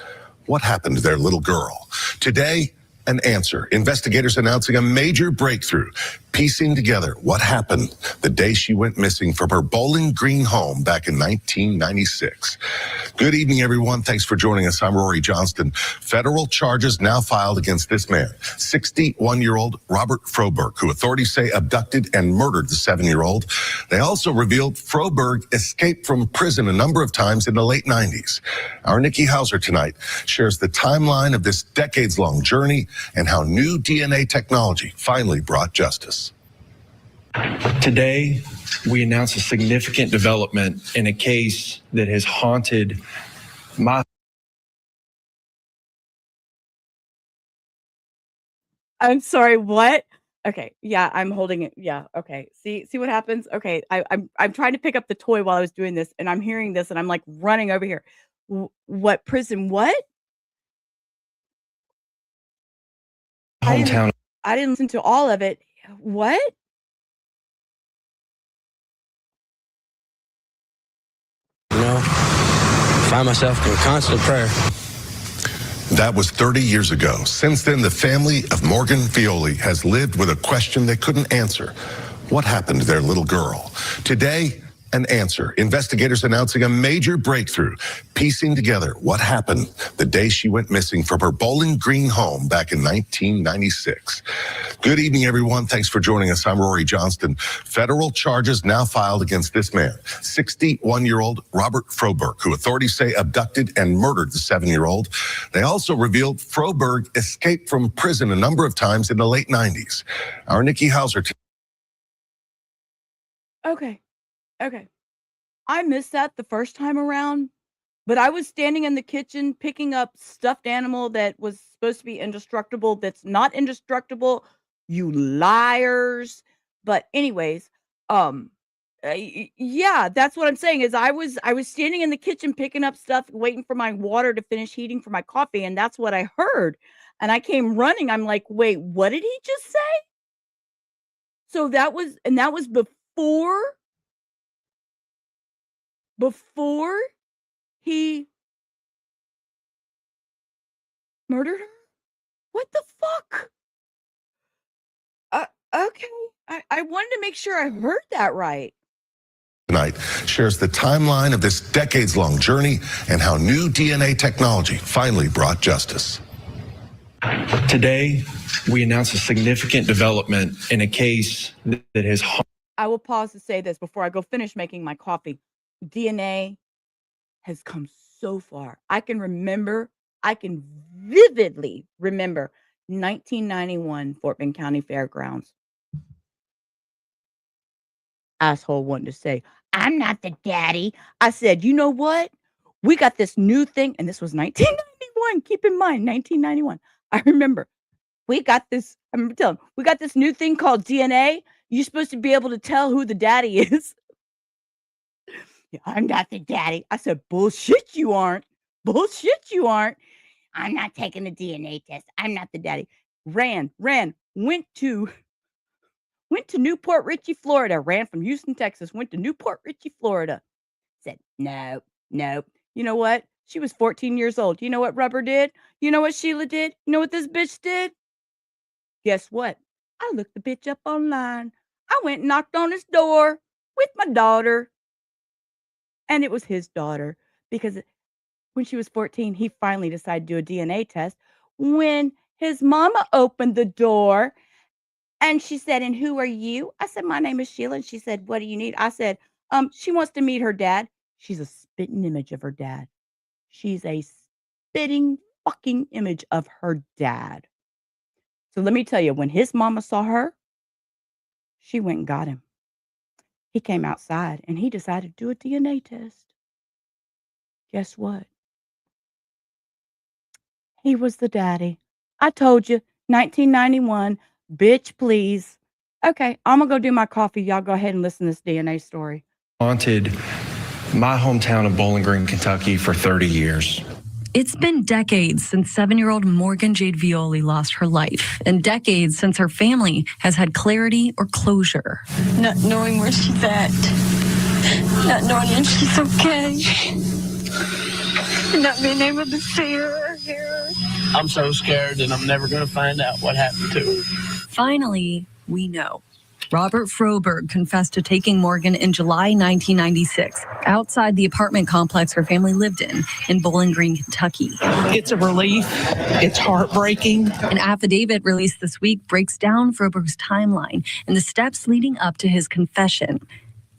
What happened to their little girl? Today, an answer. Investigators announcing a major breakthrough, piecing together what happened the day she went missing from her Bowling Green home back in 1996. Good evening, everyone. Thanks for joining us. I'm Rory Johnston. Federal charges now filed against this man, 61-year-old Robert Froberg, who authorities say abducted and murdered the 7-year-old. They also revealed Froberg escaped from prison a number of times in the late 90s. Our Nikki Hauser tonight shares the timeline of this decades-long journey and how new DNA technology finally brought justice. Today, we announce a significant development in a case that has haunted my... I'm sorry, what? Okay. Yeah, I'm holding it. Yeah. Okay. See what happens? Okay. I'm trying to pick up the toy while I was doing this, and I'm hearing this, and I'm like running over here. What prison? What? Hometown. I didn't listen to all of it. What? You know, find myself in constant prayer. That was 30 years ago. Since then, the family of Morgan Fioli has lived with a question they couldn't answer. What happened to their little girl? Today, an answer. Investigators announcing a major breakthrough, piecing together what happened the day she went missing from her Bowling Green home back in 1996. Good evening, everyone. Thanks for joining us. I'm Rory Johnston. Federal charges now filed against this man, 61-year-old Robert Froberg, who authorities say abducted and murdered the 7-year-old. They also revealed Froberg escaped from prison a number of times in the late 90s. Our Nikki Hauser. Okay. Okay. I missed that the first time around, but I was standing in the kitchen picking up stuffed animal that was supposed to be indestructible that's not indestructible. You liars. But anyways, yeah, that's what I'm saying is I was standing in the kitchen picking up stuff waiting for my water to finish heating for my coffee, and that's what I heard. And I came running. I'm like, "Wait, what did he just say?" So that was before he murdered her? What the fuck? Okay. I wanted to make sure I heard that right. Tonight shares the timeline of this decades-long journey and how new DNA technology finally brought justice. Today, we announce a significant development in a case that has. I will pause to say this before I go finish making my coffee. DNA has come so far. I can vividly remember 1991 Fort Bend County Fairgrounds. Asshole wanted to say, "I'm not the daddy." I said, "You know what? We got this new thing," and this was 1991. Keep in mind, 1991. I remember we got this. I remember telling him, we got this new thing called DNA. You're supposed to be able to tell who the daddy is. Yeah, I'm not the daddy. I said, "Bullshit, you aren't. Bullshit, you aren't. I'm not taking the DNA test. I'm not the daddy." Ran, went to Newport Richey, Florida. Ran from Houston, Texas. Went to Newport Richey, Florida. Said, "Nope, nope." You know what? She was 14 years old. You know what Rubber did? You know what Sheila did? You know what this bitch did? Guess what? I looked the bitch up online. I went and knocked on his door with my daughter. And it was his daughter because when she was 14, he finally decided to do a DNA test. When his mama opened the door and she said, "And who are you?" I said, "My name is Sheila." And she said, "What do you need?" I said, she wants to meet her dad." She's a spitting image of her dad. She's a spitting fucking image of her dad. So let me tell you, when his mama saw her, she went and got him. He came outside and he decided to do a DNA test. Guess what? He was the daddy. I told you, 1991, bitch, please. Okay, I'm gonna go do my coffee. Y'all go ahead and listen to this DNA story. Haunted my hometown of Bowling Green, Kentucky for 30 years. It's been decades since 7-year-old Morgan Jade Violi lost her life, and decades since her family has had clarity or closure. Not knowing where she's at, not knowing if she's okay, not being able to see her or hear her. I'm so scared and I'm never going to find out what happened to her. Finally, we know. Robert Froberg confessed to taking Morgan in July 1996 outside the apartment complex her family lived in Bowling Green, Kentucky. It's a relief. It's heartbreaking. An affidavit released this week breaks down Froberg's timeline and the steps leading up to his confession.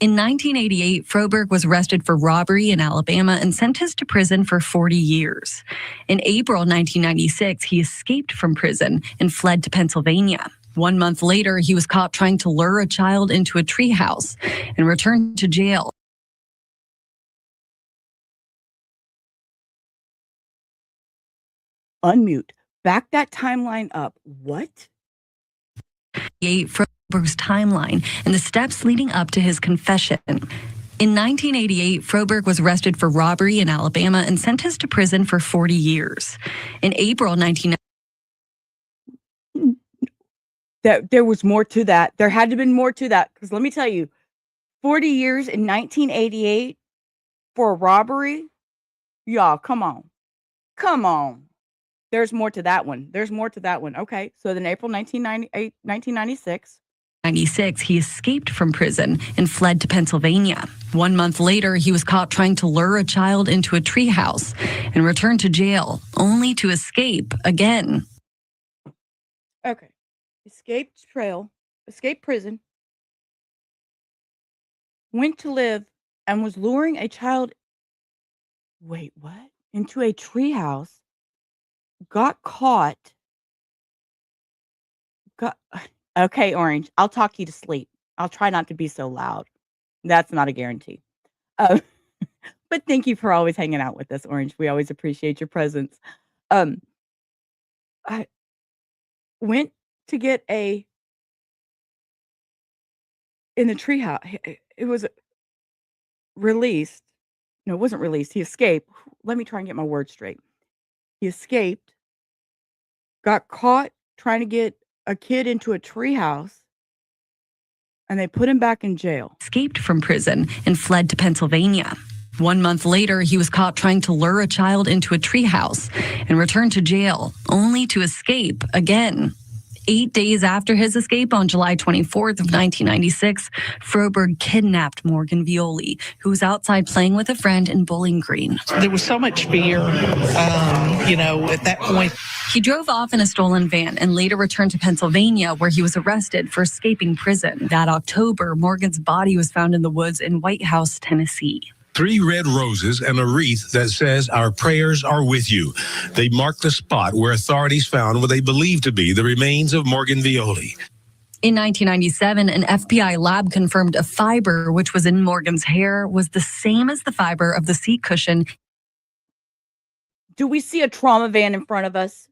In 1988, Froberg was arrested for robbery in Alabama and sentenced to prison for 40 years. In April 1996, he escaped from prison and fled to Pennsylvania. 1 month later, he was caught trying to lure a child into a treehouse and returned to jail. Unmute. Back that timeline up. What? Froberg's timeline and the steps leading up to his confession. In 1988, Froberg was arrested for robbery in Alabama and sentenced to prison for 40 years. In April 1990, there was more to that. There had to have been more to that, because let me tell you, 40 years in 1988 for a robbery, y'all, come on. There's more to that one. Okay, so then April 1996. He escaped from prison and fled to Pennsylvania. 1 month later, he was caught trying to lure a child into a treehouse and returned to jail, only to escape again. Okay. Escaped prison, went to live and was luring a child. Wait, what? Into a treehouse, got caught. Okay, Orange, I'll talk you to sleep. I'll try not to be so loud. That's not a guarantee. But thank you for always hanging out with us, Orange. We always appreciate your presence. I went to get in the treehouse. It was released. No, it wasn't released. He escaped. Let me try and get my words straight. He escaped, got caught trying to get a kid into a treehouse, and they put him back in jail. Escaped from prison and fled to Pennsylvania. 1 month later, he was caught trying to lure a child into a treehouse and returned to jail, only to escape again. 8 days after his escape on July 24th of 1996, Froberg kidnapped Morgan Violi, who was outside playing with a friend in Bowling Green. There was so much fear, at that point. He drove off in a stolen van and later returned to Pennsylvania, where he was arrested for escaping prison. That October, Morgan's body was found in the woods in White House, Tennessee. 3 red roses and a wreath that says, "Our prayers are with you." They mark the spot where authorities found what they believe to be the remains of Morgan Violi. In 1997, an FBI lab confirmed a fiber which was in Morgan's hair was the same as the fiber of the seat cushion. Do we see a trauma van in front of us?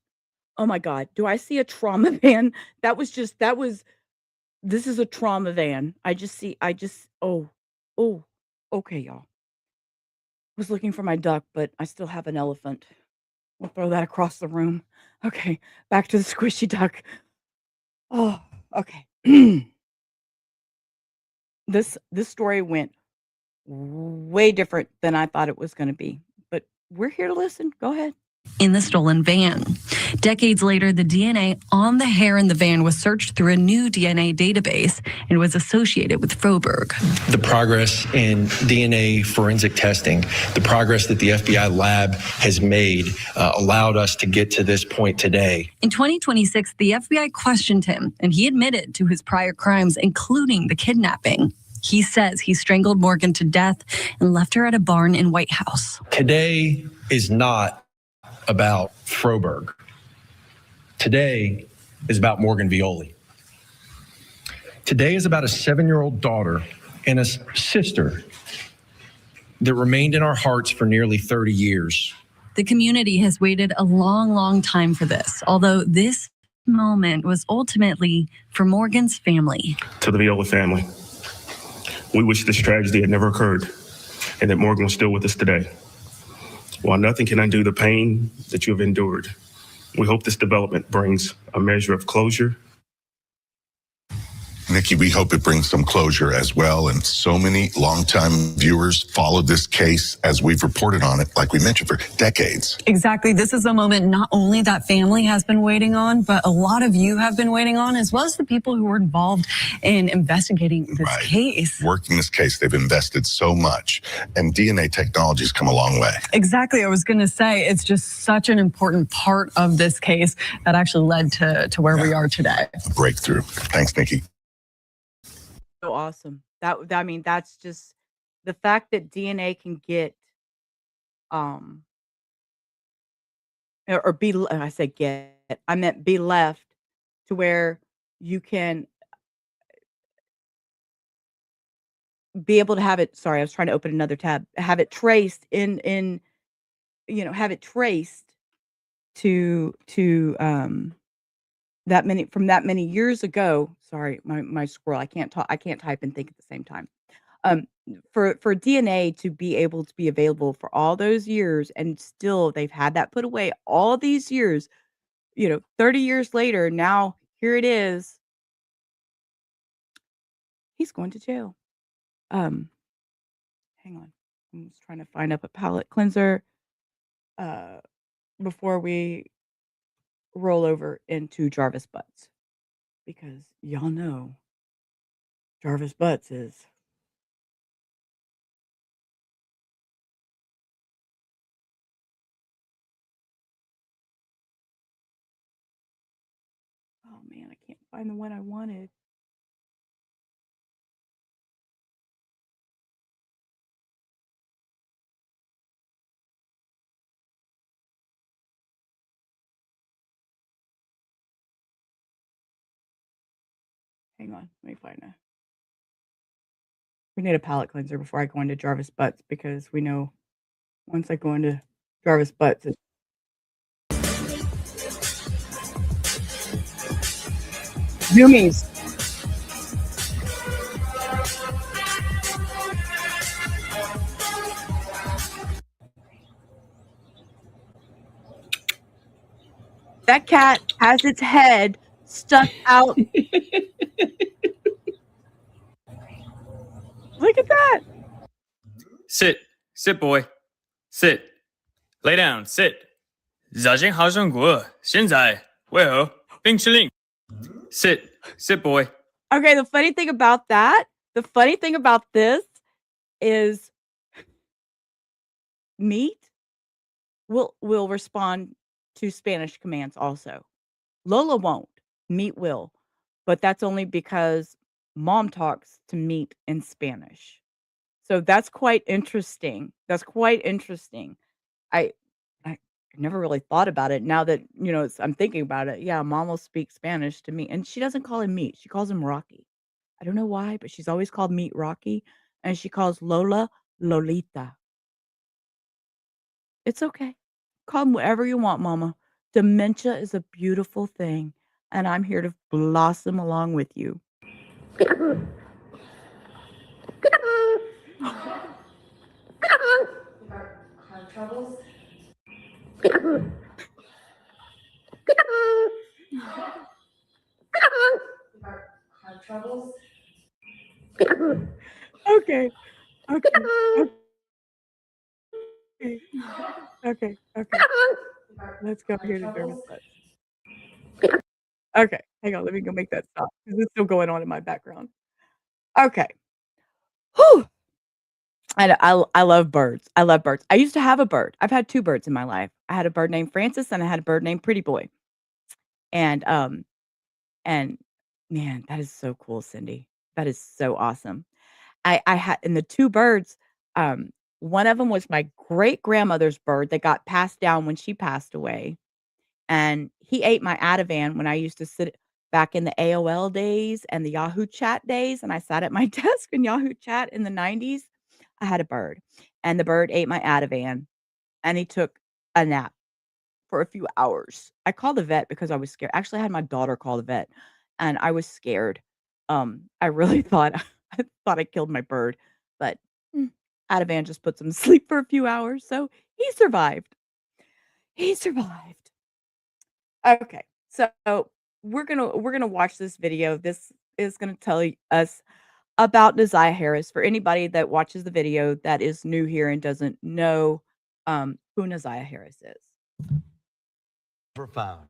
Oh my God. Do I see a trauma van? This is a trauma van. Okay, y'all. Was looking for my duck, but I still have an elephant. We'll throw that across the room. Okay, back to the squishy duck. Oh, okay. This story went way different than I thought it was going to be, but we're here to listen. Go ahead. In the stolen van. Decades later, the DNA on the hair in the van was searched through a new DNA database and was associated with Froberg. The progress in DNA forensic testing, the progress that the FBI lab has made allowed us to get to this point today. In 2026, the FBI questioned him, and he admitted to his prior crimes, including the kidnapping. He says he strangled Morgan to death and left her at a barn in White House. Today is not about Froberg. Today is about Morgan Violi. Today is about a 7-year-old daughter and a sister that remained in our hearts for nearly 30 years. The community has waited a long, long time for this, although this moment was ultimately for Morgan's family. To the Viola family, we wish this tragedy had never occurred and that Morgan was still with us today. While nothing can undo the pain that you have endured, we hope this development brings a measure of closure. Nikki, we hope it brings some closure as well. And so many longtime viewers followed this case as we've reported on it, like we mentioned, for decades. Exactly. This is a moment not only that family has been waiting on, but a lot of you have been waiting on, as well as the people who were involved in investigating this case. Working this case, they've invested so much, and DNA technology's come a long way. Exactly. I was going to say, it's just such an important part of this case that actually led to where we are today. A breakthrough. Thanks, Nikki. So awesome. That's just the fact that DNA can get or be, I said get, I meant be left to where you can be able to have it. Sorry, I was trying to open another tab. Have it traced have it traced to that many years ago. Sorry, my squirrel. I can't talk. I can't type and think at the same time. Um, for DNA to be able to be available for all those years, and still they've had that put away all these years. 30 years later, now here it is. He's going to jail. Um, Hang on. I'm just trying to find up a palate cleanser uh, before we roll over into Jarvis Butts because y'all know Jarvis Butts is. Oh man, I can't find the one I wanted. Hang on, let me find a. We need a palate cleanser before I go into Jarvis Butts because we know once I go into Jarvis Butts, it's Zoomies. That cat has its head stuck out. Look at that. Sit. Sit, boy. Sit. Lay down. Sit. 早间好生活，现在为何并吃令 Sit. Sit, boy. Okay, the funny thing about this is meat will respond to Spanish commands also. Lola won't. Meat will. But that's only because mom talks to meat in Spanish. So that's quite interesting. I I never really thought about it. Now that, I'm thinking about it. Yeah, mom will speak Spanish to me. And she doesn't call him meat. She calls him Rocky. I don't know why, but she's always called meat Rocky. And she calls Lola Lolita. It's okay. Call him whatever you want, mama. Dementia is a beautiful thing. And I'm here to blossom along with you. Heart troubles? Heart troubles? Okay. Okay. Let's go here to Jarvis Butts. Okay. Hang on. Let me go make that stop because it's still going on in my background. Okay. Whew. I love birds. I love birds. I used to have a bird. I've had 2 birds in my life. I had a bird named Francis and I had a bird named Pretty Boy. And man, that is so cool, Cindy. That is so awesome. I had and the 2 birds, one of them was my great-grandmother's bird that got passed down when she passed away, and he ate my Ativan when I used to sit back in the AOL days and the Yahoo Chat days, and I sat at my desk in Yahoo Chat in the '90s. I had a bird, and the bird ate my Ativan, and he took a nap for a few hours. I called the vet because I was scared. Actually, I had my daughter call the vet, and I was scared. I really thought I killed my bird, but Ativan just puts him to sleep for a few hours, so he survived. He survived. Okay, so we're gonna watch this video. This is gonna tell us about Nasiah Harris. For anybody that watches the video that is new here and doesn't know who Nasiah Harris is. Profound.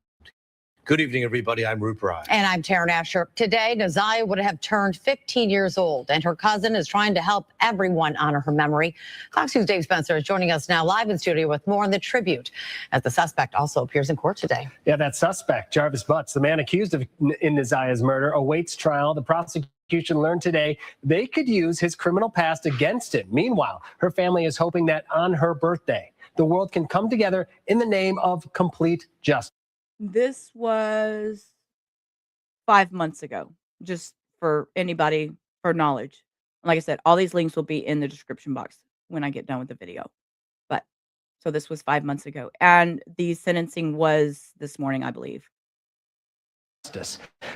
Good evening, everybody. I'm Rupert. And I'm Taryn Asher. Today, Nasiah would have turned 15 years old, and her cousin is trying to help everyone honor her memory. Fox News' Dave Spencer is joining us now live in studio with more on the tribute, as the suspect also appears in court today. Yeah, that suspect, Jarvis Butts, the man accused of in Nasiah's murder, awaits trial. The prosecution learned today they could use his criminal past against him. Meanwhile, her family is hoping that on her birthday, the world can come together in the name of complete justice. This was 5 months ago, just for anybody for knowledge. Like I said, all these links will be in the description box when I get done with the video. But so this was 5 months ago, and the sentencing was this morning, I believe.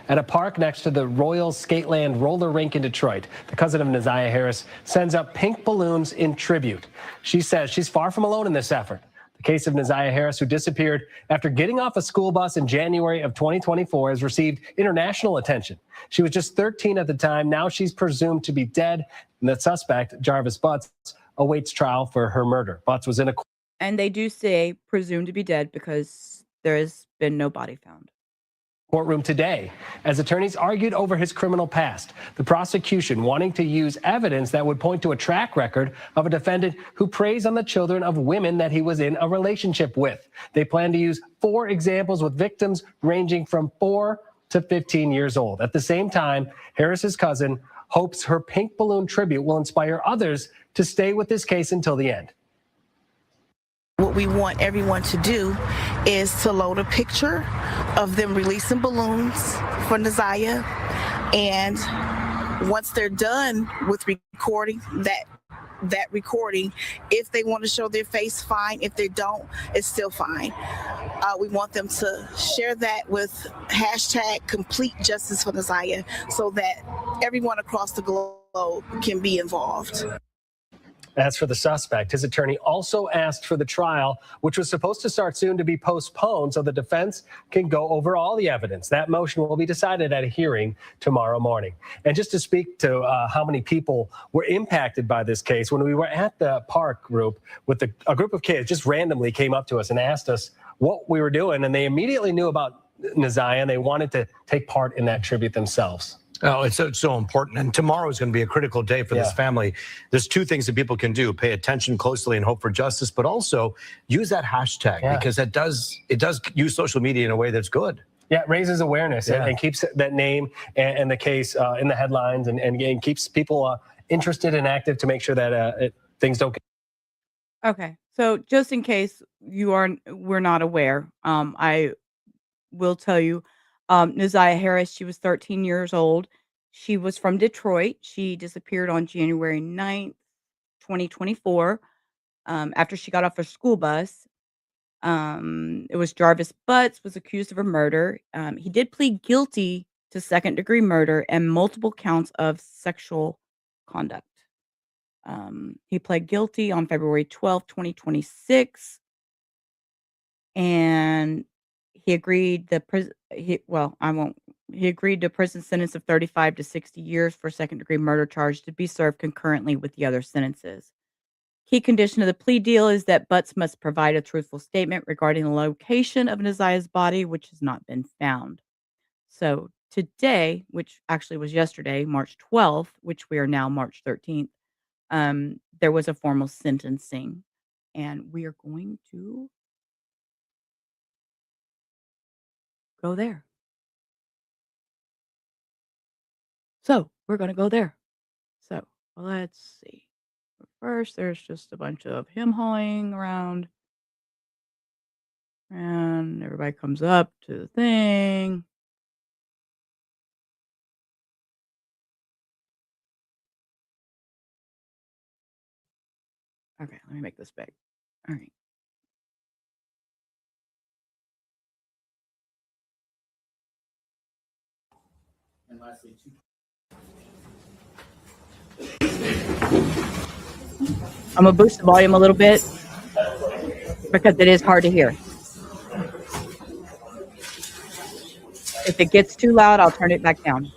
At a park next to the Royal Skateland roller rink in Detroit, the cousin of Neziah Harris sends up pink balloons in tribute. She says she's far from alone in this effort. The case of Neziah Harris, who disappeared after getting off a school bus in January of 2024, has received international attention. She was just 13 at the time. Now she's presumed to be dead, and the suspect, Jarvis Butts, awaits trial for her murder. Butts was in a And they do say presumed to be dead because there has been no body found. Courtroom today as attorneys argued over his criminal past, the prosecution wanting to use evidence that would point to a track record of a defendant who preys on the children of women that he was in a relationship with. They plan to use 4 examples with victims ranging from 4 to 15 years old. At the same time, Harris's cousin hopes her pink balloon tribute will inspire others to stay with this case until the end. What we want everyone to do is to load a picture of them releasing balloons for Neziah, and once they're done with recording that recording, if they want to show their face, fine. If they don't, it's still fine. We want them to share that with hashtag complete justice for Neziah so that everyone across the globe can be involved. As for the suspect, his attorney also asked for the trial, which was supposed to start soon, to be postponed so the defense can go over all the evidence. That motion will be decided at a hearing tomorrow morning. And just to speak to how many people were impacted by this case, when we were at the park group with a group of kids just randomly came up to us and asked us what we were doing, and they immediately knew about Neziah, and they wanted to take part in that tribute themselves. Oh, it's so important. And tomorrow is going to be a critical day for this family. There's 2 things that people can do: pay attention closely and hope for justice, but also use that hashtag because it does use social media in a way that's good. Yeah, it raises awareness and keeps that name and the case in the headlines and keeps people interested and active to make sure that things don't. Okay, so just in case we're not aware, I will tell you, Neziah Harris, she was 13 years old. She was from Detroit. She disappeared on January 9th, 2024, after she got off a school bus. It was Jarvis Butts was accused of a murder. He did plead guilty to second-degree murder and multiple counts of sexual conduct. He pled guilty on February 12th, 2026, and he agreed he agreed to a prison sentence of 35 to 60 years for second-degree murder charge to be served concurrently with the other sentences. Key condition of the plea deal is that Butts must provide a truthful statement regarding the location of Neziah's body, which has not been found. So today, which actually was yesterday, March 12th, which we are now March 13th, there was a formal sentencing, and we are going to go there. So we're going to go there. So let's see. First, there's just a bunch of him hawing around. And everybody comes up to the thing. Okay, let me make this big. All right. And lastly, I'm going to boost the volume a little bit because it is hard to hear. If it gets too loud, I'll turn it back down.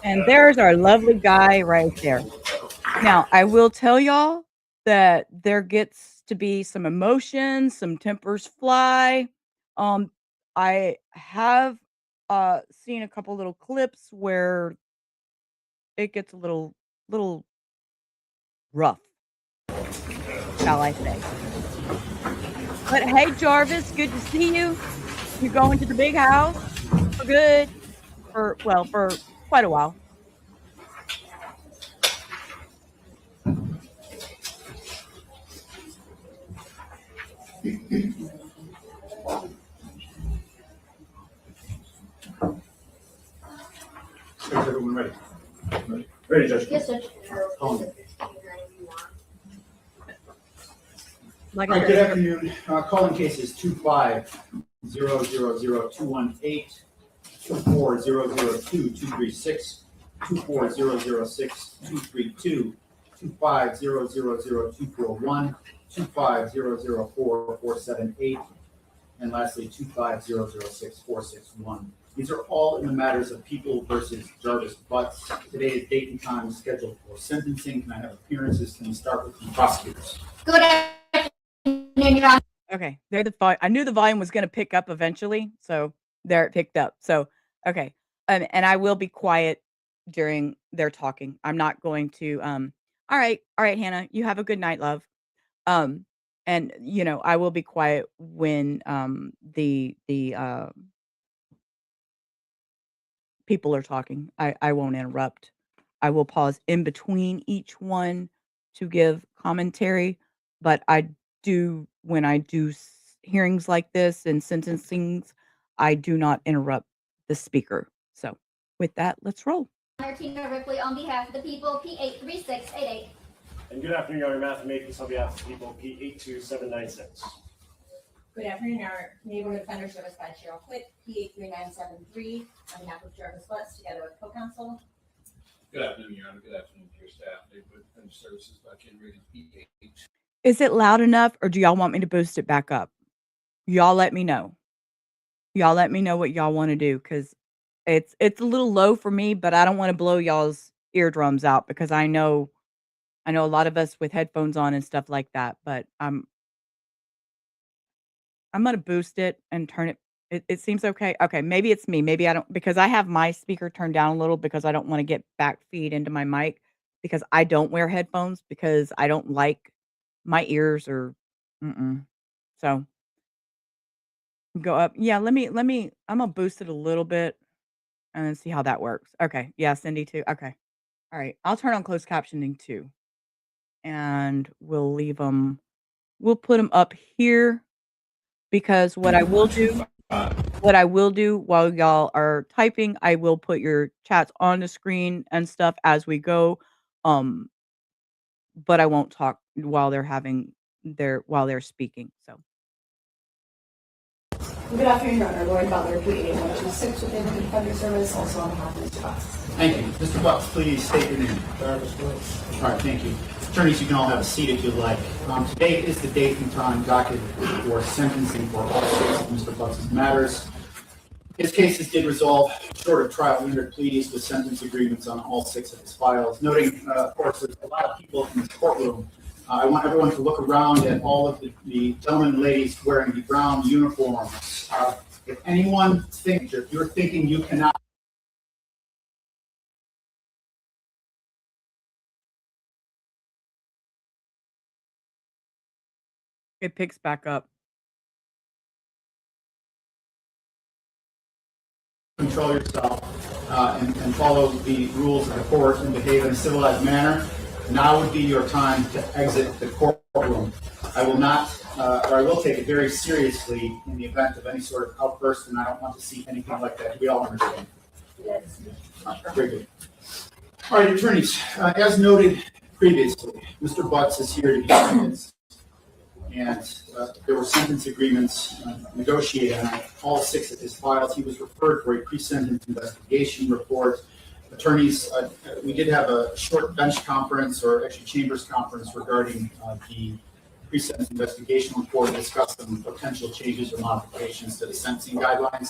And there's our lovely guy right there. Now, I will tell y'all that there gets to be some emotions, some tempers fly. I have seen a couple little clips where it gets a little rough, shall I say. But hey, Jarvis, good to see you. You're going to the big house for good, for quite a while. Is everyone ready? Ready, Judge? Yes, Judge. Call me. Like All right, good afternoon. Calling cases 2500218, 2400236, 24006 232, 2500241, 25004 and lastly 25006 These are all in the matters of People versus Jarvis Butts. Today's date and time is scheduled for sentencing. Can I have appearances? Can we start with the prosecutors? Good afternoon, Your Honor. Okay, there I knew the volume was going to pick up eventually, so there it picked up. So okay, and I will be quiet during their talking. I'm not going to. All right, Hannah, you have a good night, love. And I will be quiet when the people are talking. I won't interrupt. I will pause in between each one to give commentary, but I do when I do hearings like this and sentencings, I do not interrupt the speaker. So with that, let's roll. Tina Ripley on behalf of the people, P83688. And good afternoon, Your Honor. Matthew Makepeace on behalf of the people, P82796. Good afternoon, our Neighborhood Offender Service by Cheryl Quick, P83973, on behalf of Jarvis Butts, together with co-counsel. Good afternoon, Your Honor. Good afternoon to your staff. Neighborhood Defender Services by Ken Reagan, P8. Is it loud enough, or do y'all want me to boost it back up? Y'all let me know. Y'all let me know what y'all want to do, because it's a little low for me, but I don't want to blow y'all's eardrums out, because I know a lot of us with headphones on and stuff like that, but I'm gonna boost it and turn it. It seems okay. Okay, maybe it's me. Maybe I don't, because I have my speaker turned down a little because I don't want to get back feed into my mic, because I don't wear headphones because I don't like my ears or so go up. Yeah, let me I'm gonna boost it a little bit and then see how that works. Okay. Yeah, Cindy too. Okay. All right. I'll turn on closed captioning too. And we'll put them up here, because what I will do while y'all are typing, I will put your chats on the screen and stuff as we go. But I won't talk while they're speaking. So Good afternoon, Your Honor. Lori Butler, P8126, with Neighborhood Defender Service, also on behalf of Mr. Butts. Thank you. Mr. Butts, please state your name. Jarvis Butts. All right, thank you. Attorneys, you can all have a seat if you'd like. Today is the date and time docket for sentencing for all six of Mr. Butts' matters. His cases did resolve short of trial rendered pleas with sentence agreements on all six of his files. Noting, of course, there's a lot of people in this courtroom. I want everyone to look around at all of the gentlemen and ladies wearing the brown uniforms. If anyone thinks, if you're thinking you cannot. it picks back up. Control yourself and follow the rules of the court and behave in a civilized manner. Now would be your time to exit the courtroom. I will not, or I will take it very seriously in the event of any sort of outburst, and I don't want to see anything like that. We all understand. Yes. Very good. All right, attorneys, as noted previously, Mr. Butts is here to be sentenced. And there were sentence agreements negotiated on all six of his files. He was referred for a pre-sentence investigation report. Attorneys, we did have a short bench conference, or actually chambers conference, regarding the pre-sentence investigation report, discuss some potential changes or modifications to the sentencing guidelines.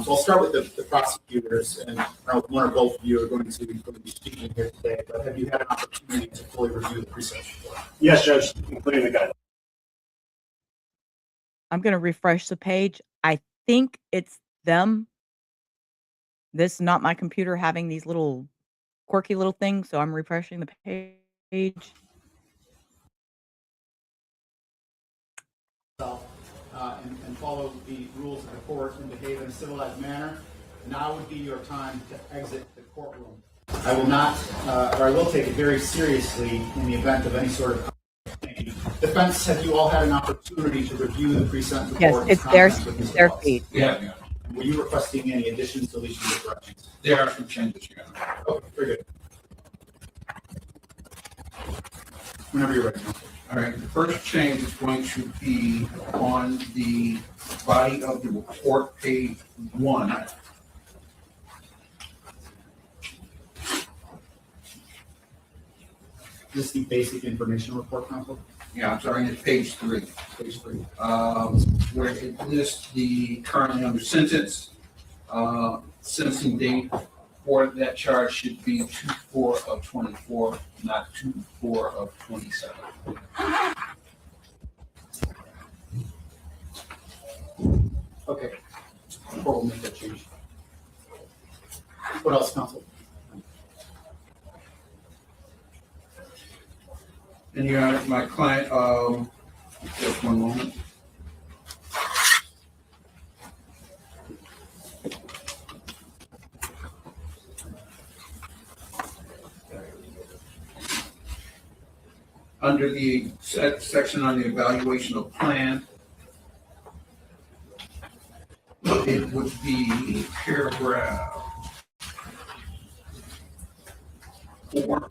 So I'll start with the prosecutors, and I don't know if one or both of you are going to be speaking here today, but have you had an opportunity to fully review the pre-sentence report? Yes, Judge, including the guidelines. I'm going to refresh the page. I think it's them. This is not my computer having these little quirky little things, so I'm refreshing the page. And follow the rules of the court and behave in a civilized manner. Now would be your time to exit the courtroom. I will not, or I will take it very seriously in the event of any sort of. Thank you. Defense, have you all had an opportunity to review the pre-sentence Yes, report? it's their feed. Yeah. Were you requesting any additions, deletions, or corrections? There are some changes, Your Honor. Okay, very good. Whenever you're ready. All right, the first change is going to be on the body of the report, page 1. This is the basic information report, counsel? Yeah, I'm sorry, it's page 3. Page 3. Where it lists the currently under sentence, sentencing date for that charge should be 2/4 of 24, not 2/4 of 27. Okay. Before we'll make that change. What else, counsel? And Your Honor, my client, just one moment. Under the section on the evaluation of plan, it would be paragraph 4.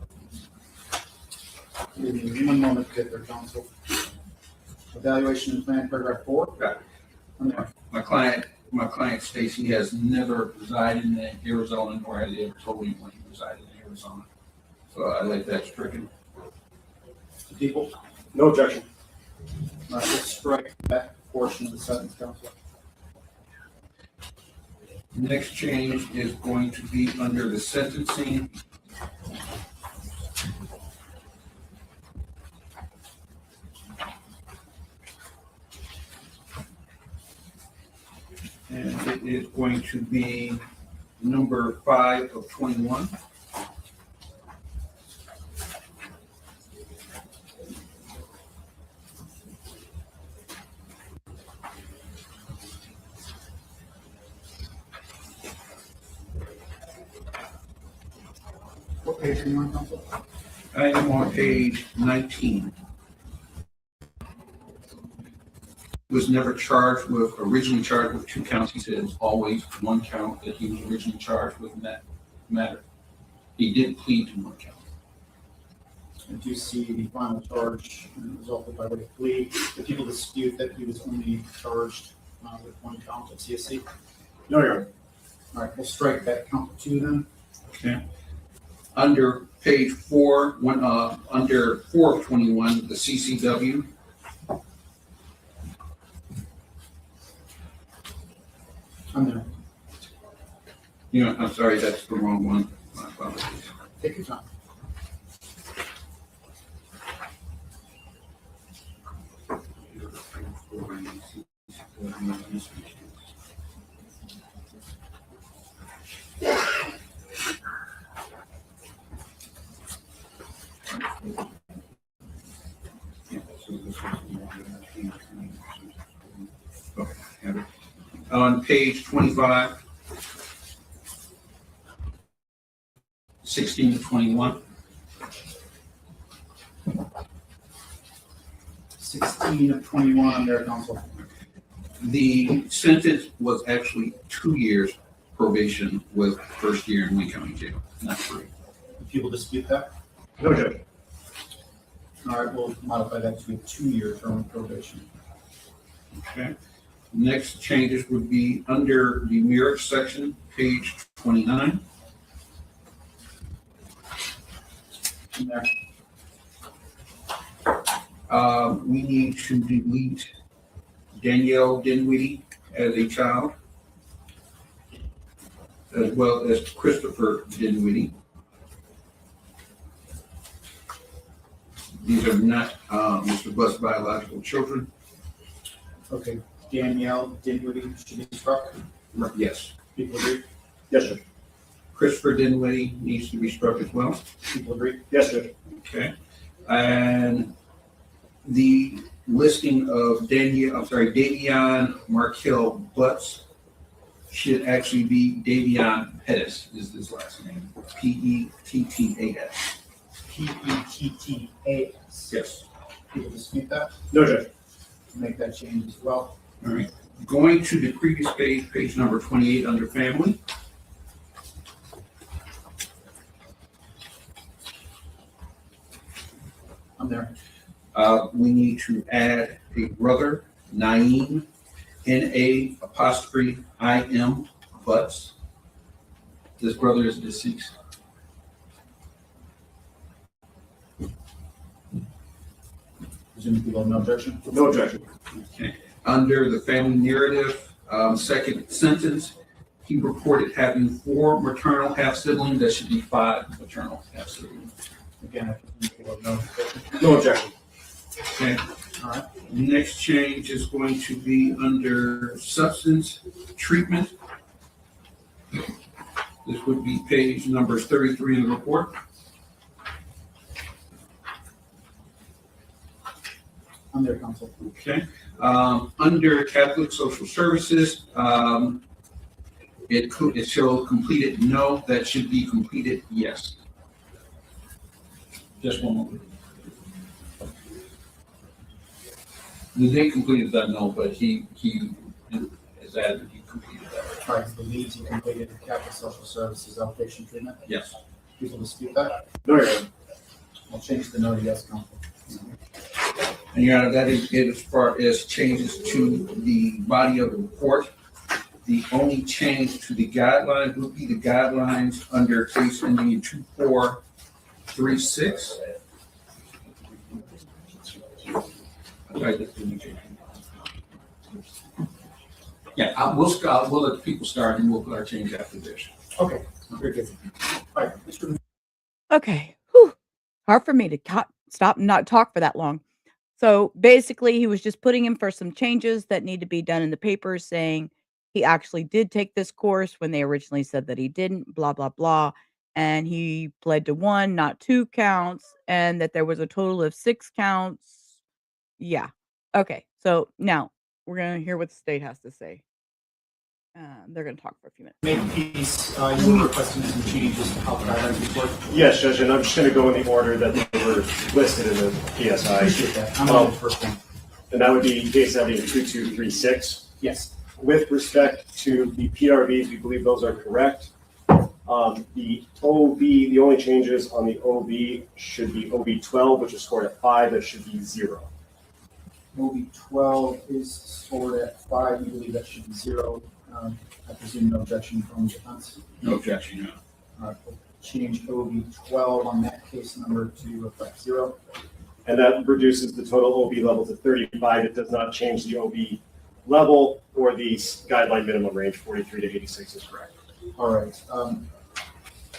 Give me 1 moment to get there, counsel. Evaluation and plan, paragraph 4. Got it. My client states he has never resided in Arizona, nor has he ever told anyone he resided in Arizona. So I like that stricken. People? No objection. All right, let's strike that portion of the sentence, counsel. Next change is going to be under the sentencing. And it is going to be number 5 of 21. What page are you on, counsel? I am on page 19. Was never originally charged with 2 counts. He said it's always 1 count that he was originally charged with in that matter. He did plead to 1 count. And do you see the final charge resulted by way of plea? The people dispute that he was only charged with 1 count of CSC? No, Your Honor. All right, we'll strike that count 2 then. Okay. Under page 4, under 4 of 21, the CCW. I'm there. You know, I'm sorry, that's the wrong one. My apologies. Take your time. On page 25, 16 to 21. 16 of 21 on there, counsel. The sentence was actually 2 years probation with first year in Wayne County Jail, not 3. Do people dispute that? No objection. All right, we'll modify that to a 2-year term of probation. Okay. Next changes would be under the marriage section, page 29. In there. We need to delete Danielle Dinwiddie as a child, as well as Christopher Dinwiddie. These are not Mr. Butt's biological children. Okay, Danielle Dinwiddie should be struck. Yes. People agree? Yes, sir. Christopher Dinwiddie needs to be struck as well. People agree? Yes, sir. Okay. And the listing of Davion Markel Butts should actually be Davion Pettis is his last name. Pettas. Pettas. Yes. People dispute that? No, Judge. Make that change as well. All right. Going to the previous page, page number 28 under family. I'm there. We need to add a brother, Naeem, N-A-apostrophe-I-M, Butts. This brother is deceased. Presumably, no objection? No objection. Okay. Under the family narrative, second sentence, he reported having 4 maternal half-siblings. That should be 5 maternal half-siblings. Again, no objection. No objection. Okay. All right. Next change is going to be under substance treatment. This would be page number 33 in the report. I'm there, counsel. Okay. Under Catholic Social Services, it shows completed no. That should be completed yes. Just one moment. The date completed that no, but he is added he completed that. All right, believes he completed the Catholic Social Services outpatient treatment? Yes. People dispute that? No, Your Honor. I'll change the no to yes, counsel. And Your Honor, that is it as far as changes to the body of the report. The only change to the guidelines would be the guidelines under case ending in 2436. Yeah, we'll let the people start and we'll put our change after this. Okay, very good. All right, Mr. Okay. Whew. Hard for me to stop and not talk for that long. So basically, he was just putting in for some changes that need to be done in the papers, saying he actually did take this course when they originally said that he didn't, blah, blah, blah. And he pled to 1, not 2 counts, and that there was a total of 6 counts. Yeah. Okay. So now we're going to hear what the state has to say. They're going to talk for a few minutes. Make peace. You were requesting some changes to how the guidelines report. Yes, Judge, and I'm just going to go in the order that they were listed in the PSI. Appreciate that. I'm on the first one. And that would be case ending 2236. Yes. With respect to the PRVs, we believe those are correct. The OB, the only changes on the OB should be OB12, which is scored at 5. That should be 0. OB12 is scored at 5. You believe that should be 0. I presume no objection from defense? No objection, no. All right, we'll change OB12 on that case number to reflect 0. And that reduces the total OB level to 35. It does not change the OB level or the guideline minimum range. 43 to 86 is correct. All right.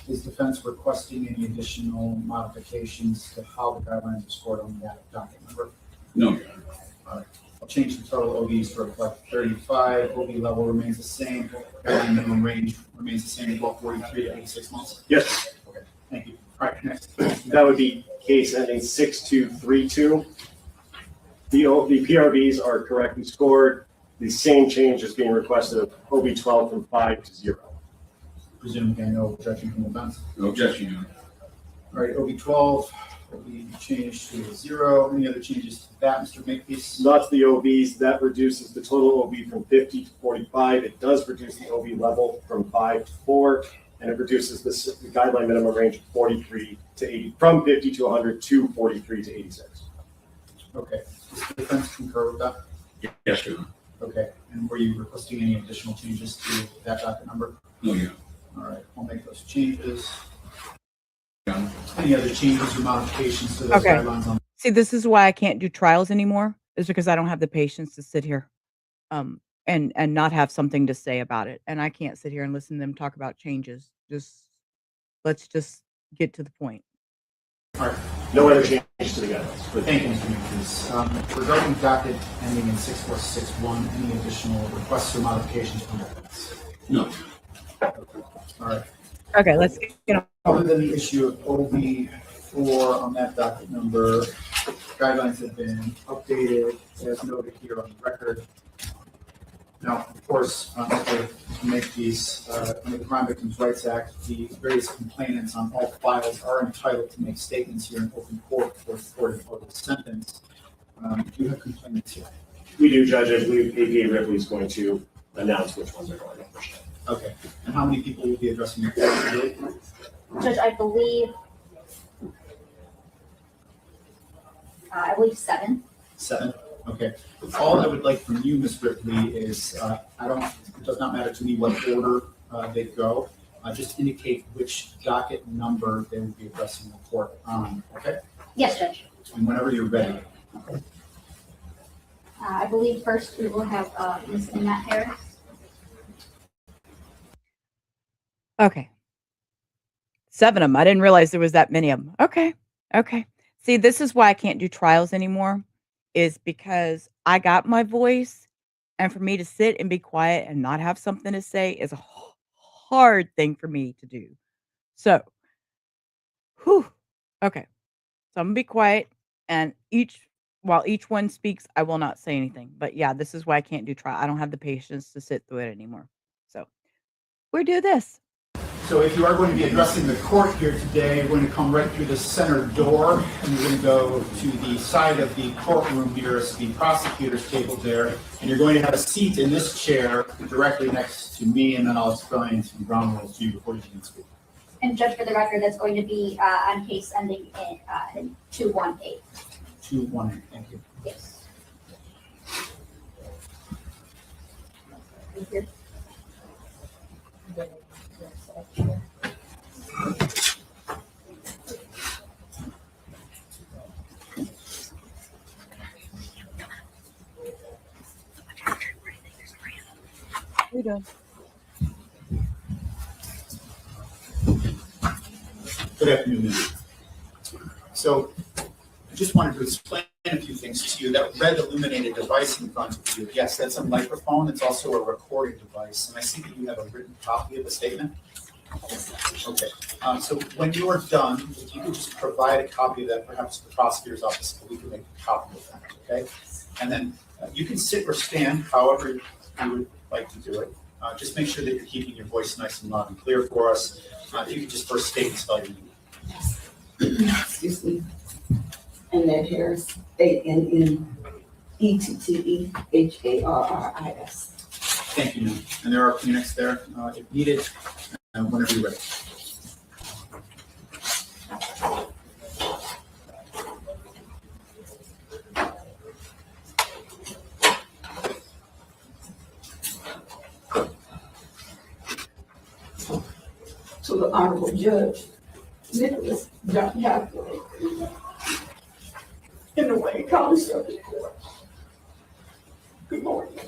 Is defense requesting any additional modifications to how the guidelines are scored on that docket number? No, Your Honor. All right. I'll change the total OBs to reflect 35. OB level remains the same. Guideline minimum range remains the same as well, 43 to 86 months. Yes. Okay. Thank you. All right. Next. That would be case ending 6232. The PRVs are correctly scored. The same change is being requested of OB12 from 5 to 0. Presume again no objection from the defense. No objection, Your Honor. All right. OB12 will be changed to 0. Any other changes to that, Mr. Makepeace? Not the OBs. That reduces the total OB from 50 to 45. It does reduce the OB level from 5 to 4, and it reduces the guideline minimum range of 43 to 80, from 50 to 100 to 43 to 86. Okay. Does the defense concur with that? Yes, Your Honor. Okay. And were you requesting any additional changes to that docket number? No, Your Honor. All right. I'll make those changes. Any other changes or modifications to those guidelines on? See, this is why I can't do trials anymore, is because I don't have the patience to sit here and not have something to say about it. And I can't sit here and listen to them talk about changes. Let's just get to the point. All right. No other changes to the guidelines. Thank you, Mr. Makepeace. Regarding docket ending in 6461, any additional requests or modifications from defense? No. All right. Okay, let's get on. Other than the issue of OB4 on that docket number, guidelines have been updated as noted here on the record. Now, of course, to make these, under the Crime Victims' Rights Act, the various complainants on all files are entitled to make statements here in open court before the court imposes sentence. Do you have complainants here? We do, Judge. I believe APA Ripley is going to announce which ones are going to push. Okay. And how many people will be addressing your court today? Judge, I believe 7. 7. Okay. All I would like from you, Ms. Ripley, is it does not matter to me what order they go. Just indicate which docket number they will be addressing the court on. Okay. Yes, Judge. And whenever you're ready. I believe first we will have Ms. Annette Harris. Okay. 7 of them. I didn't realize there was that many of them. Okay. Okay. See, this is why I can't do trials anymore, is because I got my voice, and for me to sit and be quiet and not have something to say is a hard thing for me to do. So, okay. So I'm gonna be quiet, and while each one speaks, I will not say anything. But yeah, this is why I can't do trial. I don't have the patience to sit through it anymore. So we do this. So if you are going to be addressing the court here today, we're going to come right through the center door, and you're going to go to the side of the courtroom nearest the prosecutor's table there, and you're going to have a seat in this chair directly next to me, and then I'll explain some ground rules to you before you can speak. And Judge, for the record, that's going to be on case ending in 218. 218, thank you. Yes. Thank you. We're done. Good afternoon, Ms. So I just wanted to explain a few things to you. That red illuminated device in front of you, yes, that's a microphone. It's also a recording device. And I see that you have a written copy of the statement. Okay. So when you are done, if you could just provide a copy of that, perhaps to the prosecutor's office, so we can make a copy of that, okay? And then you can sit or stand, however you would like to do it. Just make sure that you're keeping your voice nice and loud and clear for us. If you could just first state and spell your name. Excuse me. Annette Harris, ANNETTEHARRIS. Thank you, ma'am. And there are Kleenex there if needed, whenever you're ready. To the Honorable Judge Nicholas John Hathaway in the Wayne County Circuit Court. Good morning.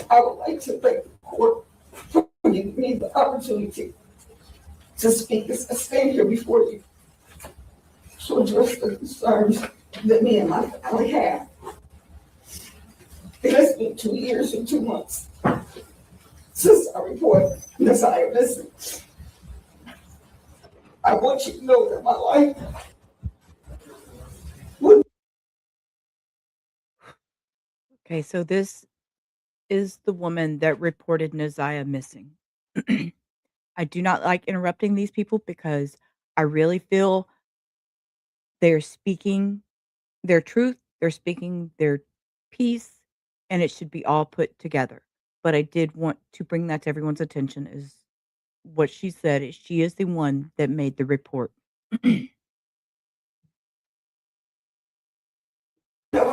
I would like to thank the court for giving me the opportunity to speak as I stand here before you to address the concerns that me and my family have. It has been 2 years and 2 months since I reported Nasiah missing. I want you to know that my life would. Okay, so this is the woman that reported Nasiah missing. I do not like interrupting these people because I really feel they're speaking their truth, they're speaking their piece, and it should be all put together. But I did want to bring that to everyone's attention is what she said. Is she is the one that made the report. Never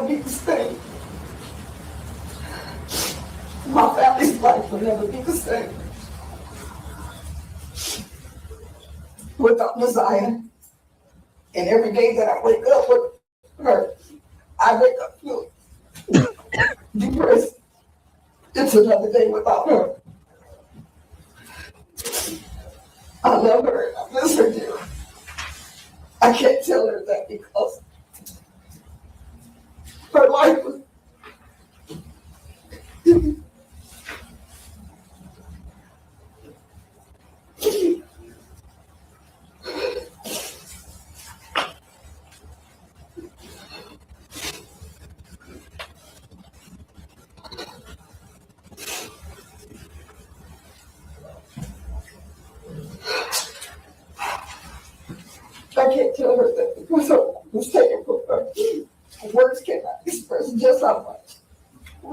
be the same. My family's life will never be the same without Nasiah. And every day that I wake up with her, I wake up feeling depressed. It's another day without her. I love her and I miss her dearly. I can't tell her that because her life was I can't tell her that was taken from her. Words cannot express just how much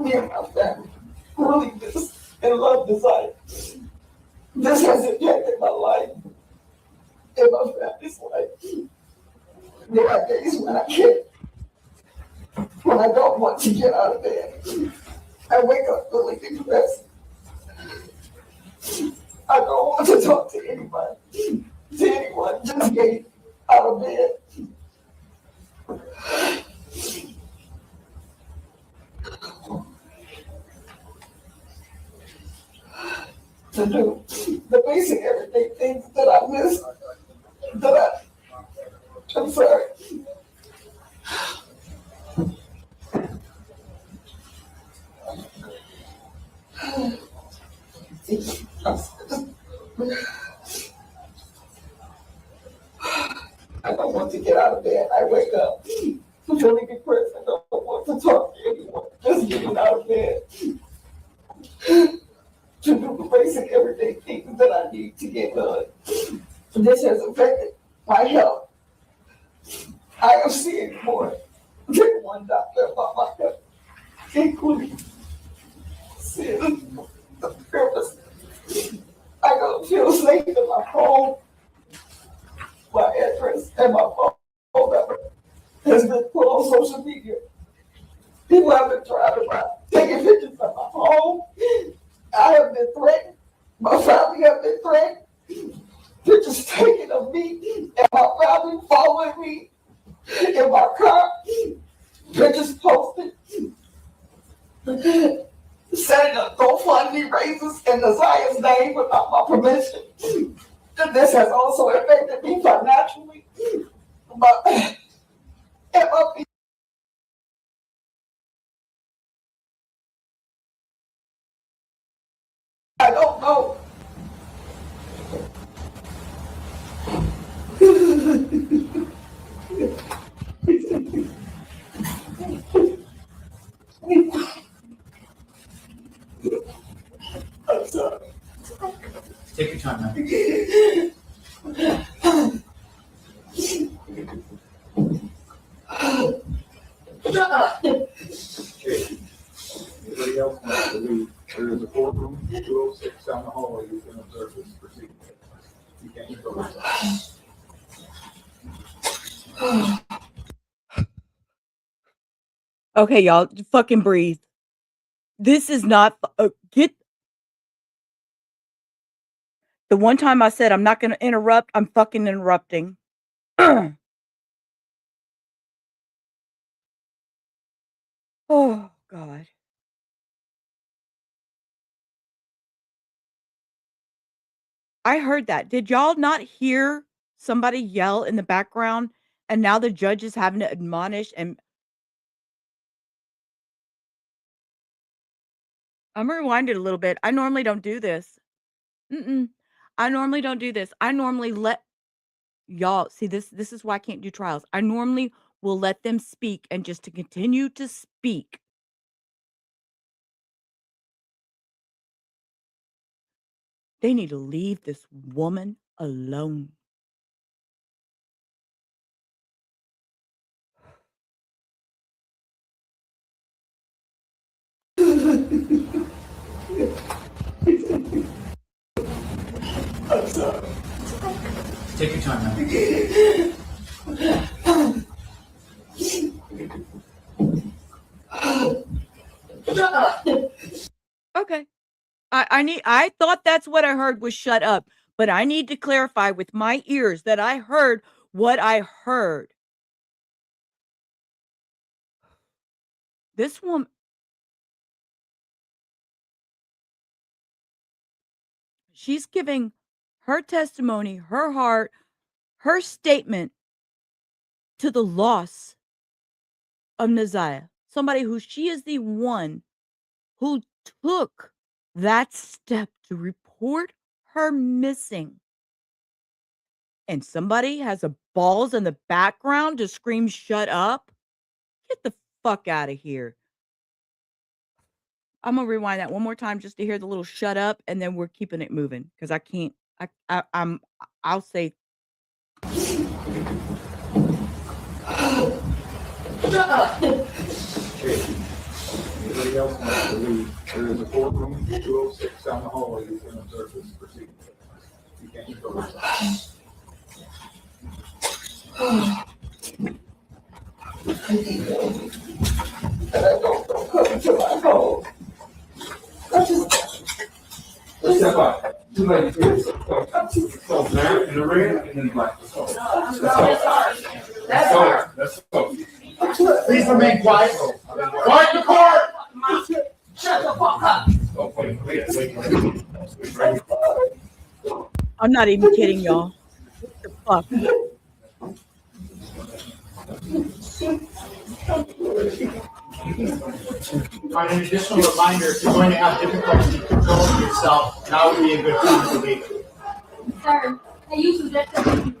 me and my family really miss and love Desire. This has impacted my life and my family's life. There are days when I can't, when I don't want to get out of bed. I wake up really depressed. I don't want to talk to anybody, to anyone, just get out of bed. To do the basic everyday things that I miss, I'm sorry. I don't want to get out of bed. I wake up feeling depressed. I don't want to talk to anyone, just getting out of bed. To do the basic everyday things that I need to get done. This has affected my health. I am seeing more than one doctor about my health, including seeing the therapist. I don't feel safe in my home. My address and my phone number has been put on social media. People have been driving by, taking pictures of my home. I have been threatened. My family have been threatened. Pictures taken of me and my family following me in my car. Pictures posted. Setting up GoFundMe raises in Nazia's name without my permission. This has also affected me financially. I don't know. I'm sorry. Take your time now. Anybody else wants to leave? There is a courtroom, 206 down the hallway. You can observe this proceeding. You can't go inside. Okay, y'all, fucking breathe. This is not get the one time I said I'm not going to interrupt, I'm fucking interrupting. Oh, God. I heard that. Did y'all not hear somebody yell in the background? And now the judge is having to admonish and I'm reminded a little bit. I normally don't do this. I normally don't do this. I normally let y'all see this. This is why I can't do trials. I normally will let them speak and just to continue to speak. They need to leave this woman alone. I'm sorry. Take your time now. Okay. I thought that's what I heard was shut up, but I need to clarify with my ears that I heard what I heard. This woman, she's giving her testimony, her heart, her statement to the loss of Naziah. Somebody who she is the one who took that step to report her missing. And somebody has a balls in the background to scream, "Shut up." Get the fuck out of here. I'm gonna rewind that one more time just to hear the little "shut up," and then we're keeping it moving because I can't. I'll say. Shut up. Anybody else wants to leave? There is a courtroom, 206 down the hallway. You can observe this proceeding. You can't go inside. Let's step up. Two ladies, please. So black and the red, and then black. Let's go. That's hard. Let's go. Please remain quiet. Quiet in the court. Shut the fuck up. Oh, wait. I'm not even kidding, y'all. What the fuck? On an additional reminder, if you're going to have difficulty controlling yourself, now would be a good time to leave. Sir, I usually let them.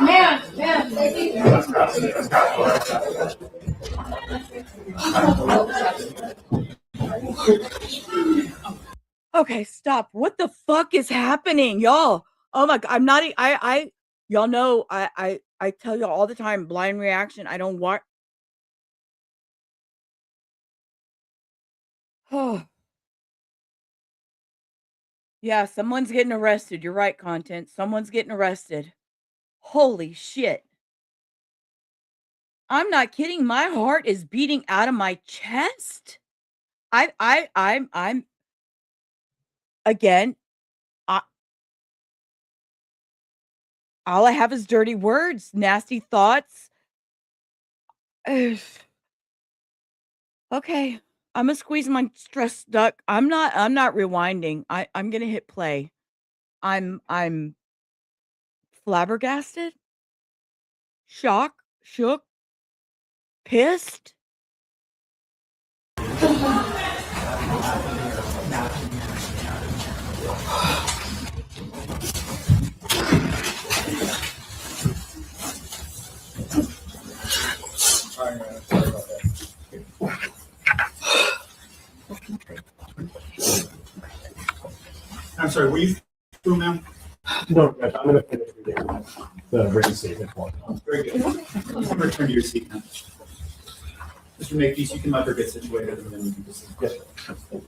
Man, Okay, stop. What the fuck is happening, y'all? Oh my god, I'm not. Y'all know. I tell y'all all the time. Blind reaction. I don't want. Oh. Yeah, someone's getting arrested. You're right, content. Someone's getting arrested. Holy shit. I'm not kidding. My heart is beating out of my chest. I'm again. All I have is dirty words, nasty thoughts. Ugh. Okay, I'm gonna squeeze my stress duck. I'm not rewinding. I'm gonna hit play. I'm flabbergasted, shocked, shook, pissed. I'm sorry, were you through, ma'am? No, I'm going to finish reading the written statement for you. Very good. Please return to your seat now. Mr. Makepeace, you can let her get situated and then you can proceed. Yes, sir.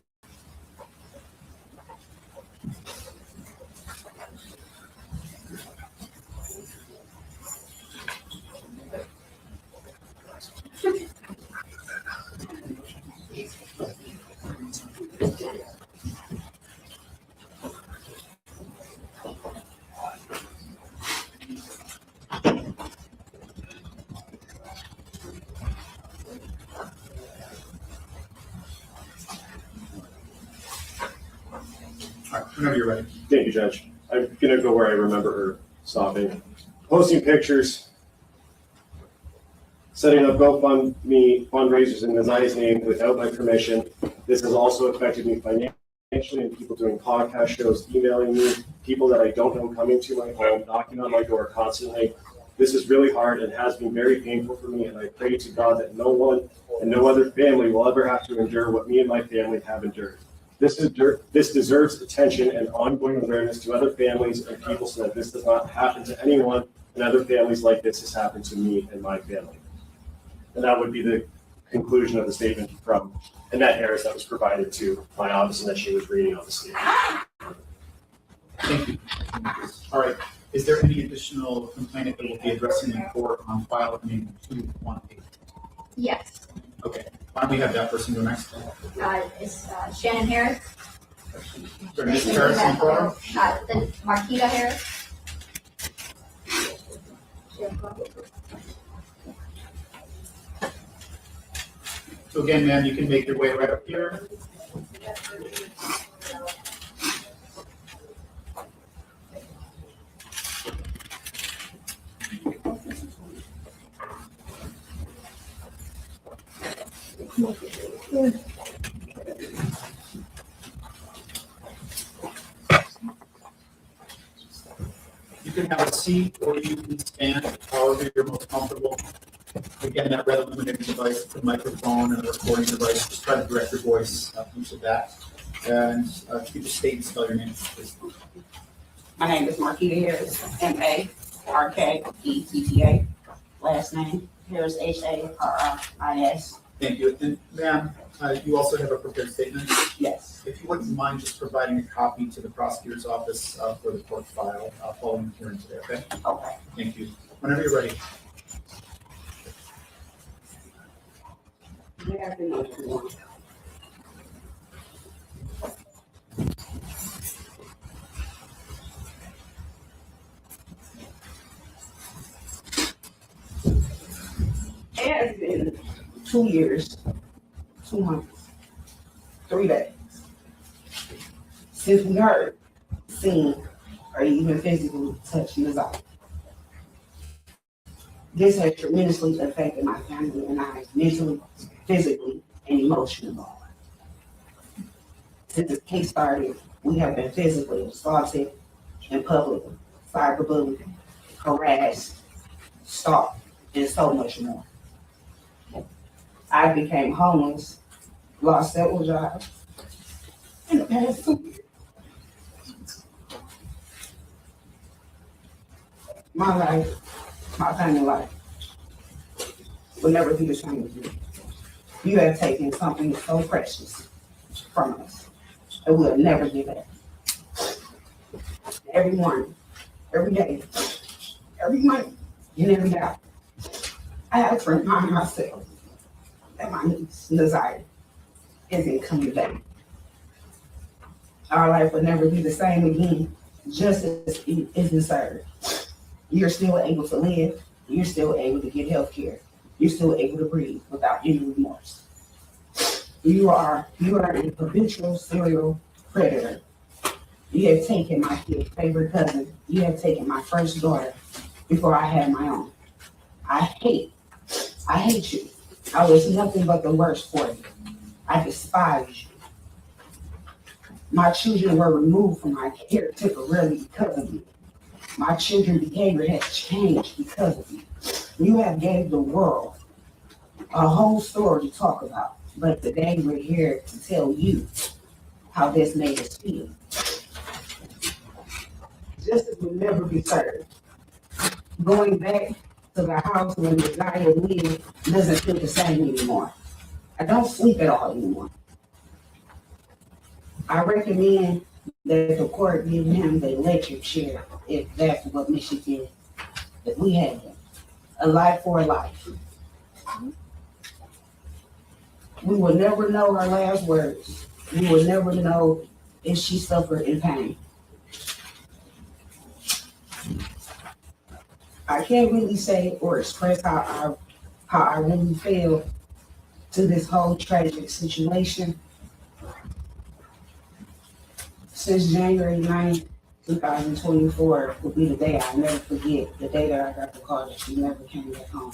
All right, whenever you're ready. Thank you, Judge. I'm going to go where I remember her stopping. Posting pictures, setting up GoFundMe fundraisers in Nazai's name without my permission. This has also affected me financially, and people doing podcast shows, emailing me, people that I don't know coming to my home, knocking on my door constantly. This is really hard and has been very painful for me, and I pray to God that no one and no other family will ever have to endure what me and my family have endured. This deserves attention and ongoing awareness to other families and people so that this does not happen to anyone and other families like this has happened to me and my family. And that would be the conclusion of the statement from Annette Harris that was provided to my office and that she was reading on the statement. Thank you. All right. Is there any additional complainant that will be addressing the court on file ending 218? yes. Okay. Why don't we have that person go next? It's Shannon Harris. Is there Ms. Harris in the court? Then Marquita Harris. So again, ma'am, you can make your way right up here. You can have a seat or you can stand, however you're most comfortable. Again, that red illuminating device, the microphone and the recording device, just try to direct your voice into that. And keep the state and spell your name, please. My name is Marquita Harris, M-A-R-K-E-T-T-A. Last name, Harris, H-A-R-R-I-S. Thank you. And ma'am, you also have a prepared statement? Yes. If you wouldn't mind just providing a copy to the prosecutor's office for the court file following the hearing today, okay? Okay. Thank you. Whenever you're ready. Good afternoon, everyone. It has been 2 years, 2 months, 3 days since we heard, seen, or even physically touched Nazar. This has tremendously affected my family and I mentally, physically, and emotionally. Since the case started, we have been physically assaulted in public, cyberbullied, harassed, stalked, and so much more. I became homeless, lost several jobs in the past 2 years. My life, my family life, will never be the same with you. You have taken something so precious from us, and we'll never give it. Every morning, every day, every month, and every hour, I have to remind myself that my niece, Desire, isn't coming back. Our life will never be the same again, just as it is deserved. You're still able to live. You're still able to get health care. You're still able to breathe without any remorse. You are an habitual serial predator. You have taken my kid's favorite cousin. You have taken my first daughter before I had my own. I hate you. I was nothing but the worst for you. I despise you. My children were removed from my care temporarily because of you. My children's behavior has changed because of you. You have gave the world a whole story to talk about, but today we're here to tell you how this made us feel. Justice will never be served. Going back to the house when the guy lived doesn't feel the same anymore. I don't sleep at all anymore. I recommend that the court give him the electric chair if that's what Michigan, if we had it. A life for a life. We will never know her last words. We will never know if she suffered in pain. I can't really say or express how I really feel to this whole tragic situation. Since January 9th, 2024 will be the day I'll never forget, the day that I got the call that she never came back home.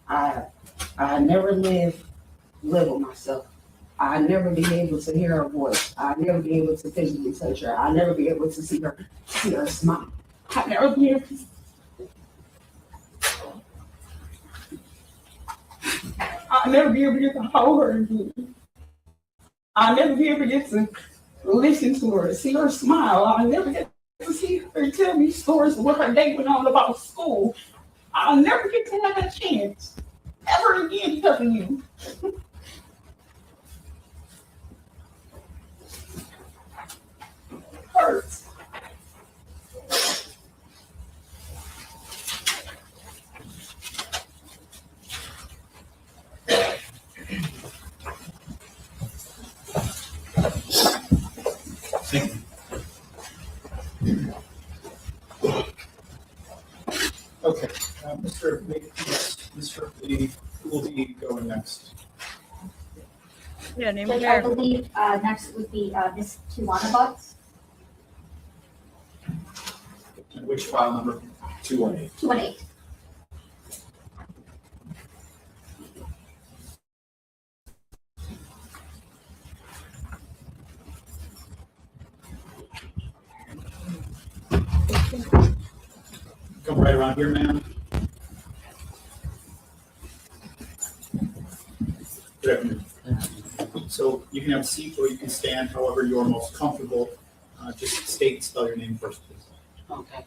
I never live with myself. I never be able to hear her voice. I never be able to physically touch her. I never be able to see her smile. I never be able to. I'll never be able to get to hold her again. I'll never be able to get to listen to her, see her smile. I'll never get to see her tell me stories of what her day went on about school. I'll never get to have that chance ever again because of you. Hurts. Thank you. Okay, Mr. Lee, who will be going next? Yeah, name Judge, I believe next would be Ms. Tiwana Butts. And which file number? 218. 218. Come right around here, ma'am. Good afternoon. So you can have a seat or you can stand, however you're most comfortable. Just state and spell your name first, please. Okay.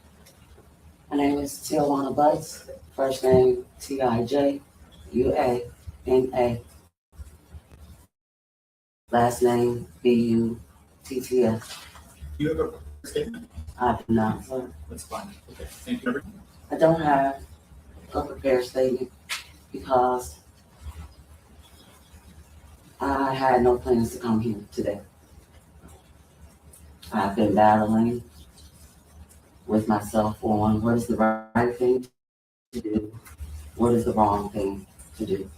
My name is Tijuana Butts. First name Tijuana. Last name Butts. You have a statement? I do not, sir. That's fine. Okay. Thank you. I don't have a prepared statement because I had no plans to come here today. I've been battling with myself on what is the right thing to do, what is the wrong thing to do.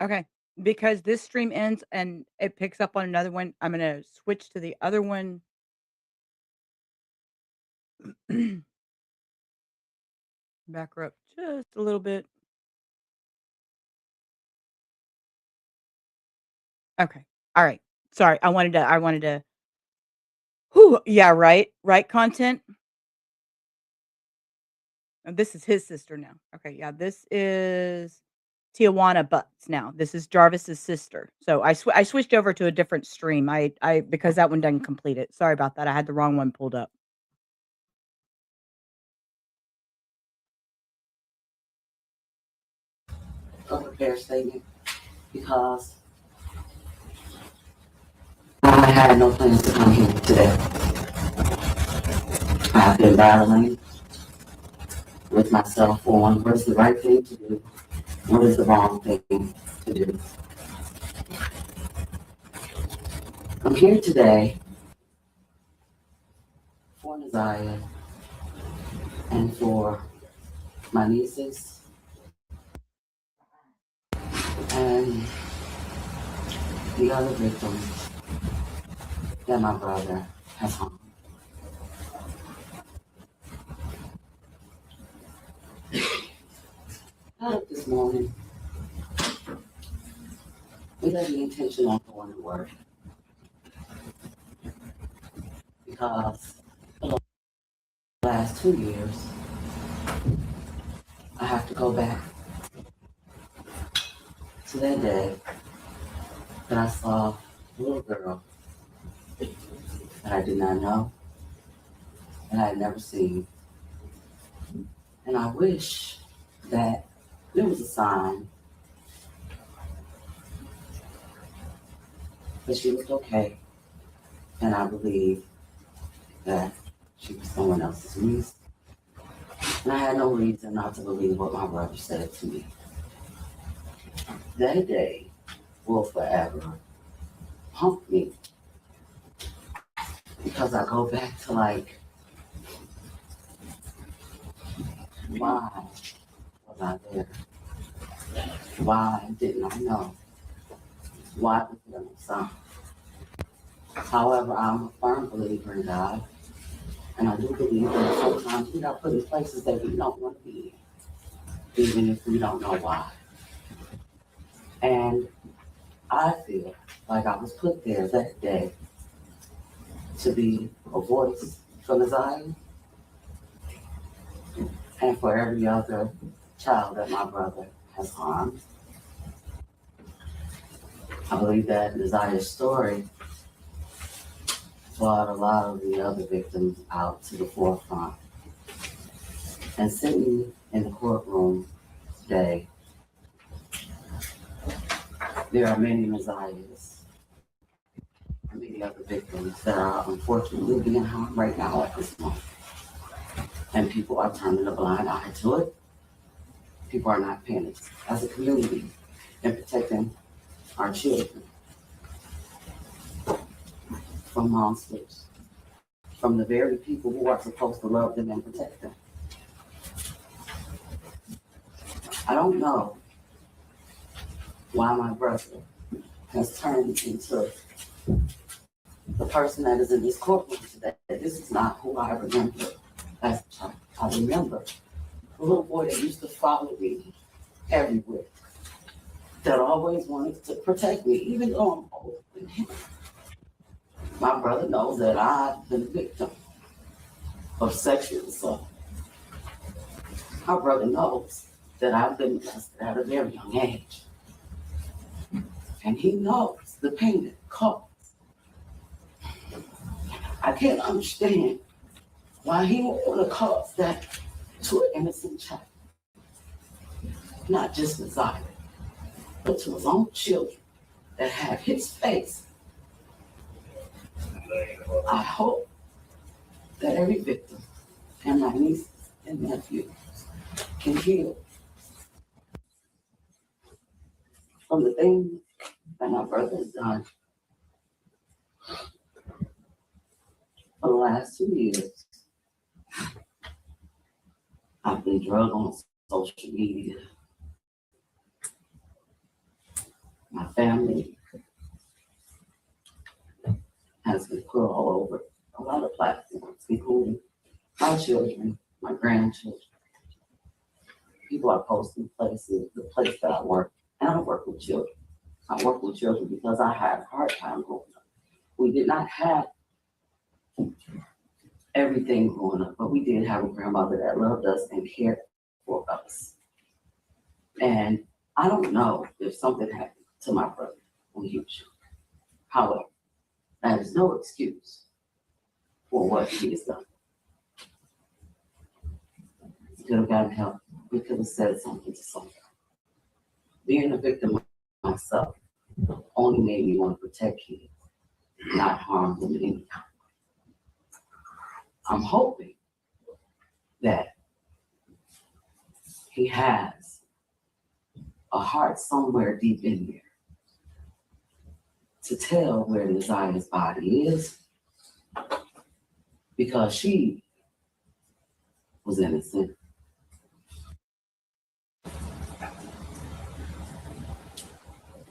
Okay. Because this stream ends and it picks up on another one, I'm going to switch to the other one. Back her up just a little bit. Okay. All right. Sorry. I wanted to. Whew, yeah, right. Right content. And this is his sister now. Okay, yeah, this is Tijuana Butts now. This is Jarvis's sister. So I switched over to a different stream. I because that one doesn't complete it. Sorry about that. I had the wrong one pulled up. A prepared statement because I had no plans to come here today. I've been battling with myself on what is the right thing to do, what is the wrong thing to do. I'm here today for Naziah and for my nieces and the other victims that my brother has harmed. Got up this morning with every intention on going to work because for the last 2 years, I have to go back to that day that I saw a little girl that I did not know, that I had never seen. And I wish that there was a sign that she was okay. And I believe that she was someone else's niece. And I had no reason not to believe what my brother said to me. That day will forever haunt me because I go back to like, why was I there? Why didn't I know? Why was there no sign? However, I'm a firm believer in God, and I do believe that sometimes we got put in places that we don't want to be in, even if we don't know why. And I feel like I was put there that day to be a voice for Naziah and for every other child that my brother has harmed. I believe that Naziah's story brought a lot of the other victims out to the forefront. And sitting in the courtroom today, there are many Naziahs and many other victims that are unfortunately being harmed right now at this moment. And people are turning a blind eye to it. People are not paying attention as a community and protecting our children from monsters, from the very people who are supposed to love them and protect them. I don't know why my brother has turned into the person that is in this courtroom today. This is not who I remember as a child. I remember a little boy that used to follow me everywhere, that always wanted to protect me, even though I'm older than him. My brother knows that I've been a victim of sexual assault. My brother knows that I've been molested at a very young age. And he knows the pain it caused. I can't understand why he would want to cause that to an innocent child. Not just Lanza, but to his own children that have his face. I hope that every victim and my nieces and nephews can heal from the things that my brother has done for the last 2 years. I've been drugged on social media. My family has been put all over a lot of platforms, including my children, my grandchildren. People are posting places, the place that I work, and I work with children. I work with children because I had a hard time growing up. We did not have everything growing up, but we did have a grandmother that loved us and cared for us. And I don't know if something happened to my brother when he was young. However, that is no excuse for what he has done. He could have gotten help. We could have said something to someone. Being a victim myself only made me want to protect kids, not harm them in any kind. I'm hoping that he has a heart somewhere deep in there to tell where Lanza's body is, because she was innocent.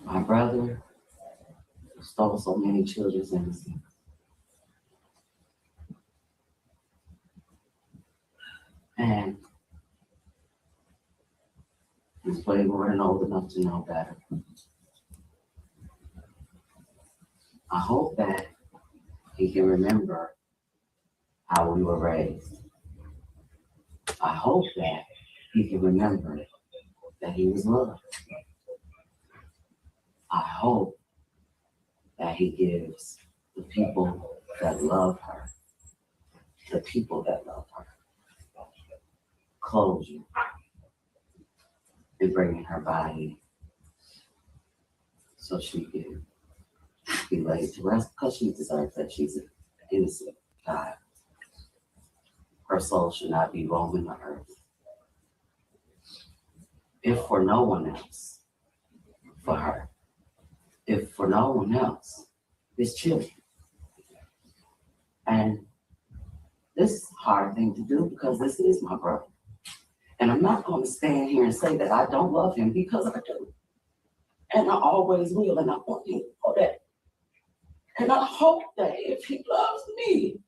My brother stole so many children's innocence. And he's way more than old enough to know better. I hope that he can remember how we were raised. I hope that he can remember that he was loved. I hope that he gives the people that love her, closure in bringing her body so she can be laid to rest, because she deserves that. She's an innocent child. Her soul should not be roaming the earth. If for no one else, for her. If for no one else, his children. And this is a hard thing to do because this is my brother. And I'm not going to stand here and say that I don't love him, because I do. And I always will, and I want him to know that. And I hope that if he loves me,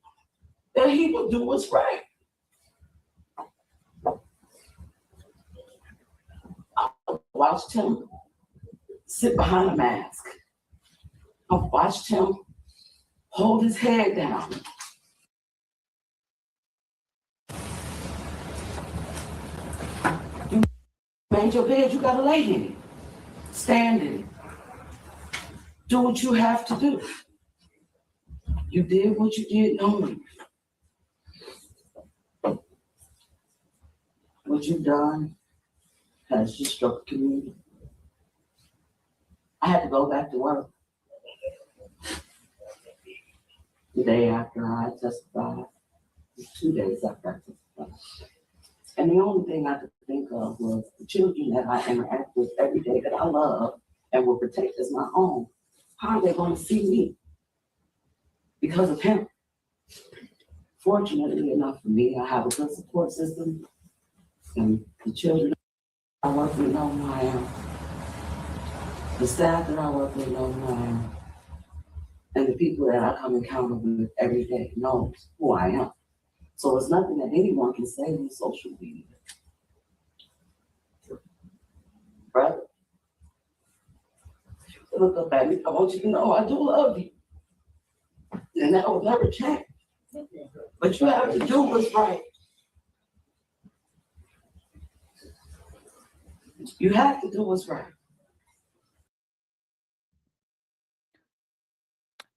that he will do what's right. I watched him sit behind a mask. I watched him hold his head down. You made your bed, you gotta lay in it. Stand in it. Do what you have to do. You did what you did knowing. What you've done has just struck the community. I had to go back to work the day after I testified, 2 days after I testified. And the only thing I could think of was the children that I interact with every day that I love and will protect as my own. How are they going to see me? Because of him. Fortunately enough for me, I have a good support system, and the children I work with know who I am. The staff that I work with know who I am. And the people that I come encounter with every day knows who I am. So it's nothing that anyone can say on social media. Brother, look up at me. I want you to know I do love you. And that will never change. But you have to do what's right. You have to do what's right.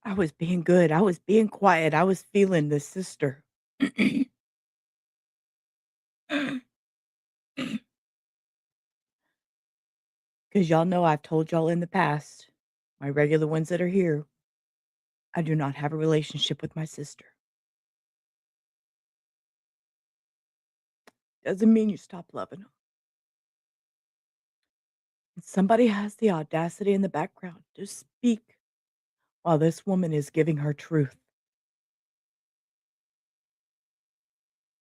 I was being good. I was being quiet. I was feeling the sister. Because y'all know I've told y'all in the past, my regular ones that are here, I do not have a relationship with my sister. Doesn't mean you stop loving them. Somebody has the audacity in the background to speak while this woman is giving her truth.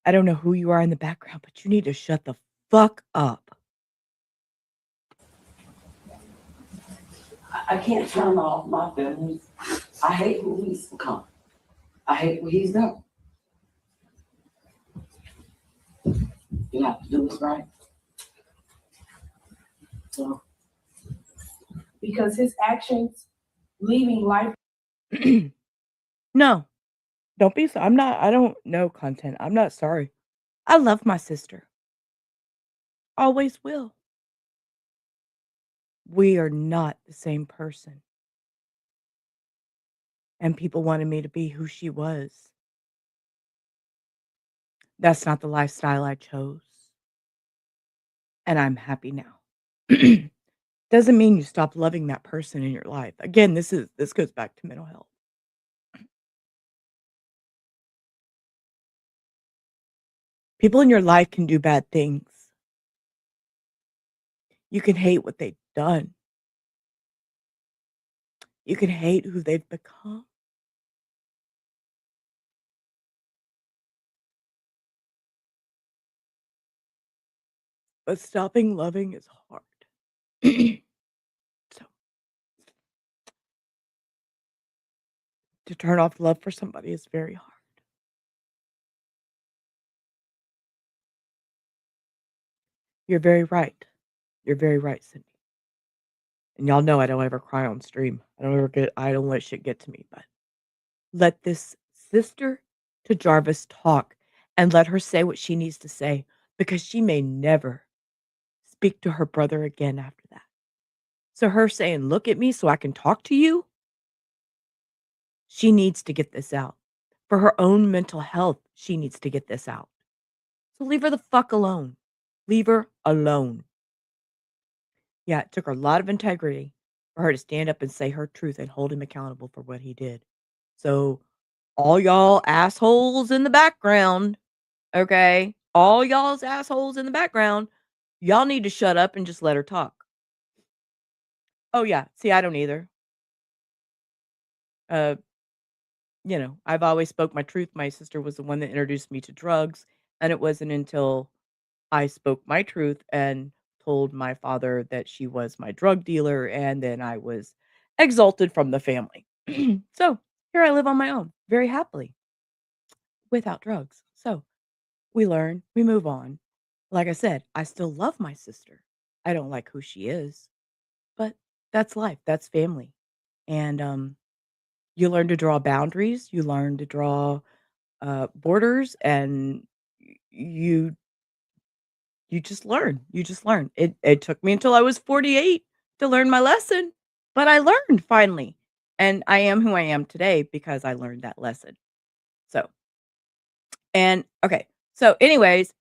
I don't know who you are in the background, but you need to shut the fuck up. I can't turn off my feelings. I hate who he's become. I hate what he's done. You have to do what's right. So, because his actions leaving life. No, don't be so. I don't know content. I'm not sorry. I love my sister. Always will. We are not the same person. And people wanted me to be who she was. That's not the lifestyle I chose. And I'm happy now. Doesn't mean you stop loving that person in your life. Again, this goes back to mental health. People in your life can do bad things. You can hate what they've done. You can hate who they've become. But stopping loving is hard. So, to turn off love for somebody is very hard. You're very right. You're very right, Cindy. And y'all know I don't ever cry on stream. I don't let shit get to me, but let this sister to Jarvis talk and let her say what she needs to say because she may never speak to her brother again after that. So her saying, "Look at me so I can talk to you," she needs to get this out. For her own mental health, she needs to get this out. So leave her the fuck alone. Leave her alone. Yeah, it took her a lot of integrity for her to stand up and say her truth and hold him accountable for what he did. So all y'all assholes in the background, okay? All y'all's assholes in the background, y'all need to shut up and just let her talk. Oh yeah, see, I don't either. I've always spoke my truth. My sister was the one that introduced me to drugs, and it wasn't until I spoke my truth and told my father that she was my drug dealer, and then I was exalted from the family. So here I live on my own, very happily, without drugs. So we learn, we move on. Like I said, I still love my sister. I don't like who she is, but that's life, that's family. And you learn to draw boundaries, you learn to draw borders, and you just learn. You just learn. It took me until I was 48 to learn my lesson, but I learned finally. And I am who I am today because I learned that lesson. So, and okay. So anyways,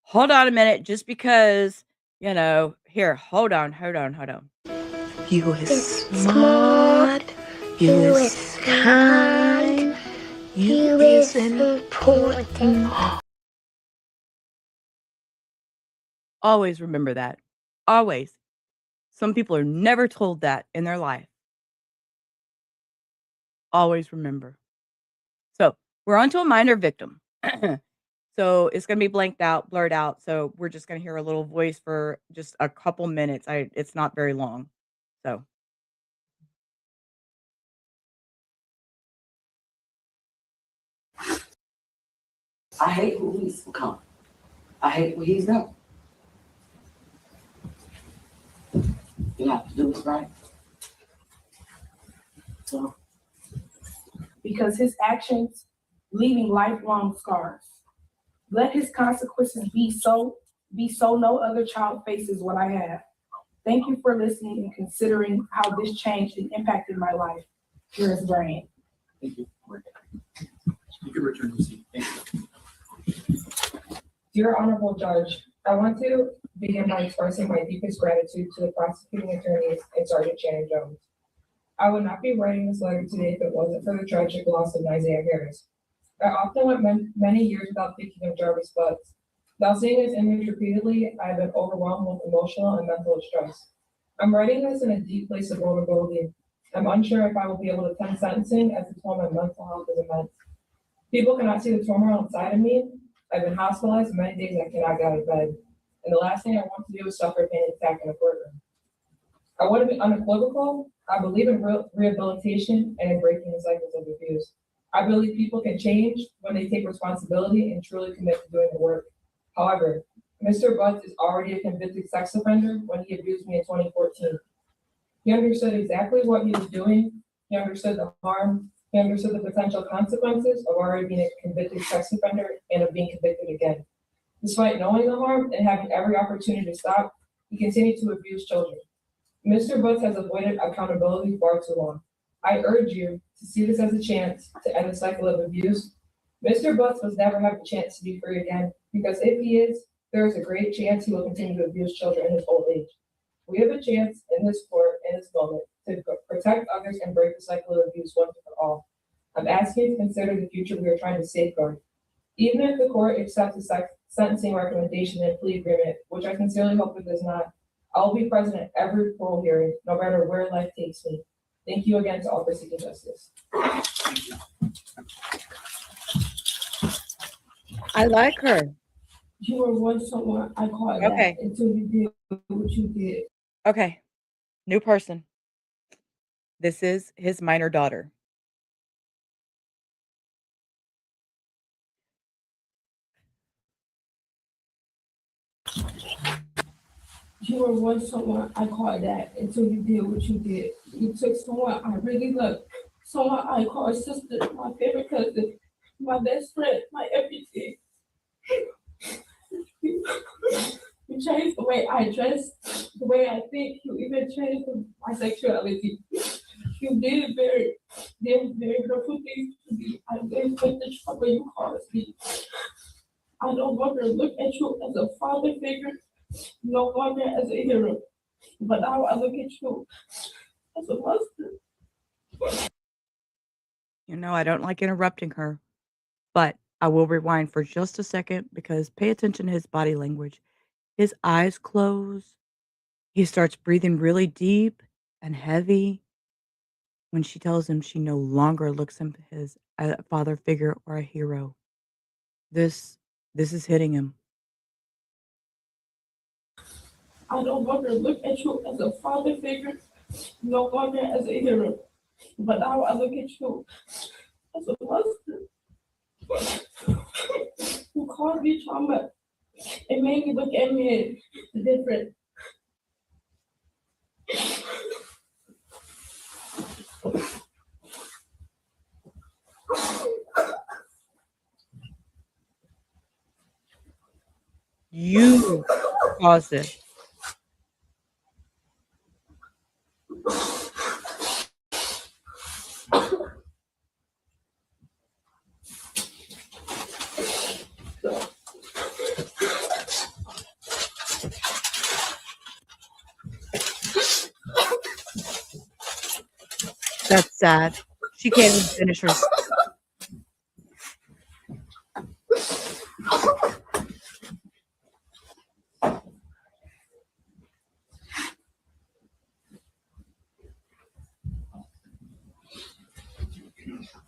hold on a minute just because, here, hold on. You is smart. You is kind. You is important. Always remember that. Always. Some people are never told that in their life. Always remember. So we're on to a minor victim. So it's going to be blurred out. So we're just going to hear a little voice for just a couple minutes. It's not very long. So. I hate who he's become. I hate what he's done. You have to do what's right. So, because his actions leaving lifelong scars. Let his consequences be so be so no other child faces what I have. Thank you for listening and considering how this changed and impacted my life. Yours, Brian. Thank you. You can return to the seat. Thank you. Dear Honorable Judge, I want to begin by expressing my deepest gratitude to the prosecuting attorneys and Sergeant Shannon Jones. I would not be writing this letter today if it wasn't for the tragic loss of Isaiah Harris. I often went many years without thinking of Jarvis Butts. Now seeing his image repeatedly, I've been overwhelmed with emotional and mental distress. I'm writing this in a deep place of vulnerability. I'm unsure if I will be able to attend sentencing as the toll on my mental health is immense. People cannot see the turmoil inside of me. I've been hospitalized many days I cannot get out of bed. And the last thing I want to do is suffer a panic attack in a courtroom. I want to be unequivocal. I believe in rehabilitation and in breaking the cycles of abuse. I believe people can change when they take responsibility and truly commit to doing the work. However, Mr. Butts is already a convicted sex offender when he abused me in 2014. He understood exactly what he was doing. He understood the harm. He understood the potential consequences of already being a convicted sex offender and of being convicted again. Despite knowing the harm and having every opportunity to stop, he continued to abuse children. Mr. Butts has avoided accountability far too long. I urge you to see this as a chance to end the cycle of abuse. Mr. Butts must never have the chance to be free again, because if he is, there is a great chance he will continue to abuse children in his old age. We have a chance in this court, in this moment, to protect others and break the cycle of abuse once and for all. I'm asking you to consider the future we are trying to safeguard. Even if the court accepts the sentencing recommendation and plea agreement, which I sincerely hope it does not, I'll be present at every parole hearing, no matter where life takes me. Thank you again to all for seeking justice. I like her. You were once someone I called Okay. that until you did what you did. Okay. New person. This is his minor daughter. You were once someone I called that until you did what you did. You took someone I really loved, someone I called sister, my favorite cousin, my best friend, my everything. You changed the way I dress, the way I think. You even changed my sexuality. You did very hurtful things to me. I didn't take the trouble you caused me. I no longer look at you as a father figure, no longer as a hero, but now I look at you as a monster. You know, I don't like interrupting her, but I will rewind for just a second because pay attention to his body language. His eyes close. He starts breathing really deep and heavy when she tells him she no longer looks at him as a father figure or a hero. This is hitting him. I no longer look at you as a father figure, no longer as a hero, but now I look at you as a monster. You caused me trauma. It made me look at me different. You caused it. That's sad. She can't even finish her.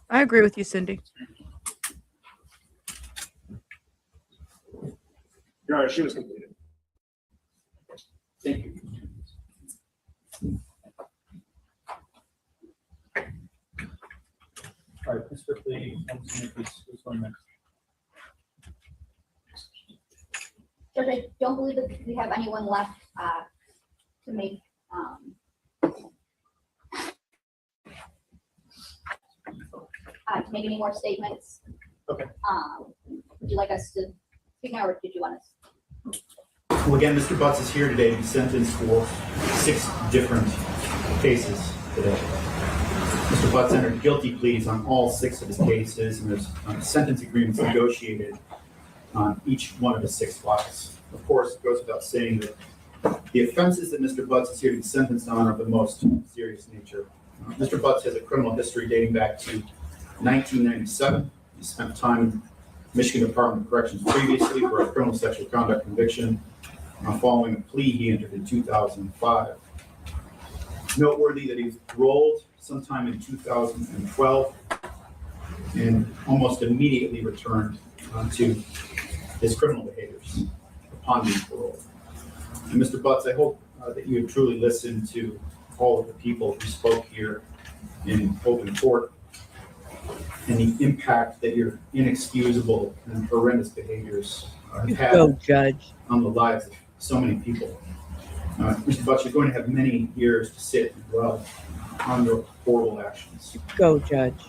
I agree with you, Cindy. Your Honor, she was completed. Thank you. All right, Mr. Lee, who's going next? Judge, I don't believe that we have anyone left to make any more statements. Okay. Would you like us to speak now, or did you want us? Well, again, Mr. Butts is here today to be sentenced for 6 different cases today. Mr. Butts entered guilty pleas on all 6 of his cases, and there's sentence agreements negotiated on each one of the 6 files. Of course, it goes without saying that the offenses that Mr. Butts is here to be sentenced on are of the most serious nature. Mr. Butts has a criminal history dating back to 1997. He spent time in the Michigan Department of Corrections previously for a criminal sexual conduct conviction following a plea he entered in 2005. It's noteworthy that he was paroled sometime in 2012 and almost immediately returned to his criminal behaviors upon being paroled. And Mr. Butts, I hope that you have truly listened to all of the people who spoke here in open court and the impact that your inexcusable and horrendous behaviors have had on the lives of so many people. Mr. Butts, you're going to have many years to sit and dwell on your horrible actions. Go, Judge.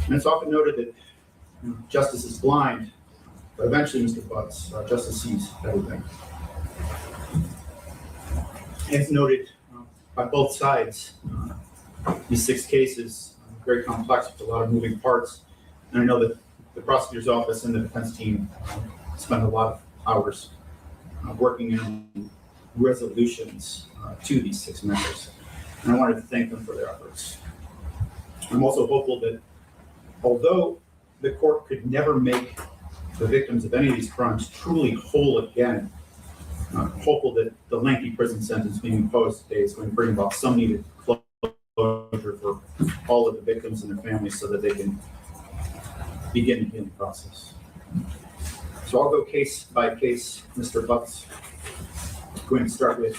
And it's often noted that justice is blind, but eventually, Mr. Butts, justice sees everything. As noted by both sides, these 6 cases are very complex with a lot of moving parts. And I know that the prosecutor's office and the defense team spent a lot of hours working on resolutions to these 6 matters. And I wanted to thank them for their efforts. I'm also hopeful that although the court could never make the victims of any of these crimes truly whole again, hopeful that the lengthy prison sentence being imposed today is going to bring about some needed closure for all of the victims and their families so that they can begin the healing process. So I'll go case by case, Mr. Butts. I'm going to start with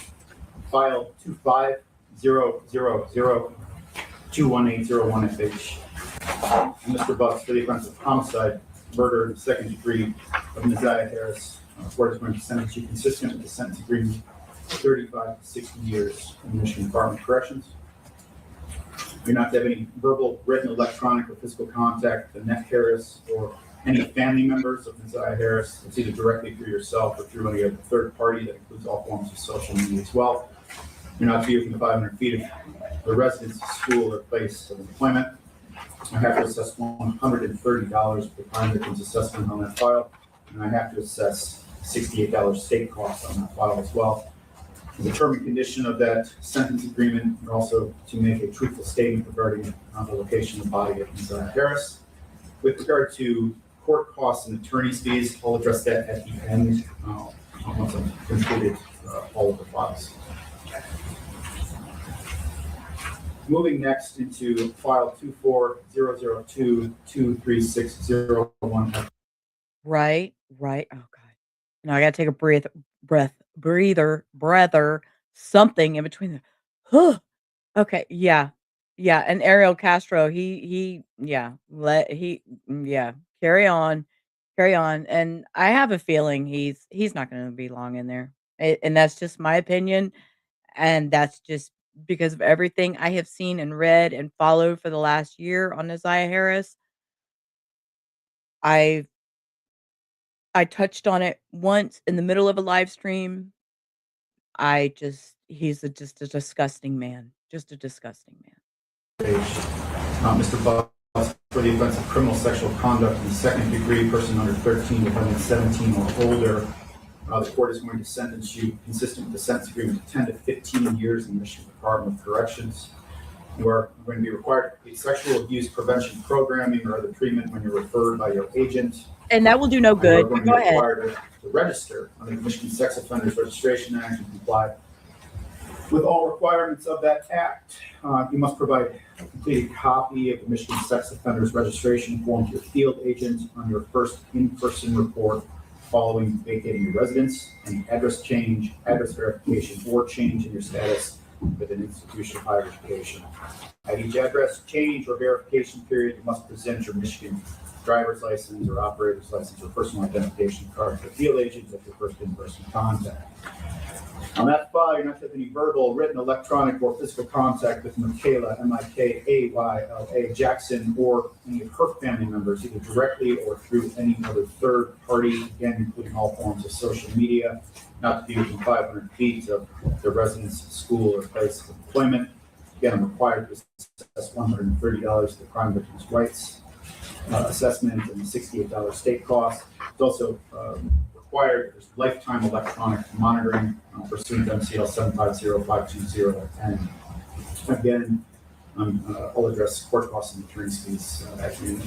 file 25000-21801FH. Mr. Butts, for the offense of homicide, murder in the 2nd degree of Neziah Harris. The court is going to sentence you consistent with the sentence agreement 35 to 60 years in the Michigan Department of Corrections. You're not to have any verbal, written, electronic, or physical contact with Annette Harris or any family members of Neziah Harris. It's either directly through yourself or through any other third party. That includes all forms of social media as well. You're not to be within 500 feet of the residence, school, or place of employment. I have to assess $130 per crime victim's assessment on that file, and I have to assess $68 state costs on that file as well. The determined condition of that sentence agreement is also to make a truthful statement regarding the location of the body of Neziah Harris. With regard to court costs and attorney's fees, I'll address that at the end once I've completed all of the files. Moving next into file 24002-23601. Right. Oh God. Now I gotta take a breather, something in between the okay, yeah. And Ariel Castro, carry on. And I have a feeling he's not gonna be long in there. And that's just my opinion. And that's just because of everything I have seen and read and followed for the last year on Neziah Harris. I touched on it once in the middle of a live stream. He's just a disgusting man. Just a disgusting man. Mr. Butts, for the offense of criminal sexual conduct in the 2nd degree, person under 13, defendant 17 or older, the court is going to sentence you consistent with the sentence agreement to 10 to 15 years in the Michigan Department of Corrections. You are going to be required to complete sexual abuse prevention programming or other treatment when you're referred by your agent. And that will do no good. You are going to be required to register under the Michigan Sex Offenders Registration Act and comply with all requirements of that act. You must provide a completed copy of the Michigan Sex Offenders Registration form to your field agent on your first in-person report following vacating your residence. Any address change, address verification, or change in your status with an institution of higher education. At each address change or verification period, you must present your Michigan driver's license or operator's license or personal identification card to the field agent at your first in-person contact. On that file, you're not to have any verbal, written, electronic, or physical contact with Michaela, Mikayla Jackson, or any of her family members, either directly or through any other third party, again, including all forms of social media, not to be within 500 feet of their residence, school, or place of employment. Again, I'm required to assess $130 to the crime victims' rights assessment and $68 state cost. It's also required there's lifetime electronic monitoring pursuant to MCL 750-520-10. Again, I'll address court costs and attorney's fees at the end.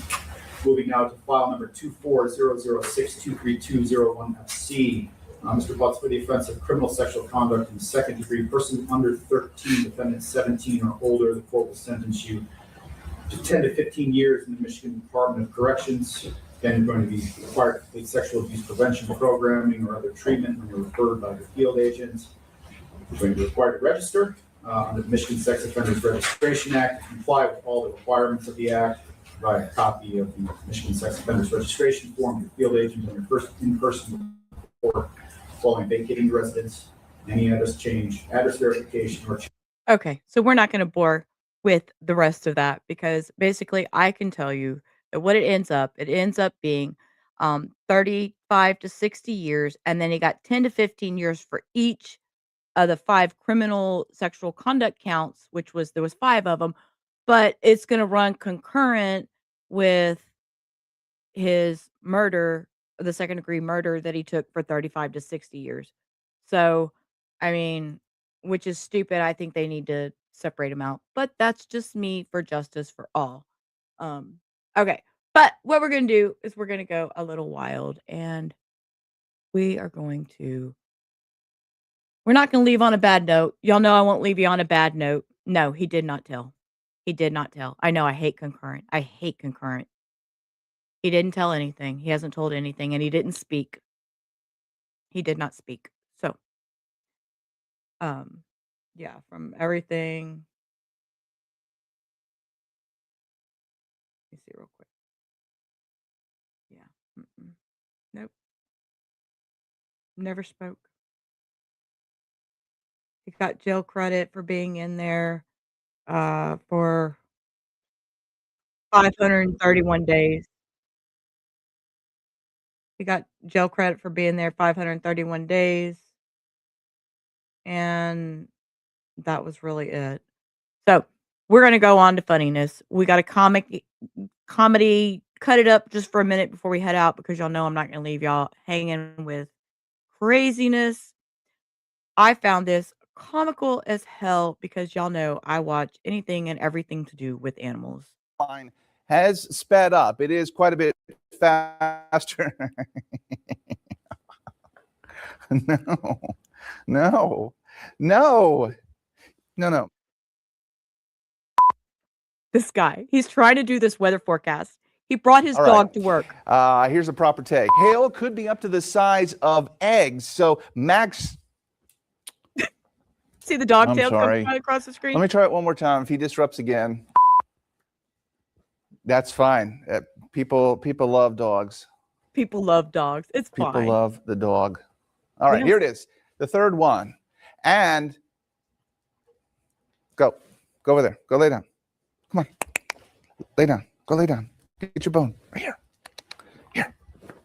Moving now to file number 24006232001FC. Mr. Butts, for the offense of criminal sexual conduct in the second degree, person under 13, defendant 17 or older, the court will sentence you to 10 to 15 years in the Michigan Department of Corrections. Again, you're going to be required to complete sexual abuse prevention programming or other treatment when you're referred by your field agents. You're going to be required to register under the Michigan Sex Offenders Registration Act, comply with all the requirements of the act, provide a copy of the Michigan Sex Offenders Registration form to your field agent on your first in-person report following vacating your residence, any address change, address verification, or Okay, so we're not going to bore with the rest of that because basically I can tell you that what it ends up being 35 to 60 years, and then he got 10 to 15 years for each of the 5 criminal sexual conduct counts, which was there was 5 of them, but it's going to run concurrent with his murder, the second degree murder that he took for 35 to 60 years. So, I mean, which is stupid. I think they need to separate them out, but that's just me for justice for all. Okay. But what we're going to do is we're going to go a little wild and we're not going to leave on a bad note. Y'all know I won't leave you on a bad note. No, he did not tell. He did not tell. I know I hate concurrent. He didn't tell anything. He hasn't told anything and he didn't speak. He did not speak. So, yeah, from everything. Let me see real quick. Yeah. Nope. Never spoke. He got jail credit for being in there for 531 days. He got jail credit for being there 531 days. And that was really it. So we're going to go on to funniness. We got a comedy, cut it up just for a minute before we head out because y'all know I'm not going to leave y'all hanging with craziness. I found this comical as hell because y'all know I watch anything and everything to do with animals. Line has sped up. It is quite a bit faster. No. This guy, he's trying to do this weather forecast. He brought his All dog right. to work. Here's a proper take. Hail could be up to the size of eggs. So Max, See the dog I'm tail sorry. coming across the screen? Let me try it one more time. If he disrupts again, that's fine. People love dogs. People love dogs. It's People fine. love the dog. All right, Yes. here it is. The third one. And go over there. Go lay down. Come on. Lay down. Go lay down. Get your bone. Right here.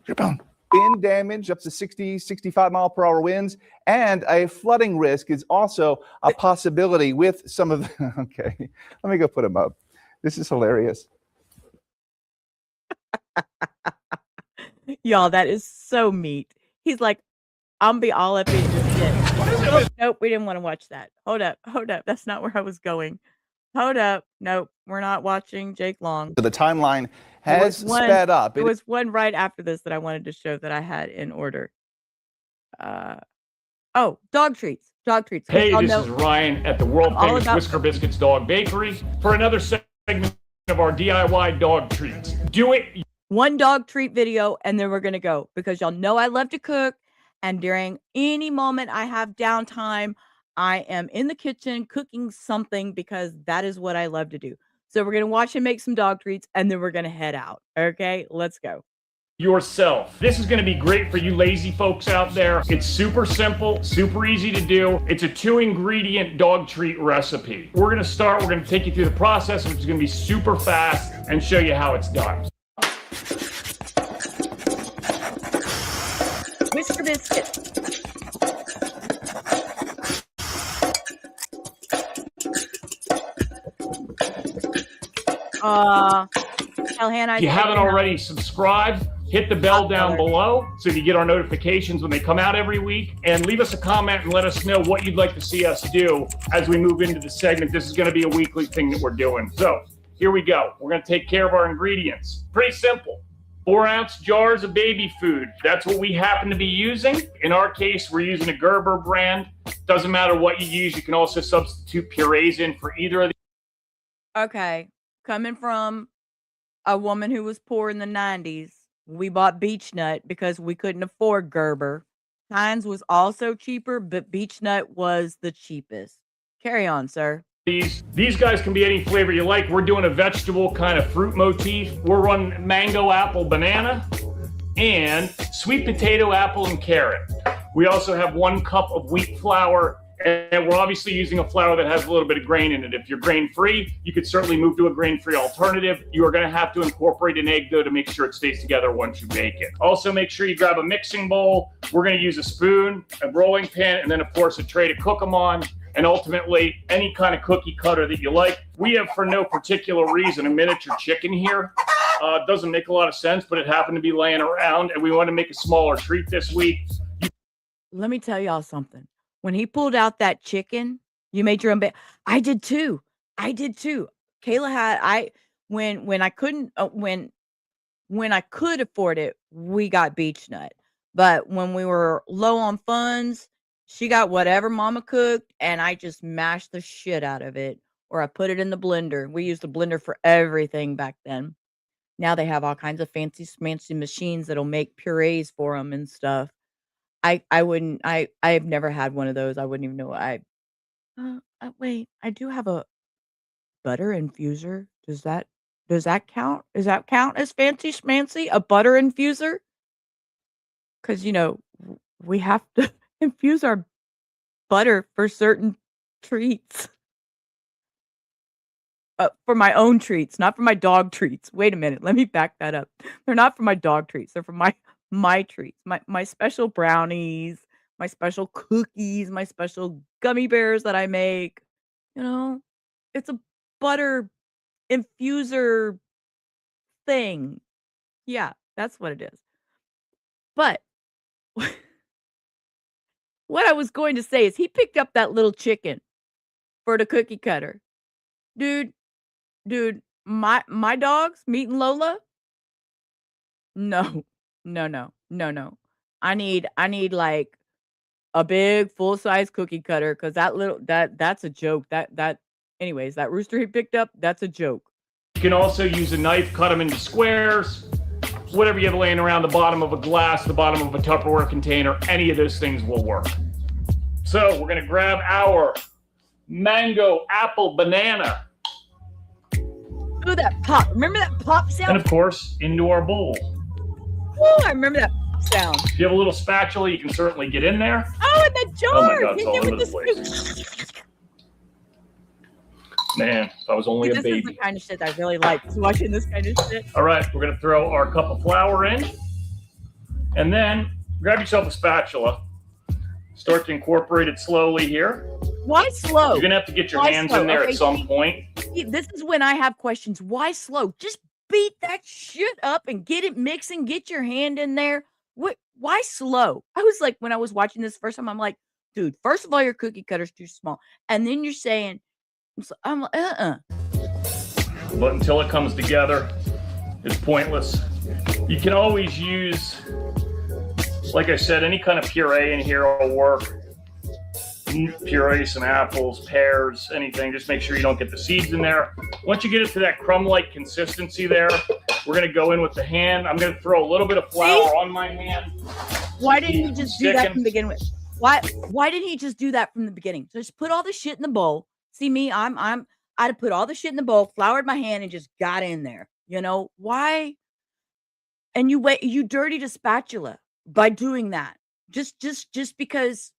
Your bone. Wind damage up to 60, 65 mile per hour winds. And a flooding risk is also a possibility with some of the, okay. Let me go put them up. This is hilarious. Y'all, that is so meat. He's like, I'm be all up in your shit. Oh, nope, we didn't want to watch that. Hold up. That's not where I was going. Hold up. Nope, we're not watching Jake Long. So the timeline has sped up. There was one right after this that I wanted to show that I had in order. Oh, dog treats. Hey, Y'all this know is Ryan at the world all famous about- Whisker Biscuits Dog Bakery for another segment of our DIY dog treats. Do it. one dog treat video and then we're going to go because y'all know I love to cook. And during any moment I have downtime, I am in the kitchen cooking something because that is what I love to do. So we're going to watch him make some dog treats and then we're going to head out. Okay, let's go. yourself. This is going to be great for you lazy folks out there. It's super simple, super easy to do. It's a 2-ingredient dog treat recipe. We're going to take you through the process, which is going to be super fast, and show you how it's done. Whisker biscuit. Tell Hannah If you haven't already, subscribe, hit the bell down below so you get our notifications when they come out every week, and leave us a comment and let us know what you'd like to see us do as we move into the segment. This is going to be a weekly thing that we're doing. So here we go. We're going to take care of our ingredients. Pretty simple. 4-ounce jars of baby food. That's what we happen to be using. In our case, we're using a Gerber brand. Doesn't matter what you use. You can also substitute purees in for either of the. Okay. Coming from a woman who was poor in the 90s, we bought Beech Nut because we couldn't afford Gerber. Heinz was also cheaper, but Beech Nut was the cheapest. Carry on, sir. These guys can be any flavor you like. We're doing a vegetable kind of fruit motif. We're running mango, apple, banana, and sweet potato, apple, and carrot. We also have 1 cup of wheat flour, and we're obviously using a flour that has a little bit of grain in it. If you're grain-free, you could certainly move to a grain-free alternative. You are going to have to incorporate an egg, though, to make sure it stays together once you bake it. Also, make sure you grab a mixing bowl. We're going to use a spoon, a rolling pin, and then, of course, a tray to cook them on. And ultimately, any kind of cookie cutter that you like. We have, for no particular reason, a miniature chicken here. It doesn't make a lot of sense, but it happened to be laying around, and we want to make a smaller treat this week. Let me tell y'all something. When he pulled out that chicken, you made your own I did too. Kayla had when I couldn't when I could afford it, we got Beech Nut. But when we were low on funds, she got whatever mama cooked, and I just mashed the shit out of it, or I put it in the blender. We used the blender for everything back then. Now they have all kinds of fancy machines that'll make purees for them and stuff. I've never had one of those. I wouldn't even know. Wait, I do have a butter infuser. Does that count? Does that count as fancy schmancy? A butter infuser? Because we have to infuse our butter for certain treats. For my own treats, not for my dog treats. Wait a minute, let me back that up. They're not for my dog treats. They're for my treats, my special brownies, my special cookies, my special gummy bears that I make. It's a butter infuser thing. Yeah, that's what it is. But what I was going to say is he picked up that little chicken for the cookie cutter. Dude, my dogs, Meat and Lola. No. I need like a big full-size cookie cutter, because that's a joke. Anyways, that rooster he picked up, that's a joke. You can also use a knife, cut them into squares, whatever you have laying around the bottom of a glass, the bottom of a Tupperware container, any of those things will work. So we're gonna grab our mango, apple, banana. Ooh, that pop. Remember that pop sound? And of course, into our bowl. Ooh, I remember that sound. If you have a little spatula, you can certainly get in there. Oh, in the jar. Oh my God, it's Hit all him over with the place. Man, if I was only a This is baby. the kind of shit I really like, is watching this kind of shit. All right, we're gonna throw our cup of flour in, and then grab yourself a spatula. Start to incorporate it slowly here. Why slow? You're gonna have to get your Why hands slow? in there Okay, at some point. This is when I have questions. Why slow? Just beat that shit up and get it mixing. Get your hand in there. Why slow? I was like, when I was watching this first time, I'm like, dude, first of all, your cookie cutter's too small. And then you're saying, I'm like, But until it comes together, it's pointless. You can always use, like I said, any kind of puree in here will work. Puree some apples, pears, anything. Just make sure you don't get the seeds in there. Once you get it to that crumb-like consistency there, we're going to go in with the hand. I'm going to throw a little bit of flour on my hand. why didn't he just do that from the beginning? Why didn't he just do that from the beginning? Just put all the shit in the bowl. See me, I'd have put all the shit in the bowl, floured my hand, and just got in there. Why? and you dirtied a spatula by doing that. Just because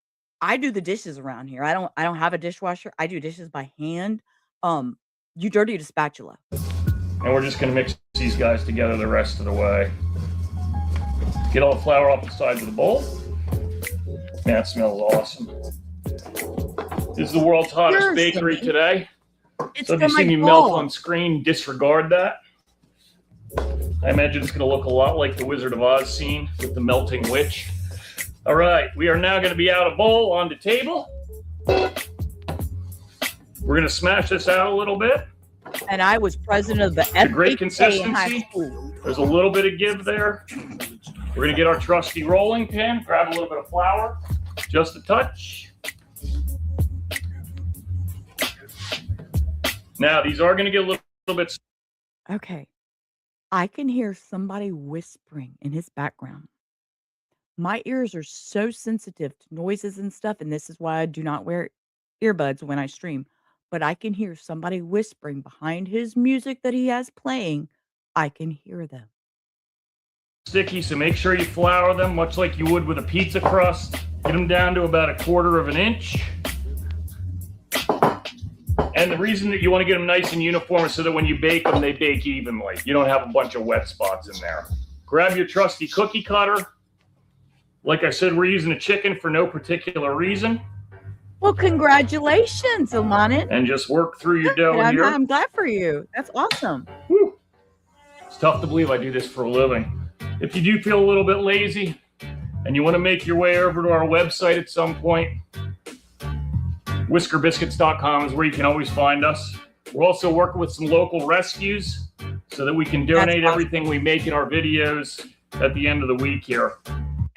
I do the dishes around here. I don't have a dishwasher. I do dishes by hand. You dirtied a spatula. And we're just going to mix these guys together the rest of the way. Get all the flour off the sides of the bowl. Man, it smells awesome. This is the world's hottest Seriously? bakery today. It's So if you see me melt on screen, disregard that. I imagine it's going to look a lot like the Wizard of Oz scene with the melting witch. All right, we are now going to be out of bowl on the table. We're going to smash this out a little bit. And I was president of the It's a great FHA in high consistency. school. There's a little bit of give there. We're going to get our trusty rolling pin, grab a little bit of flour, just a touch. Now, these are going to get a little bit. Okay. I can hear somebody whispering in his background. My ears are so sensitive to noises and stuff, and this is why I do not wear earbuds when I stream. But I can hear somebody whispering behind his music that he has playing. I can hear them. Sticky, so make sure you flour them much like you would with a pizza crust. Get them down to about 1/4 inch. And the reason that you want to get them nice and uniform is so that when you bake them, they bake evenly. You don't have a bunch of wet spots in there. Grab your trusty cookie cutter. Like I said, we're using a chicken for no particular reason. Well, congratulations, Alanin. And just work through your dough here. I'm glad for you. That's awesome. It's tough to believe I do this for a living. If you do feel a little bit lazy and you want to make your way over to our website at some point, whiskerbiscuits.com is where you can always find us. We're also working with some local rescues so that we can donate everything we make in our videos at the end of the week here.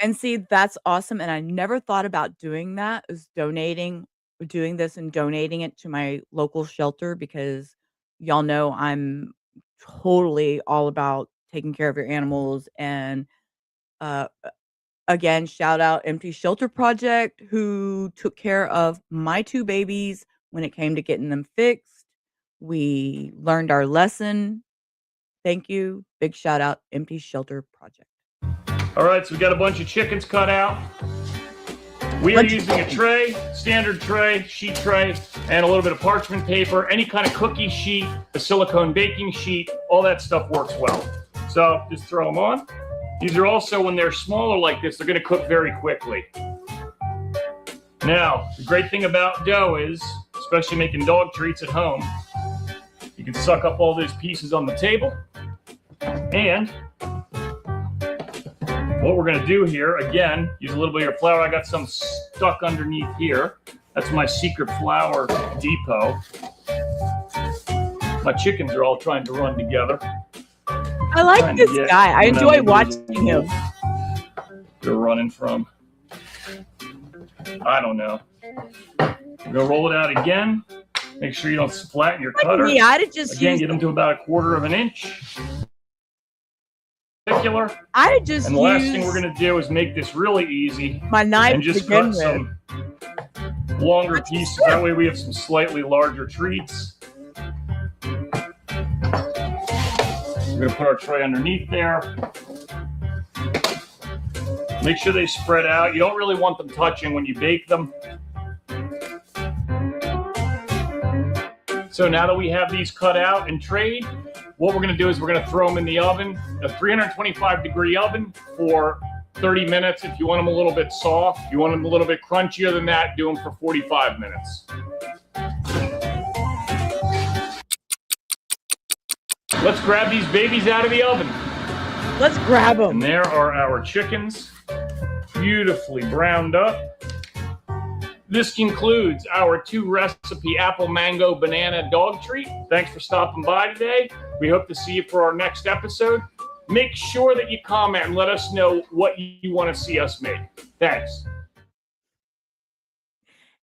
And see, that's awesome. And I never thought about doing that, is doing this and donating it to my local shelter, because y'all know I'm totally all about taking care of your animals. And again, shout out Empty Shelter Project, who took care of my 2 babies when it came to getting them fixed. We learned our lesson. Thank you. Big shout out, Empty Shelter Project. All right, so we got a bunch of chickens cut out. We are using a tray, standard tray, sheet tray, and a little bit of parchment paper, any kind of cookie sheet, a silicone baking sheet, all that stuff works well. So just throw them on. These are also, when they're smaller like this, they're going to cook very quickly. Now, the great thing about dough is, especially making dog treats at home, you can suck up all those pieces on the table. And what we're going to do here, again, use a little bit of your flour. I got some stuck underneath here. That's my secret flour depot. My chickens are all trying to run together. I like this guy. I enjoy watching him. They're running from, I don't know. We're going to roll it out again. Make sure you don't flatten your cutter. me, I'd have just Again, used- get them to about 1/4 inch. Particular. I just And the last use thing we're going to do is make this really easy. my knife And to just begin cut with. some longer pieces. That way we have some slightly larger treats. We're going to put our tray underneath there. Make sure they spread out. You don't really want them touching when you bake them. So now that we have these cut out and trayed, what we're going to do is we're going to throw them in the oven, a 325-degree oven for 30 minutes. If you want them a little bit soft, if you want them a little bit crunchier than that, do them for 45 minutes. Let's grab these babies out of the oven. Let's grab them. And there are our chickens, beautifully browned up. This concludes our 2-recipe apple mango banana dog treat. Thanks for stopping by today. We hope to see you for our next episode. Make sure that you comment and let us know what you want to see us make. Thanks.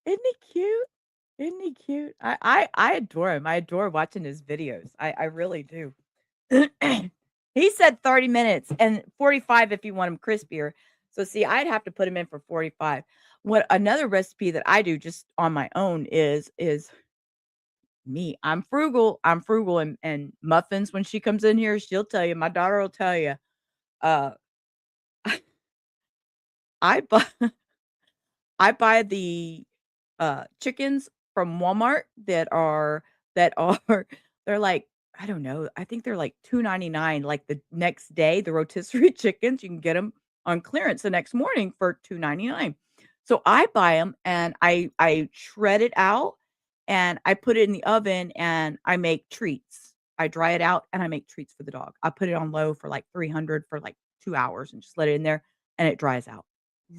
Isn't he cute? Isn't he cute? I adore him. I adore watching his videos. I really do. He said 30 minutes and 45 if you want him crispier. So see, I'd have to put him in for 45. What another recipe that I do just on my own is me. I'm frugal and muffins, when she comes in here, she'll tell you, my daughter will tell you, Uh, I buy I buy the chickens from Walmart that are they're like, I don't know, I think they're like $2.99 like the next day, the rotisserie chickens, you can get them on clearance the next morning for $2.99. So I buy them and I shred it out and I put it in the oven and I make treats. I dry it out and I make treats for the dog. I put it on low for like 300 for like 2 hours and just let it in there and it dries out.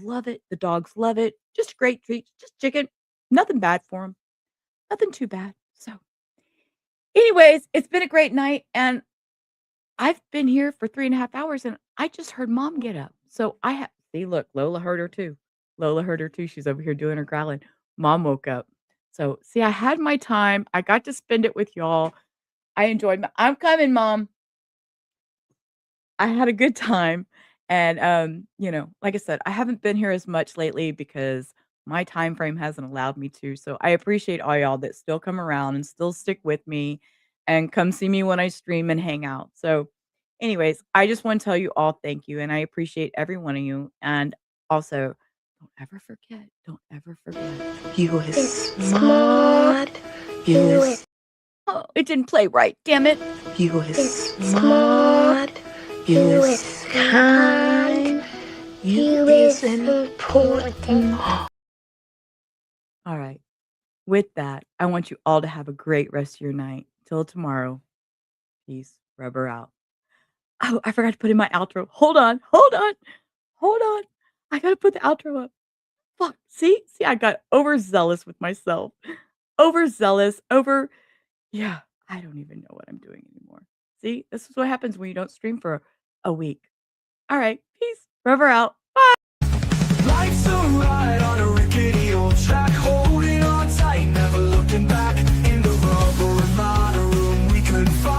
Love it. The dogs love it. Just a great treat. Just chicken. Nothing bad for them. Nothing too bad. So, anyways, it's been a great night. And I've been here for 3.5 hours and I just heard mom get up. So I have, see, look, Lola heard her too. Lola heard her too. She's over here doing her growling. Mom woke up. So, see, I had my time. I got to spend it with y'all. I enjoyed I'm coming, mom. I had a good time. And like I said, I haven't been here as much lately because my time frame hasn't allowed me to. So I appreciate all y'all that still come around and still stick with me and come see me when I stream and hang out. So anyways, I just want to tell you all thank you and I appreciate every one of you. And also, don't ever forget. You is smart. You is Oh, it didn't play right, damn it. You is smart. You is kind. You is important. All right. With that, I want you all to have a great rest of your night. Till tomorrow. Peace. Rubber out. Oh, I forgot to put in my outro. Hold on. I gotta put the outro up. Fuck. See, I got overzealous with myself. Yeah, I don't even know what I'm doing anymore. See, this is what happens when you don't stream for a week. All right, peace. Rubber out. Life's a ride on a rickety old track, holding on tight, never looking back. In the rubber room, we couldn't find